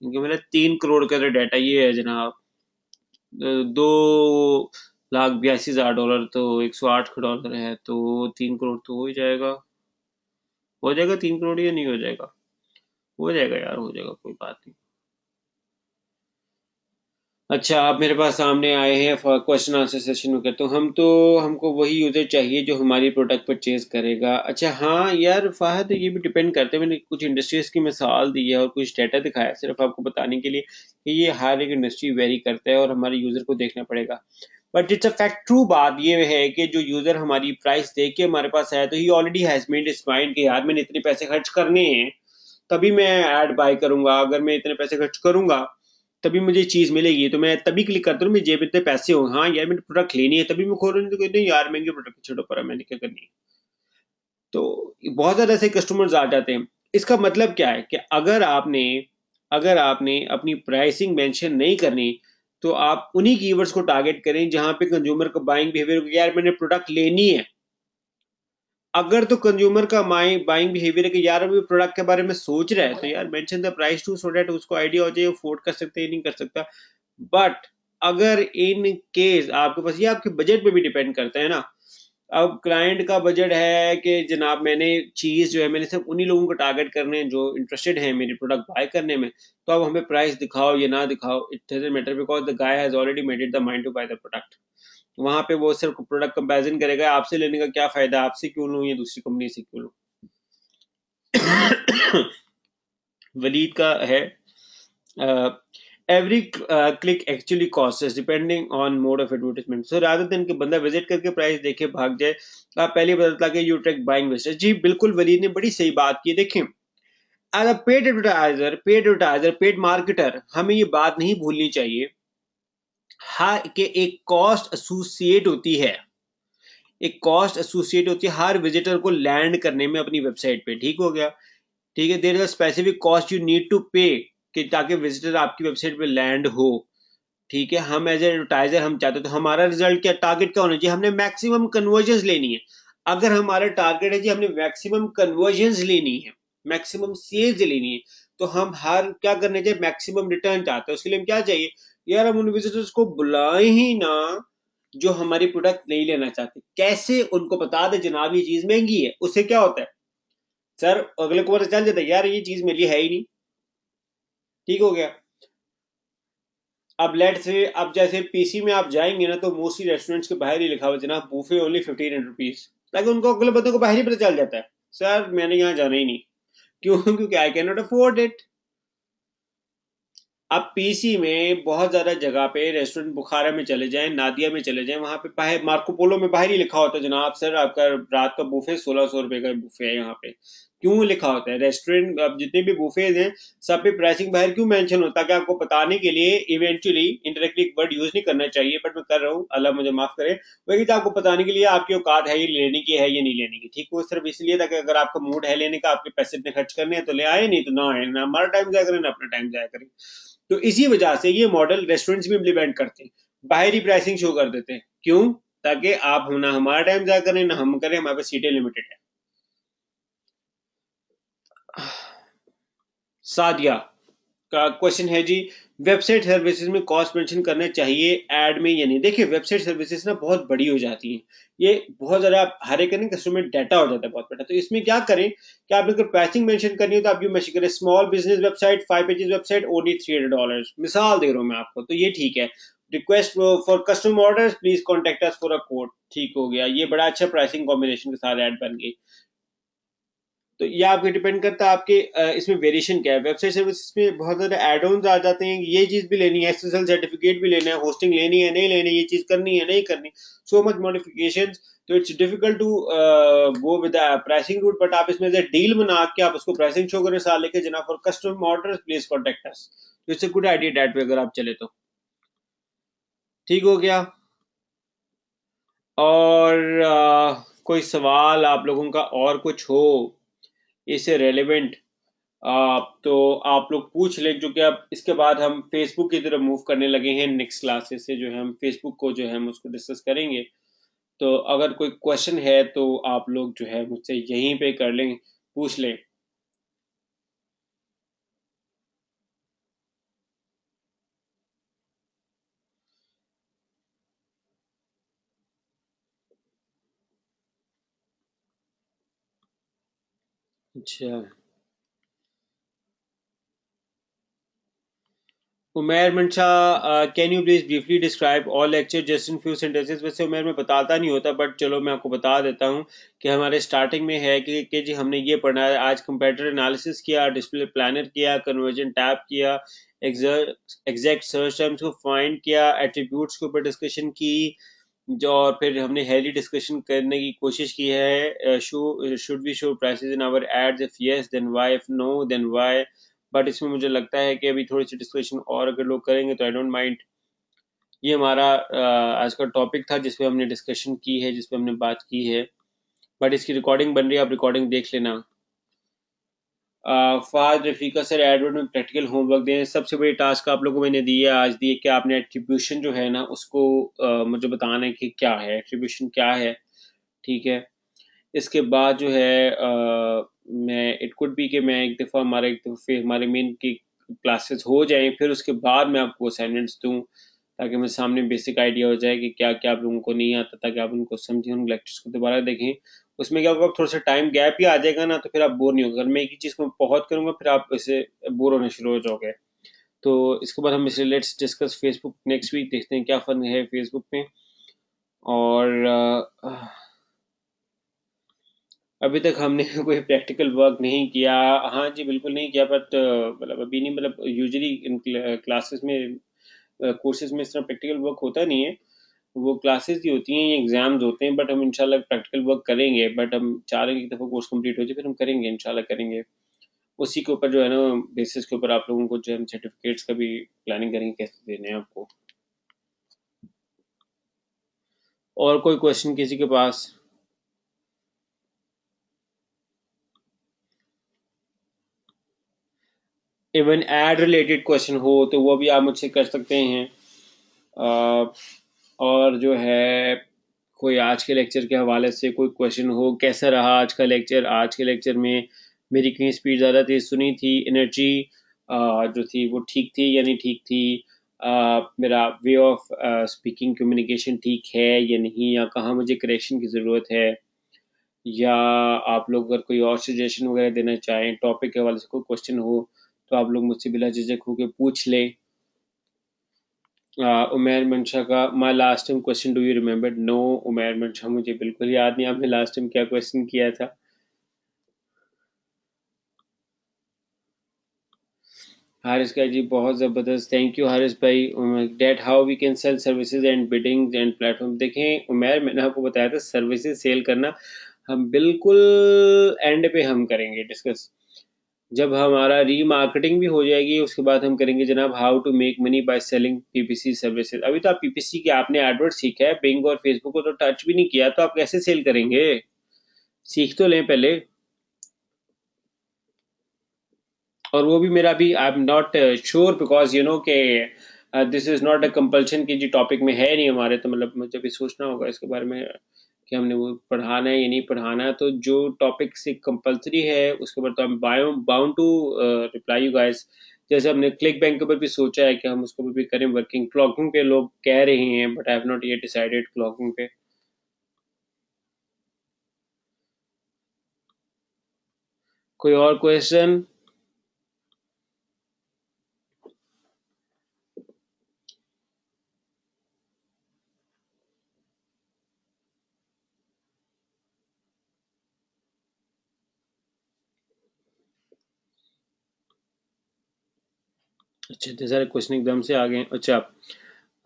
Speaker 1: इनके मतलब 3 करोड़ का तो डाटा ये है जनाब। 2,82,000 डॉलर, तो $108 है, तो 3 करोड़ तो हो ही जाएगा। हो जाएगा 3 करोड़ या नहीं हो जाएगा? हो जाएगा यार, हो जाएगा, कोई बात नहीं। अच्छा, आप मेरे पास सामने आए हैं क्वेश्चन आंसर सेशन में करते हो हम, तो हमको वही यूजर चाहिए जो हमारी प्रोडक्ट परचेज करेगा। अच्छा हाँ यार फाहद, ये भी डिपेंड करते हैं, मैंने कुछ इंडस्ट्रीज की मिसाल दी है और कुछ डाटा दिखाया है सिर्फ आपको बताने के लिए कि ये हर एक इंडस्ट्री वेरी करता है और हमारे यूजर को देखना पड़ेगा। But it's a fact, true बात ये है कि जो यूजर हमारी प्राइस देख के हमारे पास आया, तो he already has made its mind कि यार मैंने इतने पैसे खर्च करने हैं, तभी मैं ऐड बाय करूंगा। अगर मैं इतने पैसे खर्च करूंगा तभी मुझे चीज मिलेगी, तो मैं तभी क्लिक करता हूँ, मेरी जेब में इतने पैसे हो, हाँ यार मैंने प्रोडक्ट लेनी है, तभी मैं खोल रही हूँ, तो कहते हैं यार महंगे प्रोडक्ट छोड़ो पर मैंने क्या करनी है। तो बहुत ज्यादा ऐसे कस्टमर्स आ जाते हैं। इसका मतलब क्या है कि अगर आपने अपनी प्राइसिंग मेंशन नहीं करनी, तो आप उन्हीं कीवर्ड्स को टारगेट करें जहां पे कंज्यूमर का बाइंग बिहेवियर, यार मैंने प्रोडक्ट लेनी है। अगर तो कंज्यूमर का बाइंग बिहेवियर है कि यार अभी प्रोडक्ट के बारे में सोच रहा है, तो यार mention the price too, so that उसको आइडिया हो जाए अफोर्ड कर सकते हैं नहीं कर सकता। बट अगर इन केस आपके पास, ये आपके बजट पे भी डिपेंड करता है ना, अब क्लाइंट का बजट है कि जनाब मैंने चीज़ जो है मैंने सिर्फ उन्हीं लोगों को टारगेट करने हैं जो इंटरेस्टेड हैं मेरी प्रोडक्ट बाय करने में, तो अब हमें प्राइस दिखाओ या ना दिखाओ, it doesn't matter because the guy has already made it the mind to buy the product. वहां पे वो सिर्फ प्रोडक्ट कंपैरिजन करेगा, आपसे लेने का क्या फायदा, आपसे क्यों लूं या दूसरी कंपनी से क्यों लूं। वलीद का है, every click actually costs depending on mode of advertisement, so rather than कि बंदा विजिट करके प्राइस देखे भाग जाए, आप पहले बता के यू ट्रैक बाइंग वेस्टेज। जी बिल्कुल, वलीद ने बड़ी सही बात की। देखें, as a paid advertiser paid marketer, हमें ये बात नहीं भूलनी चाहिए हाँ कि एक कॉस्ट एसोसिएट होती है, एक कॉस्ट एसोसिएट होती है हर विजिटर को लैंड करने में अपनी वेबसाइट पे। ठीक हो गया, ठीक है, there is a specific cost you need to pay कि ताकि विजिटर आपकी वेबसाइट पे लैंड हो। ठीक है, हम एज एडवर्टाइजर हम चाहते हैं तो हमारा रिजल्ट क्या, टारगेट क्या होना चाहिए, हमने मैक्सिमम कन्वर्जन लेनी है। अगर हमारा टारगेट है जी हमने मैक्सिमम कन्वर्जन लेनी है, मैक्सिमम सेल्स लेनी है, तो हम हर क्या करने चाहिए, मैक्सिमम रिटर्न चाहते हैं। उसके लिए हम क्या चाहिए यार, हम उन विजिटर्स को बुलाए ही ना जो हमारी प्रोडक्ट नहीं लेना चाहते। कैसे, उनको बता दे जनाब ये चीज महंगी है, उससे क्या होता है सर, अगले को पता चल जाता है यार ये चीज मेरे लिए है ही नहीं। ठीक हो गया। अब लेट से, अब जैसे पीसी में आप जाएंगे ना तो मोस्टली रेस्टोरेंट्स के बाहर ही लिखा हुआ जनाब बूफे ओनली 1500 रुपीज, ताकि उनको अगले बंदे को बाहर ही पता चल जाता है सर मैंने यहाँ जाना ही नहीं। क्यों? क्योंकि I can not afford it. अब पीसी में बहुत ज्यादा जगह पे रेस्टोरेंट, बुखारा में चले जाएं, नादिया में चले जाएं, वहां पे बाहर मार्को पोलो में बाहर ही लिखा होता है जनाब सर आपका रात का बुफे 1600 रुपए का बुफे है यहाँ पे। क्यों लिखा होता है? रेस्टोरेंट अब जितने भी बुफेज हैं सब पे प्राइसिंग बाहर क्यों मेंशन होता है? कि आपको बताने के लिए, इवेंचुअली इंडायरेक्टली एक वर्ड यूज नहीं करना चाहिए बट मैं कर रहा हूँ, अल्लाह मुझे माफ करे, वही तो आपको बताने के लिए आपकी औकात है ये लेने की है या नहीं लेने की। ठीक, वो सिर्फ इसलिए ताकि अगर आपका मूड है लेने का, आपके पैसे इतने खर्च करने हैं तो ले आए, नहीं तो ना आए, ना हमारा टाइम जाया करें ना अपना टाइम जाया करें। तो इसी वजह से ये मॉडल रेस्टोरेंट्स भी इम्प्लीमेंट करते हैं, बाहरी प्राइसिंग शो कर देते हैं। क्यों? ताकि आप ना हमारा टाइम जाया करें ना हम करें, हमारे पास सीटें लिमिटेड है। सादिया का क्वेश्चन है जी, वेबसाइट सर्विसेज में कॉस्ट मेंशन करना चाहिए ऐड में या नहीं? देखिए वेबसाइट सर्विसेज ना बहुत बड़ी हो जाती हैं, ये बहुत ज़्यादा हर एक कस्टमर डाटा हो जाता है बहुत बड़ा। तो इसमें क्या करें कि आप अगर प्राइसिंग मेंशन करनी हो तो आप यू मेंशन करें, small business website 5 pages website only $300, मिसाल दे रहा हूँ मैं आपको, तो ये ठीक है। Request for customer order please contact us for a code, ठीक हो गया, ये बड़ा अच्छा प्राइसिंग कॉम्बिनेशन के साथ ऐड बन गई। तो ये आपके डिपेंड करता है आपके इसमें वेरिएशन क्या है। वेबसाइट सर्विस में बहुत सारे एड ऑन आ जाते हैं, ये चीज भी लेनी है, एसएसएल सर्टिफिकेट भी लेना है, होस्टिंग लेनी है नहीं लेनी, ये चीज करनी है नहीं करनी, सो मच मॉडिफिकेशन। तो it's difficult to go with pricing route, but आप इसमें से डील बना के आप उसको प्राइसिंग शो करें साथ लेके, जना for customer order please contact us. तो it's a good idea date पे अगर आप चले तो। ठीक हो गया। और कोई सवाल आप लोगों का और कुछ हो इससे रेलेवेंट, तो आप लोग पूछ लें, जो कि अब इसके बाद हम फेसबुक की तरफ मूव करने लगे हैं। नेक्स्ट क्लासेस से जो है हम फेसबुक को जो है हम उसको डिस्कस करेंगे। तो अगर कोई क्वेश्चन है तो आप लोग जो है मुझसे यहीं पे कर लें, पूछ लें। अच्छा, उमेर मंशा, can you please briefly describe all lecture just in few sentences? वैसे उमेर में बताता नहीं होता बट चलो मैं आपको बता देता हूँ कि हमारे स्टार्टिंग में है कि जी हमने ये पढ़ा है आज, कंपेटिटर एनालिसिस किया, डिस्प्ले प्लानर किया, कन्वर्जन टैब किया, एग्जैक्ट सर्च टर्म्स को फाइंड किया, एट्रीब्यूट्स के ऊपर डिस्कशन की, जो और फिर हमने हैवी डिस्कशन करने की कोशिश की है, should we show prices in our ads, if yes then why, if no then why. But इसमें मुझे लगता है कि अभी थोड़ी सी डिस्कशन और अगर लोग करेंगे तो आई डोंट माइंड। ये हमारा आज का टॉपिक था जिसपे हमने डिस्कशन की है, जिसपे हमने बात की है, बट इसकी रिकॉर्डिंग बन रही है, आप रिकॉर्डिंग देख लेना। फाज रफीका सर, एडवर्ड में प्रैक्टिकल होमवर्क दें। सबसे बड़ी टास्क आप लोगों को मैंने दी है आज, दी है कि आपने एट्रीब्यूशन जो है ना उसको मुझे बताना है कि क्या है एट्रीब्यूशन, क्या है। ठीक है, इसके बाद जो है मैं, इट कुड बी कि मैं एक दफ़ा हमारे मेन की क्लासेस हो जाएं फिर उसके बाद मैं आपको असाइनमेंट्स दूं, ताकि मुझे सामने बेसिक आइडिया हो जाए कि क्या क्या आप लोगों को नहीं आता, ताकि आप उनको समझें, उन लेक्चर्स को दोबारा देखें। उसमें क्या होगा, थोड़ा सा टाइम गैप ही आ जाएगा ना, तो फिर आप बोर नहीं होगा। अगर मैं एक ही चीज़ को बहुत करूँगा फिर आप इससे बोर होने शुरू हो जाओगे। तो इसके बाद हम इसे let's discuss Facebook next week, देखते हैं क्या फ़न है फेसबुक में। और अभी तक हमने कोई प्रैक्टिकल वर्क नहीं किया। हाँ जी, बिल्कुल नहीं किया, बट मतलब अभी नहीं, मतलब यूजुअली इन क्लासेस में, कोर्सेज में इस तरह प्रैक्टिकल वर्क होता नहीं है। वो क्लासेस ही होती हैं, एग्जाम्स होते हैं, बट हम इंशाल्लाह प्रैक्टिकल वर्क करेंगे। बट हम चाह रहे हैं कि एक दफ़ा कोर्स कंप्लीट हो जाए फिर हम करेंगे, इंशाल्लाह करेंगे। उसी के ऊपर जो है ना, बेसिस के ऊपर आप लोगों को जो है सर्टिफिकेट्स का भी प्लानिंग करेंगे कैसे देने हैं आपको। और कोई क्वेश्चन किसी के पास? इवन एड रिलेटेड क्वेश्चन हो तो वो भी आप मुझसे कर सकते हैं। अ, और जो है, कोई आज के लेक्चर के हवाले से कोई क्वेश्चन हो, कैसा रहा आज का लेक्चर, आज के लेक्चर में मेरी कहीं स्पीड ज़्यादा तेज़ सुनी थी, एनर्जी जो थी वो ठीक थी या नहीं ठीक थी, मेरा वे ऑफ स्पीकिंग कम्युनिकेशन ठीक है या नहीं, या कहाँ मुझे करेक्शन की ज़रूरत है, या आप लोग अगर कोई और सजेशन वगैरह देना चाहें, टॉपिक के हवाले से कोई क्वेश्चन हो, तो आप लोग मुझसे बिला झिझक होकर पूछ लें। उमैर मंशा का my last time question do you remember? No Umair Mansha, मुझे बिल्कुल याद नहीं आपने लास्ट टाइम क्या क्वेश्चन किया था। हारिस का जी बहुत ज़बरदस्त, थैंक यू हारिस भाई। That how we can sell services and bidding and platform. देखें उमैर, मैंने आपको बताया था सर्विसेज सेल करना हम बिल्कुल एंड पे हम करेंगे डिस्कस, जब हमारा रीमार्केटिंग भी हो जाएगी उसके बाद हम करेंगे जनाब how to make money by selling PPC services. अभी तो आप पीपीसी के आपने एडवर्ड सीखा है, बिंग और फेसबुक को तो टच भी नहीं किया, तो आप कैसे सेल करेंगे? सीख तो लें पहले। और वो भी मेरा भी I am not sure, because you know के this is not a compulsion की जी टॉपिक में है नहीं हमारे, तो मतलब मुझे भी सोचना होगा इसके बारे में कि हमने वो पढ़ाना है या नहीं पढ़ाना है। तो जो टॉपिक से कंपलसरी है उसके ऊपर तो हम bound to reply you guys. जैसे हमने क्लिक बैंक के ऊपर भी सोचा है कि हम उसके ऊपर भी करें वर्किंग, क्लॉकिंग पे लोग कह रहे हैं, but I have not yet decided clocking पे। कोई और क्वेश्चन? अच्छा, इतने सारे क्वेश्चन एकदम से आ गए। अच्छा,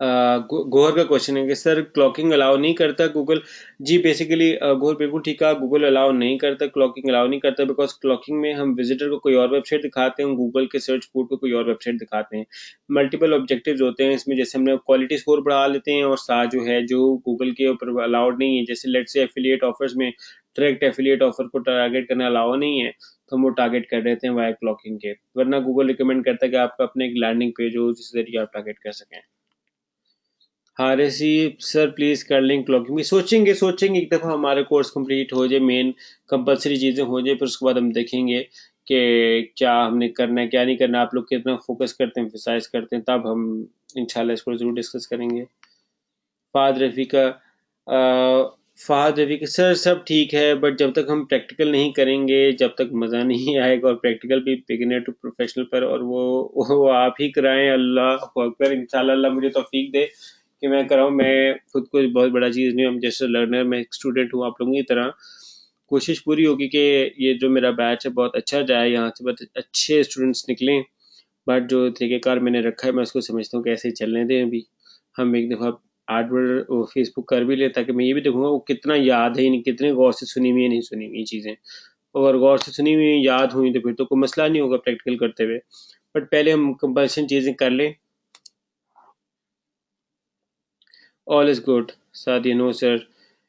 Speaker 1: गौहर का क्वेश्चन है कि सर क्लॉकिंग अलाउ नहीं करता गूगल। जी बेसिकली गौहर बिल्कुल ठीक है, गूगल अलाउ नहीं करता, क्लॉकिंग अलाउ नहीं करता, बिकॉज क्लॉकिंग में हम विजिटर को कोई और वेबसाइट दिखाते हैं, गूगल के सर्च कोड को कोई और वेबसाइट दिखाते हैं। मल्टीपल ऑब्जेक्टिव्स होते हैं इसमें, जैसे हमने क्वालिटी स्कोर बढ़ा लेते हैं, और साथ जो है जो गूगल के ऊपर अलाउड नहीं है, जैसे लेट्स से एफिलिएट ऑफर्स में डायरेक्ट एफिलिएट ऑफर को टारगेट करना अलाउ नहीं है, तो हम वो टारगेट कर देते हैं वाया क्लॉकिंग के। वरना गूगल रिकमेंड करता है कि आपका अपने एक लैंडिंग पेज हो जिस जरिए आप टारगेट कर सकें। हारेसी सर प्लीज़ कर लें क्लॉकिंग भी, सोचेंगे सोचेंगे, एक दफ़ा हमारे कोर्स कंप्लीट हो जाए, मेन कंपलसरी चीज़ें हो जाए, फिर उसके बाद हम देखेंगे कि क्या हमने करना है क्या नहीं करना, आप लोग कितना फोकस करते हैं, एम्फसाइज करते हैं, तब हम इंशाल्लाह इसको ज़रूर डिस्कस करेंगे। फ़ाद रफ़ी का फ़ाद रफ़ी का सर सब ठीक है, बट जब तक हम प्रैक्टिकल नहीं करेंगे जब तक मज़ा नहीं आएगा, और प्रैक्टिकल भी बिगिनर टू प्रोफेशनल पर, और वो आप ही कराएं। अल्लाह अकबर, इंशाल्लाह अल्लाह मुझे तौफीक दे कि मैं कराऊँ। मैं खुद को बहुत बड़ा चीज़ नहीं हूँ, हम जैसे लर्नर, मैं एक स्टूडेंट हूँ आप लोगों की तरह। कोशिश पूरी होगी कि ये जो मेरा बैच है बहुत अच्छा जाए, यहाँ से बहुत अच्छे स्टूडेंट्स निकलें। बट जो तरीक़ेकार मैंने रखा है मैं उसको समझता हूँ कि ऐसे ही चलने दें। अभी हम एक दफ़ा एडवर्ड फेसबुक कर भी ले, ताकि मैं ये भी देखूंगा वो कितना याद है, नहीं कितने गौर से सुनी हुई है नहीं सुनी हुई चीज़ें। अगर गौर से सुनी हुई याद हुई तो फिर तो कोई मसला नहीं होगा प्रैक्टिकल करते हुए, बट पहले हम कंपल्सन चीज़ें कर लें। All is good Sadia, no sir.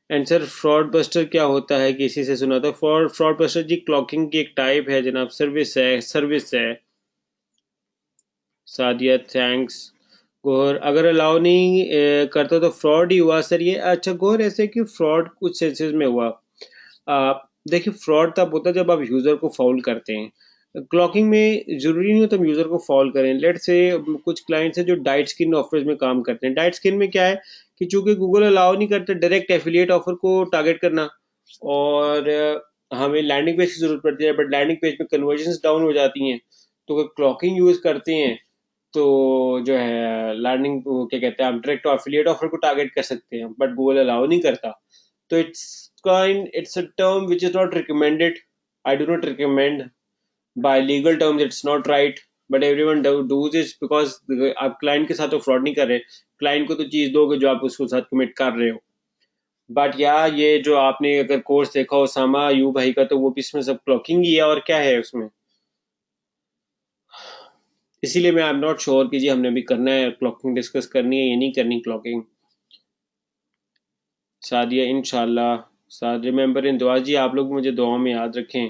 Speaker 1: And sir fraud buster क्या होता है, किसी से सुना था? फ्रॉड बस्टर जी क्लॉकिंग की एक टाइप है जनाब, सर्विस है। सादिया थैंक्स। गोहर अगर अलाउ नहीं करता तो फ्रॉड ही हुआ सर ये? अच्छा गोहर, ऐसे कि फ्रॉड कुछ सेंसेस में हुआ। देखिए फ्रॉड तब होता है जब आप यूज़र को फाउल करते हैं। क्लॉकिंग में जरूरी नहीं हो तो हम यूजर को फॉलो करें। लेट से कुछ क्लाइंट्स हैं जो डाइट स्किन ऑफर्स में काम करते हैं। डाइट स्किन में क्या है कि चूंकि गूगल अलाउ नहीं करता डायरेक्ट एफिलिएट ऑफर को टारगेट करना, और हमें लैंडिंग पेज की जरूरत पड़ती है, बट लैंडिंग पेज में कन्वर्जन डाउन हो जाती हैं। तो अगर क्लॉकिंग यूज करते हैं तो जो है लैंडिंग क्या कहते हैं, आप डायरेक्ट एफिलिएट ऑफर को टारगेट कर सकते हैं, बट गूगल अलाउ नहीं करता। तो it's a term which is not recommended. I do not recommend. by legal terms it's not right, but everyone does this because आप क्लाइंट के साथ तो फ्रॉड नहीं कर रहे, क्लाइंट को तो चीज दोगे जो आप उसके साथ कमिट कर रहे हो। बट या ये जो आपने अगर कोर्स देखा ओसामा यू भाई का, तो वो भी इसमें सब क्लॉकिंग ही है, और क्या है उसमें। इसीलिए मैं आई एम नॉट श्योर कि जी हमने भी करना है क्लॉकिंग, डिस्कस करनी है या नहीं करनी क्लॉकिंग। सादिया इंशाल्लाह, साद रिमेंबर इन दुआ जी, आप लोग मुझे दुआ में याद रखें।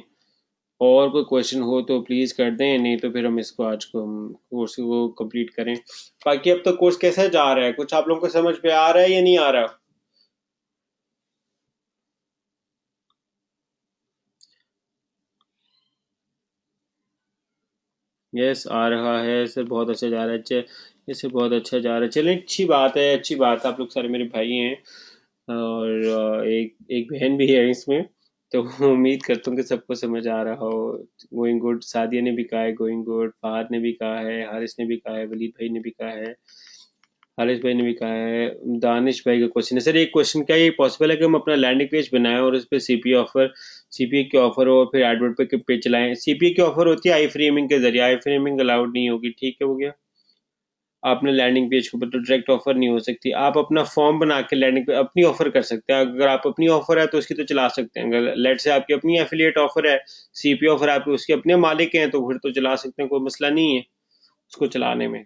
Speaker 1: और कोई क्वेश्चन हो तो प्लीज़ कर दें, नहीं तो फिर हम इसको आज को हम कोर्स को कंप्लीट करें। बाकी अब तक कोर्स कैसा जा रहा है, कुछ आप लोगों को समझ पे आ रहा है या नहीं आ रहा? यस आ रहा है सर, बहुत अच्छा जा रहा है। इससे बहुत अच्छा जा रहा है, चलें अच्छी बात है, अच्छी बात है। आप लोग सारे मेरे भाई हैं, और एक एक बहन भी है इसमें, तो उम्मीद करता हूँ कि सबको समझ आ रहा हो। गोइंग गुड, सादिया ने भी कहा है गोइंग गुड, फहद ने भी कहा है, हारिस ने भी कहा है, वलीद भाई ने भी कहा है, हारिस भाई ने भी कहा है। दानिश भाई का क्वेश्चन है सर, एक क्वेश्चन, क्या ये पॉसिबल है कि हम अपना लैंडिंग पेज बनाएं और उस पर सीपीए की ऑफर हो और फिर एडवर्ड पे पेज चलाएं? सीपीए की ऑफर होती है आई फ्रेमिंग के जरिए, आई फ्रेमिंग अलाउड नहीं होगी, ठीक है हो गया। आपने लैंडिंग पेज के ऊपर तो डायरेक्ट ऑफर नहीं हो सकती, आप अपना फॉर्म बना के लैंडिंग पे अपनी ऑफर कर सकते हैं। अगर आप अपनी ऑफर है तो उसकी तो चला सकते हैं। अगर लेट से आपकी अपनी एफिलिएट ऑफर है, सीपीए ऑफर आपके उसके अपने मालिक हैं, तो फिर तो चला सकते हैं, कोई मसला नहीं है उसको चलाने में।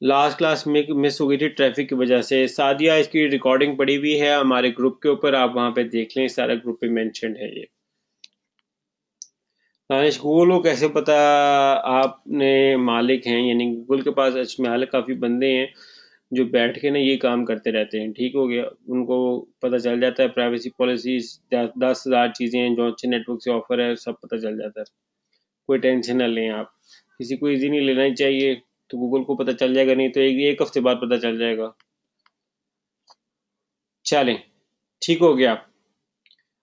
Speaker 1: लास्ट क्लास में मिस हो गई थी ट्रैफिक की वजह से। सादिया इसकी रिकॉर्डिंग पड़ी हुई है हमारे ग्रुप के ऊपर, आप वहां पे देख लें, सारा ग्रुप पे मेंशन है ये। दानिश, गूगल को कैसे पता आपने मालिक हैं, यानी गूगल के पास अजमेल काफ़ी बंदे हैं जो बैठ के ना ये काम करते रहते हैं, ठीक हो गया। उनको पता चल जाता है प्राइवेसी पॉलिसीज, 10,000 चीज़ें हैं जो अच्छे नेटवर्क से ऑफर है, सब पता चल जाता है। कोई टेंशन ना लें आप, किसी को इजी नहीं लेना ही चाहिए। तो गूगल को पता चल जाएगा, नहीं तो एक हफ्ते बाद पता चल जाएगा। चलें, ठीक हो गया।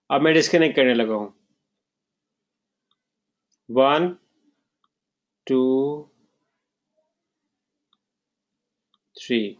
Speaker 1: अब मैं डिस्कनेक्ट करने लगा हूँ। 1 2 3।